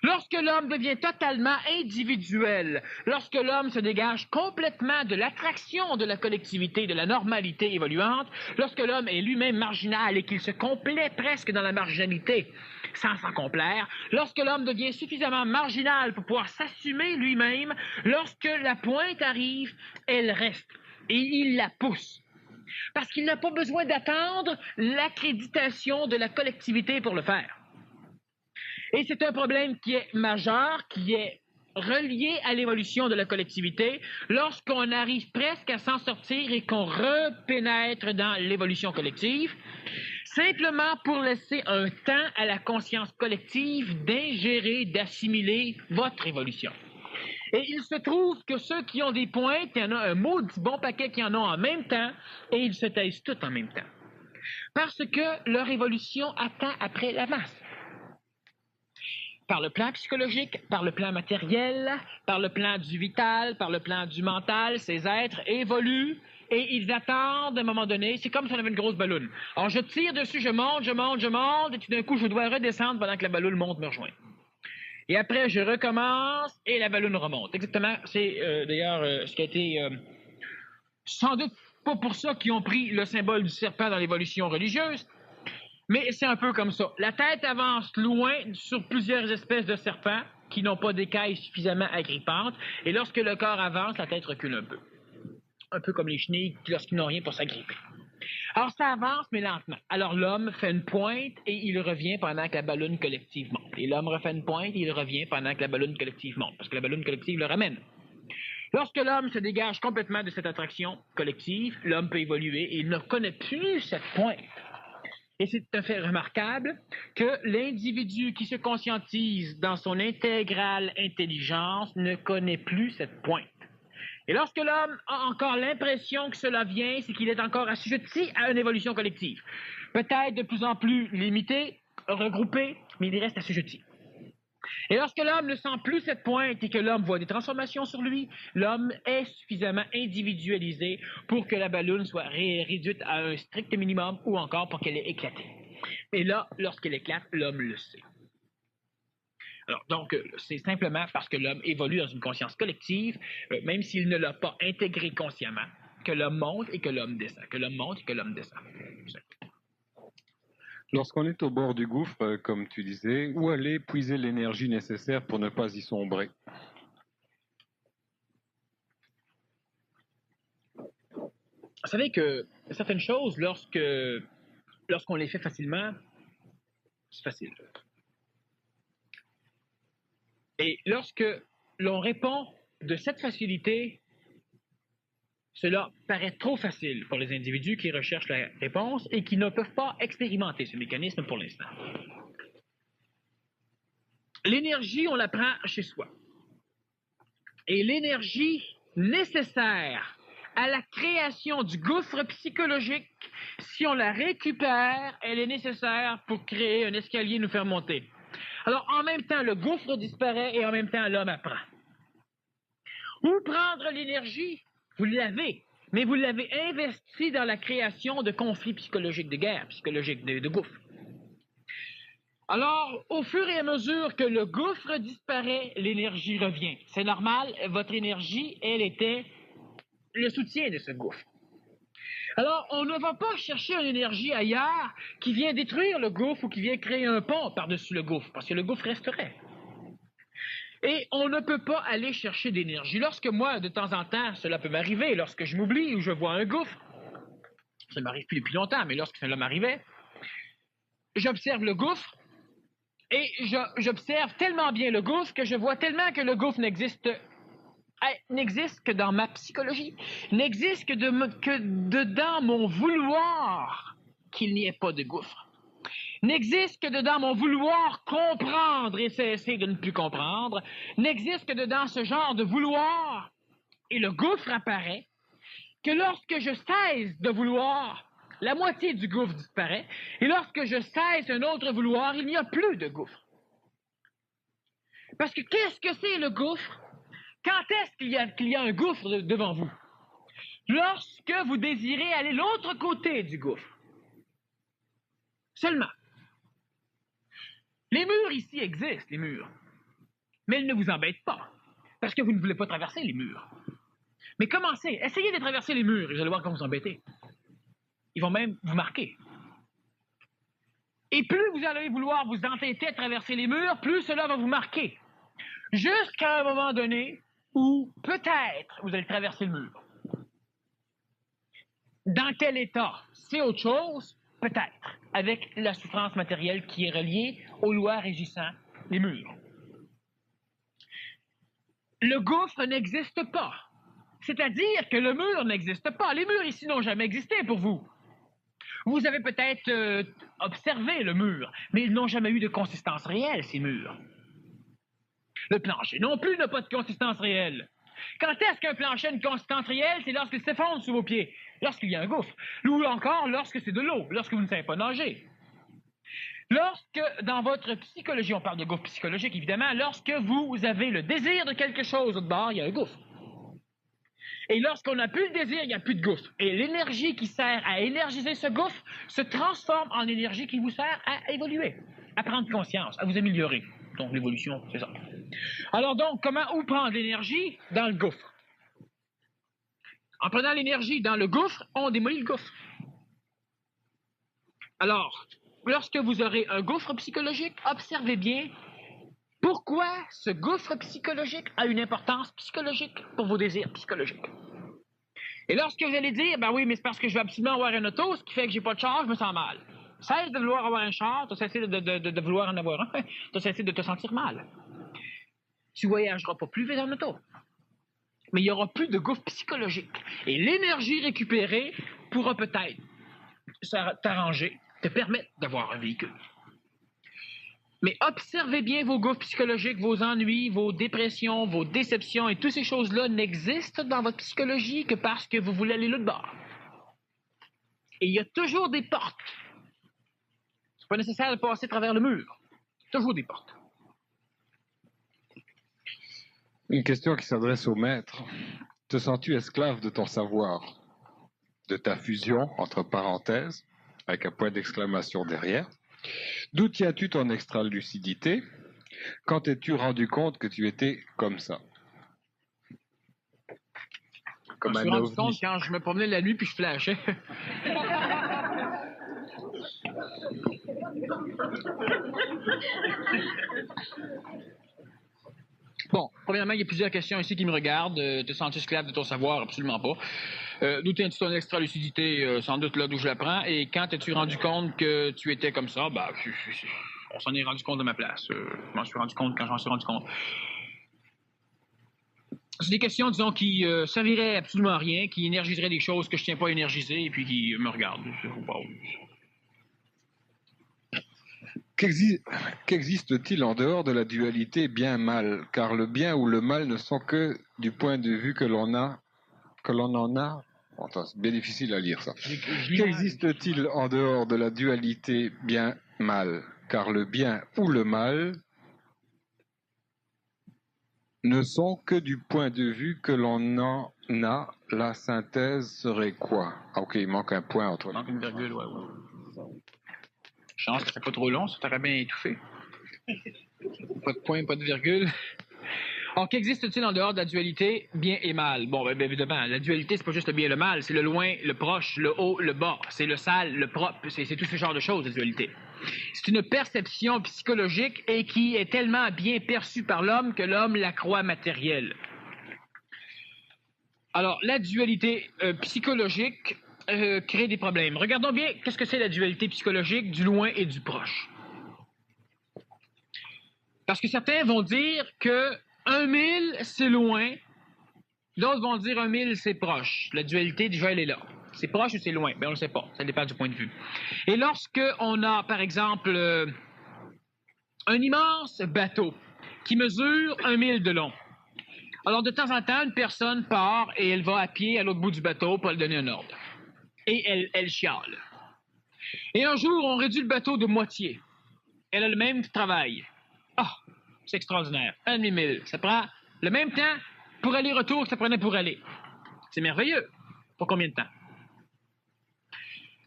Lorsque l'homme devient totalement individuel, lorsque l'homme se dégage complètement de l'attraction de la collectivité, de la normalité évoluante, lorsque l'homme est lui-même marginal et qu'il se complaît presque dans la marginalité sans s'en complaire, lorsque l'homme devient suffisamment marginal pour pouvoir s'assumer lui-même, lorsque la pointe arrive, elle reste et il la pousse. Parce qu'il n'a pas besoin d'attendre l'accréditation de la collectivité pour le faire. Et c'est un problème qui est majeur, qui est relié à l'évolution de la collectivité lorsqu'on arrive presque à s'en sortir et qu'on repénètre dans l'évolution collective, simplement pour laisser un temps à la conscience collective d'ingérer, d'assimiler votre évolution. Et il se trouve que ceux qui ont des pointes, il y en a un maudit bon paquet qui en ont en même temps, et ils se taisent tous en même temps. Parce que leur évolution attend après la masse. Par le plan psychologique, par le plan matériel, par le plan du vital, par le plan du mental, ces êtres évoluent et ils attendent à un moment donné. C'est comme si on avait une grosse balloune. Alors je tire dessus, je monte, et tout d'un coup je dois redescendre pendant que la balloune monte me rejoint. Et après je recommence et la balloune remonte. Exactement, c'est d'ailleurs ce qui a été sans doute pas pour ça qu'ils ont pris le symbole du serpent dans l'évolution religieuse. Mais c'est un peu comme ça. La tête avance loin sur plusieurs espèces de serpents qui n'ont pas d'écailles suffisamment agrippantes. Et lorsque le corps avance, la tête recule un peu. Un peu comme les chenilles lorsqu'ils n'ont rien pour s'agripper. Alors, ça avance, mais lentement. Alors, l'homme fait une pointe et il revient pendant que la balloune collective monte. Et l'homme refait une pointe et il revient pendant que la balloune collective monte, parce que la balloune collective le ramène. Lorsque l'homme se dégage complètement de cette attraction collective, l'homme peut évoluer et il ne connaît plus cette pointe. Et c'est un fait remarquable que l'individu qui se conscientise dans son intégrale intelligence ne connaît plus cette pointe. Et lorsque l'homme a encore l'impression que cela vient, c'est qu'il est encore assujetti à une évolution collective. Peut-être de plus en plus limitée, regroupée, mais il reste assujetti. Et lorsque l'homme ne sent plus cette pointe et que l'homme voit des transformations sur lui, l'homme est suffisamment individualisé pour que la balloune soit réduite à un strict minimum ou encore pour qu'elle ait éclaté. Et là, lorsqu'elle éclate, l'homme le sait. Alors, donc, c'est simplement parce que l'homme évolue dans une conscience collective, même s'il ne l'a pas intégré consciemment, que l'homme monte et que l'homme descend, que l'homme monte et que l'homme descend. Lorsqu'on est au bord du gouffre, comme tu disais, où aller puiser l'énergie nécessaire pour ne pas y sombrer? Vous savez que certaines choses, lorsqu'on les fait facilement, c'est facile. Et lorsque l'on répond de cette facilité, cela paraît trop facile pour les individus qui recherchent la réponse et qui ne peuvent pas expérimenter ce mécanisme pour l'instant. L'énergie, on la prend chez soi. Et l'énergie nécessaire à la création du gouffre psychologique, si on la récupère, elle est nécessaire pour créer un escalier et nous faire monter. Alors, en même temps, le gouffre disparaît et en même temps, l'homme apprend. Où prendre l'énergie? Vous l'avez, mais vous l'avez investi dans la création de conflits psychologiques, de guerres psychologiques, de gouffres. Alors, au fur et à mesure que le gouffre disparaît, l'énergie revient. C'est normal, votre énergie, elle était le soutien de ce gouffre. Alors, on ne va pas chercher une énergie ailleurs qui vient détruire le gouffre ou qui vient créer un pont par-dessus le gouffre, parce que le gouffre resterait. Et on ne peut pas aller chercher d'énergie. Lorsque moi, de temps en temps, cela peut m'arriver, lorsque je m'oublie ou je vois un gouffre, ça m'arrive plus depuis longtemps, mais lorsque cela m'arrivait, j'observe le gouffre et j'observe tellement bien le gouffre que je vois tellement que le gouffre n'existe que dans ma psychologie, n'existe que dedans mon vouloir qu'il n'y ait pas de gouffre. N'existe que dedans mon vouloir comprendre et cesser de ne plus comprendre. N'existe que dedans ce genre de vouloir. Et le gouffre apparaît que lorsque je cesse de vouloir, la moitié du gouffre disparaît. Et lorsque je cesse un autre vouloir, il n'y a plus de gouffre. Parce que qu'est-ce que c'est le gouffre? Quand est-ce qu'il y a un gouffre devant vous? Lorsque vous désirez aller l'autre côté du gouffre. Seulement. Les murs ici existent, les murs. Mais ils ne vous embêtent pas. Parce que vous ne voulez pas traverser les murs. Mais commencez, essayez de traverser les murs et vous allez voir comment vous embêter. Ils vont même vous marquer. Et plus vous allez vouloir vous entêter à traverser les murs, plus cela va vous marquer. Jusqu'à un moment donné où peut-être vous allez traverser le mur. Dans quel état? C'est autre chose, peut-être, avec la souffrance matérielle qui est reliée aux lois régissant les murs. Le gouffre n'existe pas. C'est-à-dire que le mur n'existe pas. Les murs ici n'ont jamais existé pour vous. Vous avez peut-être observé le mur, mais ils n'ont jamais eu de consistance réelle, ces murs. Le plancher non plus n'a pas de consistance réelle. Quand est-ce qu'un plancher a une consistance réelle? C'est lorsqu'il s'effondre sous vos pieds, lorsqu'il y a un gouffre, ou encore lorsque c'est de l'eau, lorsque vous ne savez pas nager. Lorsque, dans votre psychologie, on parle de gouffre psychologique, évidemment, lorsque vous avez le désir de quelque chose au bord, il y a un gouffre. Et lorsqu'on n'a plus le désir, il n'y a plus de gouffre. Et l'énergie qui sert à énergiser ce gouffre se transforme en énergie qui vous sert à évoluer, à prendre conscience, à vous améliorer. Donc l'évolution, c'est ça. Alors donc, où prendre l'énergie? Dans le gouffre. En prenant l'énergie dans le gouffre, on démolit le gouffre. Alors, lorsque vous aurez un gouffre psychologique, observez bien pourquoi ce gouffre psychologique a une importance psychologique pour vos désirs psychologiques. Et lorsque vous allez dire, ben oui, mais c'est parce que je veux absolument avoir un auto, ce qui fait que j'ai pas de char, je me sens mal. Cesse de vouloir avoir un char, tu cessé de vouloir en avoir un, tu cessé de te sentir mal. Tu voyageras pas plus vite en auto. Mais il y aura plus de gouffre psychologique. Et l'énergie récupérée pourra peut-être t'arranger, te permettre d'avoir un véhicule. Mais observez bien vos gouffres psychologiques, vos ennuis, vos dépressions, vos déceptions, et toutes ces choses-là n'existent dans votre psychologie que parce que vous voulez aller l'autre bord. Et il y a toujours des portes. C'est pas nécessaire de passer à travers le mur. Toujours des portes. Une question qui s'adresse au maître. Te sens-tu esclave de ton savoir, de ta fusion, entre parenthèses, avec un point d'exclamation derrière? D'où tiens-tu ton extra-lucidité? Quand t'es-tu rendu compte que tu étais comme ça? Comme je me suis rendu compte quand je me promenais la nuit puis je flashais. Bon, premièrement, il y a plusieurs questions ici qui me regardent. Te sens-tu esclave de ton savoir? Absolument pas. D'où tiens-tu ton extra-lucidité? Sans doute là d'où je la prends. Et quand t'es-tu rendu compte que tu étais comme ça? Ben, on s'en est rendu compte de ma place. Je m'en suis rendu compte quand j'en suis rendu compte. C'est des questions, disons, qui serviraient absolument à rien, qui énergiseraient des choses que je tiens pas à énergiser et puis qui me regardent. Qu'existe-t-il en dehors de la dualité bien-mal? Car le bien ou le mal ne sont que du point de vue que l'on en a. Attends, c'est bien difficile à lire ça. Qu'existe-t-il en dehors de la dualité bien-mal? Car le bien ou le mal ne sont que du point de vue que l'on en a. La synthèse serait quoi? Ah, ok, il manque un point entre les deux. Il manque une virgule, ouais. Chance que c'est pas trop long, ça t'aurait bien étouffé. Pas de point, pas de virgule. Alors, qu'existe-t-il en dehors de la dualité bien et mal? Bon, ben évidemment, la dualité, c'est pas juste le bien et le mal, c'est le loin, le proche, le haut, le bas, c'est le sale, le propre, c'est tout ce genre de choses, la dualité. C'est une perception psychologique et qui est tellement bien perçue par l'homme que l'homme la croit matérielle. Alors, la dualité psychologique crée des problèmes. Regardons bien qu'est-ce que c'est la dualité psychologique du loin et du proche. Parce que certains vont dire que 1000, c'est loin. D'autres vont dire 1000, c'est proche. La dualité, déjà, elle est là. C'est proche ou c'est loin? Ben, on ne le sait pas. Ça dépend du point de vue. Et lorsque on a, par exemple, un immense bateau qui mesure 1000 de long. Alors, de temps en temps, une personne part et elle va à pied à l'autre bout du bateau pour lui donner un ordre. Et elle chiale. Et un jour, on réduit le bateau de moitié. Elle a le même travail. Ah, c'est extraordinaire. 1000. Ça prend le même temps pour aller-retour que ça prenait pour aller. C'est merveilleux. Pour combien de temps?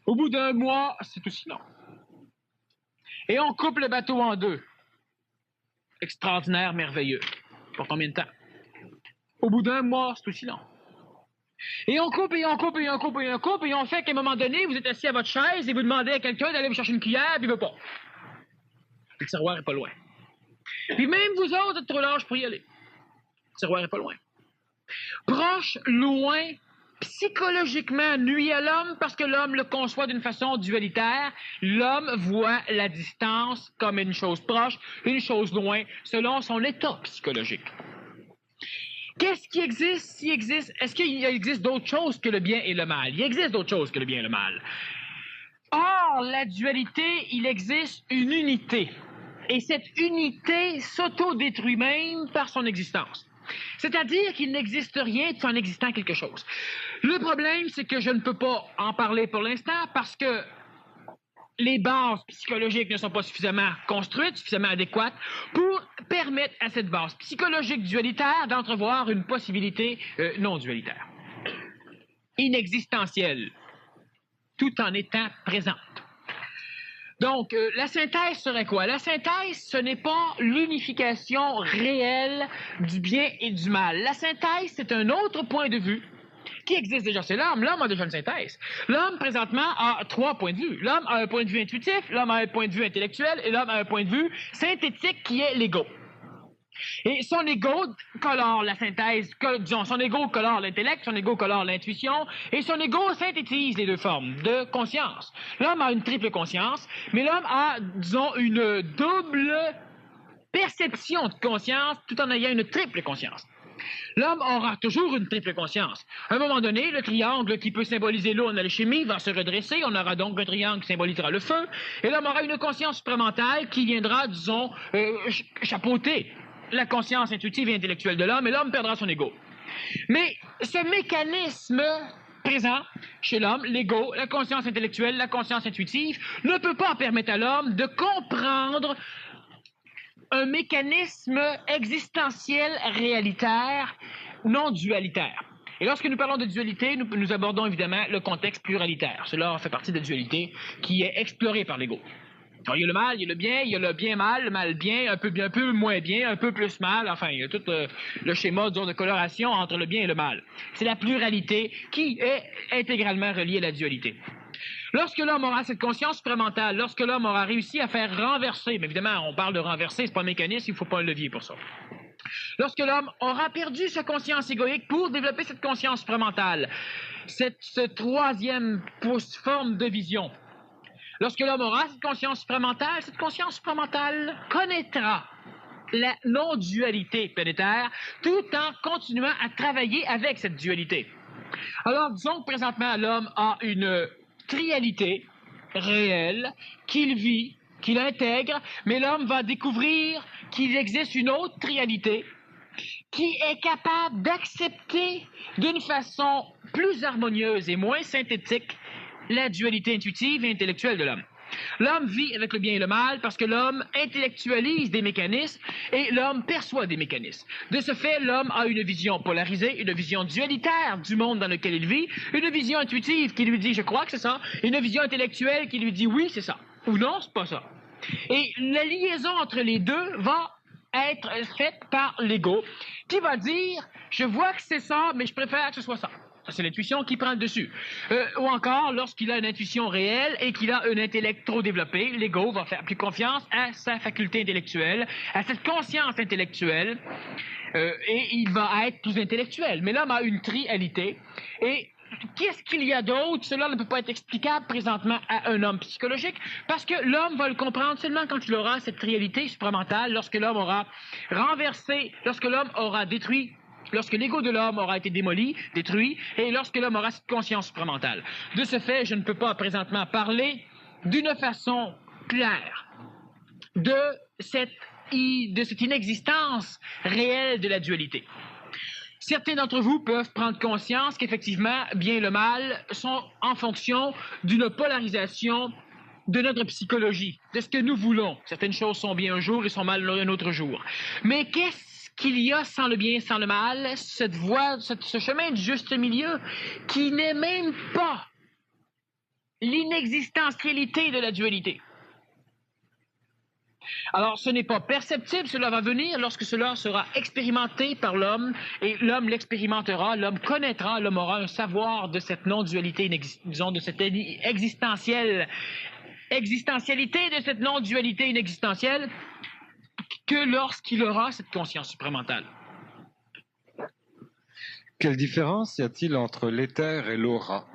Au bout d'un mois, c'est aussi long. Et on coupe le bateau en deux. Extraordinaire, merveilleux. Pour combien de temps? Au bout d'un mois, c'est aussi long. Et on coupe, et on coupe, et on coupe, et on coupe, et on fait qu'à un moment donné, vous êtes assis à votre chaise et vous demandez à quelqu'un d'aller vous chercher une cuillère, puis il veut pas. Le tiroir est pas loin. Puis même vous autres, vous êtes trop large pour y aller. Le tiroir est pas loin. Proche, loin, psychologiquement nuit à l'homme parce que l'homme le conçoit d'une façon dualitaire. L'homme voit la distance comme une chose proche, une chose loin, selon son état psychologique. Qu'est-ce qui existe s'il existe? Est-ce qu'il existe d'autres choses que le bien et le mal? Il existe d'autres choses que le bien et le mal. Or, la dualité, il existe une unité. Et cette unité s'auto-détruit même par son existence. C'est-à-dire qu'il n'existe rien sans existant quelque chose. Le problème, c'est que je ne peux pas en parler pour l'instant parce que les bases psychologiques ne sont pas suffisamment construites, suffisamment adéquates pour permettre à cette base psychologique dualitaire d'entrevoir une possibilité non dualitaire. Inexistentielle, tout en étant présente. Donc, la synthèse serait quoi? La synthèse, ce n'est pas l'unification réelle du bien et du mal. La synthèse, c'est un autre point de vue qui existe déjà. C'est l'homme. L'homme a déjà une synthèse. L'homme, présentement, a 3 points de vue. L'homme a un point de vue intuitif, l'homme a un point de vue intellectuel et l'homme a un point de vue synthétique qui est l'ego. Et son ego colore la synthèse, disons, son ego colore l'intellect, son ego colore l'intuition, et son ego synthétise les deux formes de conscience. L'homme a une triple conscience, mais l'homme a, disons, une double perception de conscience tout en ayant une triple conscience. L'homme aura toujours une triple conscience. À un moment donné, le triangle qui peut symboliser l'eau en alchimie va se redresser. On aura donc un triangle qui symbolisera le feu. Et l'homme aura une conscience supramentale qui viendra, disons, chapeauter la conscience intuitive et intellectuelle de l'homme, et l'homme perdra son ego. Mais ce mécanisme présent chez l'homme, l'ego, la conscience intellectuelle, la conscience intuitive, ne peut pas permettre à l'homme de comprendre un mécanisme existentiel réalitaire, non dualitaire. Et lorsque nous parlons de dualité, nous abordons évidemment le contexte pluralitaire. Cela fait partie de la dualité qui est explorée par l'ego. Alors, il y a le mal, il y a le bien, il y a le bien-mal, le mal-bien, un peu moins bien, un peu plus mal, enfin, il y a tout le schéma, disons, de coloration entre le bien et le mal. C'est la pluralité qui est intégralement reliée à la dualité. Lorsque l'homme aura cette conscience supramentale, lorsque l'homme aura réussi à faire renverser, mais évidemment, on parle de renverser, c'est pas un mécanisme, il ne faut pas un levier pour ça. Lorsque l'homme aura perdu sa conscience égoïque pour développer cette conscience supramentale, cette troisième forme de vision, lorsque l'homme aura cette conscience supramentale connaîtra la non-dualité planétaire tout en continuant à travailler avec cette dualité. Alors, disons que présentement, l'homme a une trialité réelle qu'il vit, qu'il intègre, mais l'homme va découvrir qu'il existe une autre trialité qui est capable d'accepter d'une façon plus harmonieuse et moins synthétique la dualité intuitive et intellectuelle de l'homme. L'homme vit avec le bien et le mal parce que l'homme intellectualise des mécanismes et l'homme perçoit des mécanismes. De ce fait, l'homme a une vision polarisée, une vision dualitaire du monde dans lequel il vit, une vision intuitive qui lui dit « je crois que c'est ça », et une vision intellectuelle qui lui dit « oui, c'est ça » ou « non, c'est pas ça ». Et la liaison entre les deux va être faite par l'ego qui va dire « je vois que c'est ça, mais je préfère que ce soit ça ». C'est l'intuition qui prend le dessus. Ou encore, lorsqu'il a une intuition réelle et qu'il a un intellect trop développé, l'ego va faire plus confiance à sa faculté intellectuelle, à cette conscience intellectuelle, et il va être plus intellectuel. Mais l'homme a une trialité. Et qu'est-ce qu'il y a d'autre? Cela ne peut pas être explicable présentement à un homme psychologique, parce que l'homme va le comprendre seulement quand il aura cette trialité supramentale, lorsque l'homme aura renversé, lorsque l'homme aura détruit, lorsque l'ego de l'homme aura été démoli, détruit, et lorsque l'homme aura cette conscience supramentale. De ce fait, je ne peux pas présentement parler d'une façon claire de cette inexistence réelle de la dualité. Certains d'entre vous peuvent prendre conscience qu'effectivement, bien et le mal sont en fonction d'une polarisation de notre psychologie, de ce que nous voulons. Certaines choses sont bien un jour et sont mal un autre jour. Mais qu'est-ce qu'il y a sans le bien, sans le mal, cette voie, ce chemin du juste milieu, qui n'est même pas l'inexistentialité de la dualité. Alors, ce n'est pas perceptible, cela va venir lorsque cela sera expérimenté par l'homme, et l'homme l'expérimentera, l'homme connaîtra, l'homme aura un savoir de cette non-dualité, disons, de cette existentialité de cette non-dualité inexistentielle, que lorsqu'il aura cette conscience supramentale. Quelle différence y a-t-il entre l'éther et l'aura?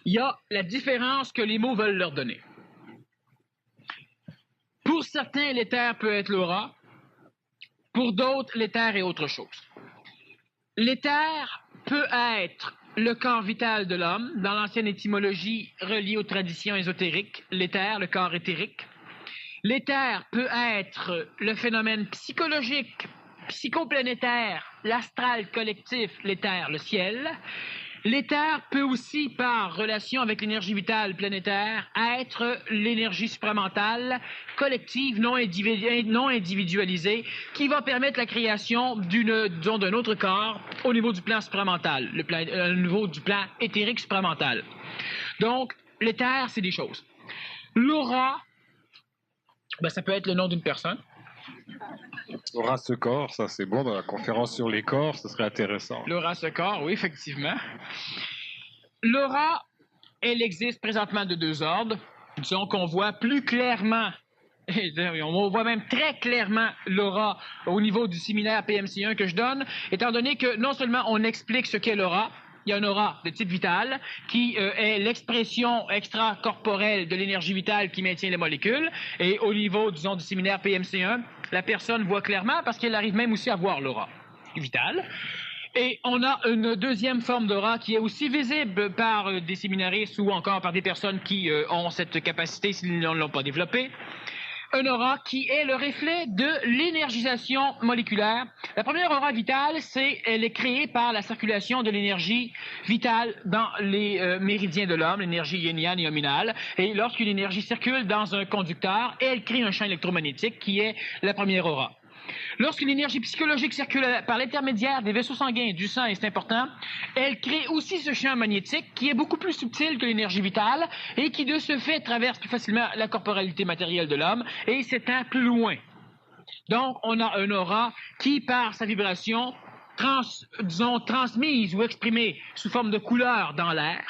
Il y a la différence que les mots veulent leur donner. Pour certains, l'éther peut être l'aura. Pour d'autres, l'éther est autre chose. L'éther peut être le corps vital de l'homme. Dans l'ancienne étymologie reliée aux traditions ésotériques, l'éther, le corps éthérique. L'éther peut être le phénomène psychologique, psychoplanétaire, l'astral collectif, l'éther, le ciel. L'éther peut aussi, par relation avec l'énergie vitale planétaire, être l'énergie supramentale, collective, non individualisée, qui va permettre la création d'un autre corps au niveau du plan supramental, au niveau du plan éthérique supramental. Donc, l'éther, c'est des choses. L'aura, ça peut être le nom d'une personne. L'aura ce corps, ça c'est bon, dans la conférence sur les corps, ce serait intéressant. L'aura ce corps, oui, effectivement. L'aura, elle existe présentement de deux ordres. Disons qu'on voit plus clairement On voit même très clairement l'aura au niveau du séminaire PMC1 que je donne, étant donné que non seulement on explique ce qu'est l'aura, il y a une aura de type vital qui est l'expression extracorporelle de l'énergie vitale qui maintient les molécules. Et au niveau, disons, du séminaire PMC1, la personne voit clairement parce qu'elle arrive même aussi à voir l'aura vitale. Et on a une deuxième forme d'aura qui est aussi visible par des séminaristes ou encore par des personnes qui ont cette capacité s'ils ne l'ont pas développée. Une aura qui est le reflet de l'énergisation moléculaire. La première aura vitale, elle est créée par la circulation de l'énergie vitale dans les méridiens de l'homme, l'énergie yin-yang et hominale. Et lorsqu'une énergie circule dans un conducteur, elle crée un champ électromagnétique qui est la première aura. Lorsqu'une énergie psychologique circule par l'intermédiaire des vaisseaux sanguins, du sang, et c'est important, elle crée aussi ce champ magnétique qui est beaucoup plus subtil que l'énergie vitale et qui, de ce fait, traverse plus facilement la corporalité matérielle de l'homme et s'étend plus loin. Donc, on a une aura qui, par sa vibration, transmise ou exprimée sous forme de couleur dans l'air,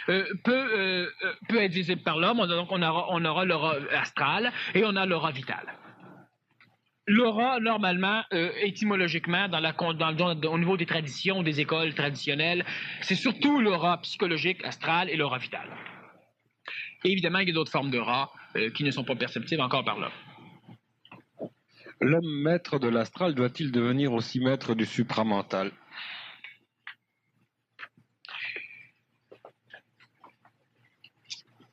peut être visible par l'homme. Donc, on aura l'aura astrale et on a l'aura vitale. L'aura, normalement, étymologiquement, au niveau des traditions, des écoles traditionnelles, c'est surtout l'aura psychologique, astrale et l'aura vitale. Et évidemment, il y a d'autres formes d'aura qui ne sont pas perceptibles encore par l'homme. L'homme maître de l'astral doit-il devenir aussi maître du supramental?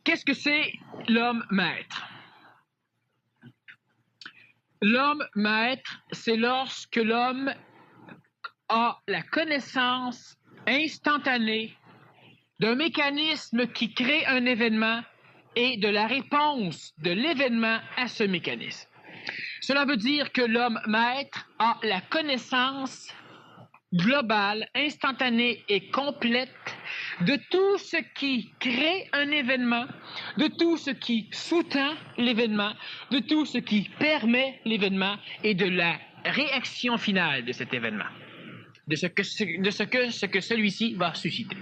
Qu'est-ce que c'est l'homme maître? L'homme maître, c'est lorsque l'homme a la connaissance instantanée d'un mécanisme qui crée un événement et de la réponse de l'événement à ce mécanisme. Cela veut dire que l'homme maître a la connaissance globale, instantanée et complète de tout ce qui crée un événement, de tout ce qui sous-tend l'événement, de tout ce qui permet l'événement et de la réaction finale de cet événement, de ce que celui-ci va susciter.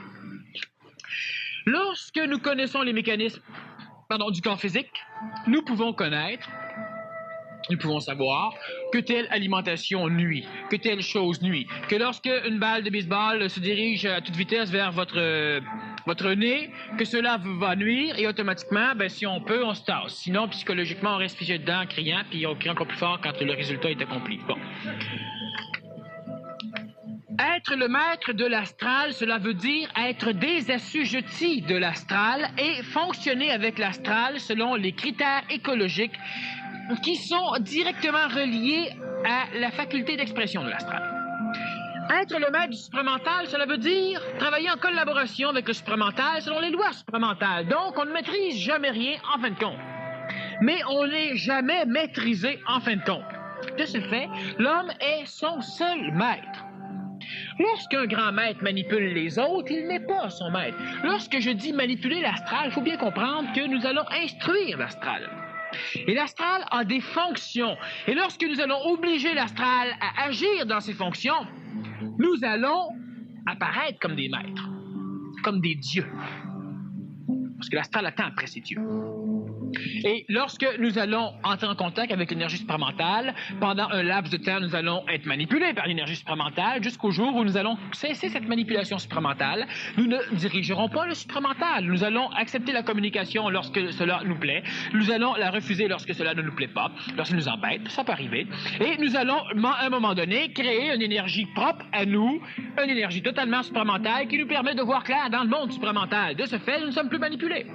Lorsque nous connaissons les mécanismes du corps physique, nous pouvons savoir que telle alimentation nuit, que telle chose nuit, que lorsque une balle de baseball se dirige à toute vitesse vers votre nez, que cela va nuire et automatiquement, si on peut, on se tasse. Sinon, psychologiquement, on reste figé dedans en criant, puis on crie encore plus fort quand le résultat est accompli. Bon. Être le maître de l'astral, cela veut dire être désassujetti de l'astral et fonctionner avec l'astral selon les critères écologiques qui sont directement reliés à la faculté d'expression de l'astral. Être le maître du supramental, cela veut dire travailler en collaboration avec le supramental selon les lois supramentales. Donc, on ne maîtrise jamais rien en fin de compte. Mais on n'est jamais maîtrisé en fin de compte. De ce fait, l'homme est son seul maître. Lorsqu'un grand maître manipule les autres, il n'est pas son maître. Lorsque je dis manipuler l'astral, il faut bien comprendre que nous allons instruire l'astral. Et l'astral a des fonctions. Et lorsque nous allons obliger l'astral à agir dans ses fonctions, nous allons apparaître comme des maîtres, comme des dieux. Parce que l'astral attend après ses dieux. Et lorsque nous allons entrer en contact avec l'énergie supramentale, pendant un laps de temps, nous allons être manipulés par l'énergie supramentale jusqu'au jour où nous allons cesser cette manipulation supramentale. Nous ne dirigerons pas le supramental. Nous allons accepter la communication lorsque cela nous plaît. Nous allons la refuser lorsque cela ne nous plaît pas, lorsqu'il nous embête, ça peut arriver. Et nous allons, à un moment donné, créer une énergie propre à nous, une énergie totalement supramentale qui nous permet de voir clair dans le monde supramental. De ce fait, nous ne sommes plus manipulés.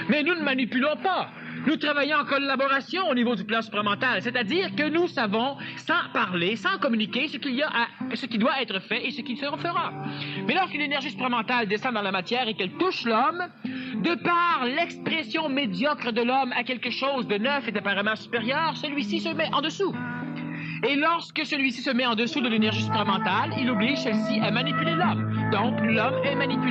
Mais nous ne manipulons pas. Nous travaillons en collaboration au niveau du plan supramental, c'est-à-dire que nous savons, sans parler, sans communiquer, ce qui doit être fait et ce qui se fera. Mais lorsqu'une énergie supramentale descend dans la matière et qu'elle touche l'homme, de par l'expression médiocre de l'homme à quelque chose de neuf et d'apparemment supérieur, celui-ci se met en dessous. Et lorsque celui-ci se met en dessous de l'énergie supramentale, il oblige celle-ci à manipuler l'homme. Donc, l'homme est manipulé.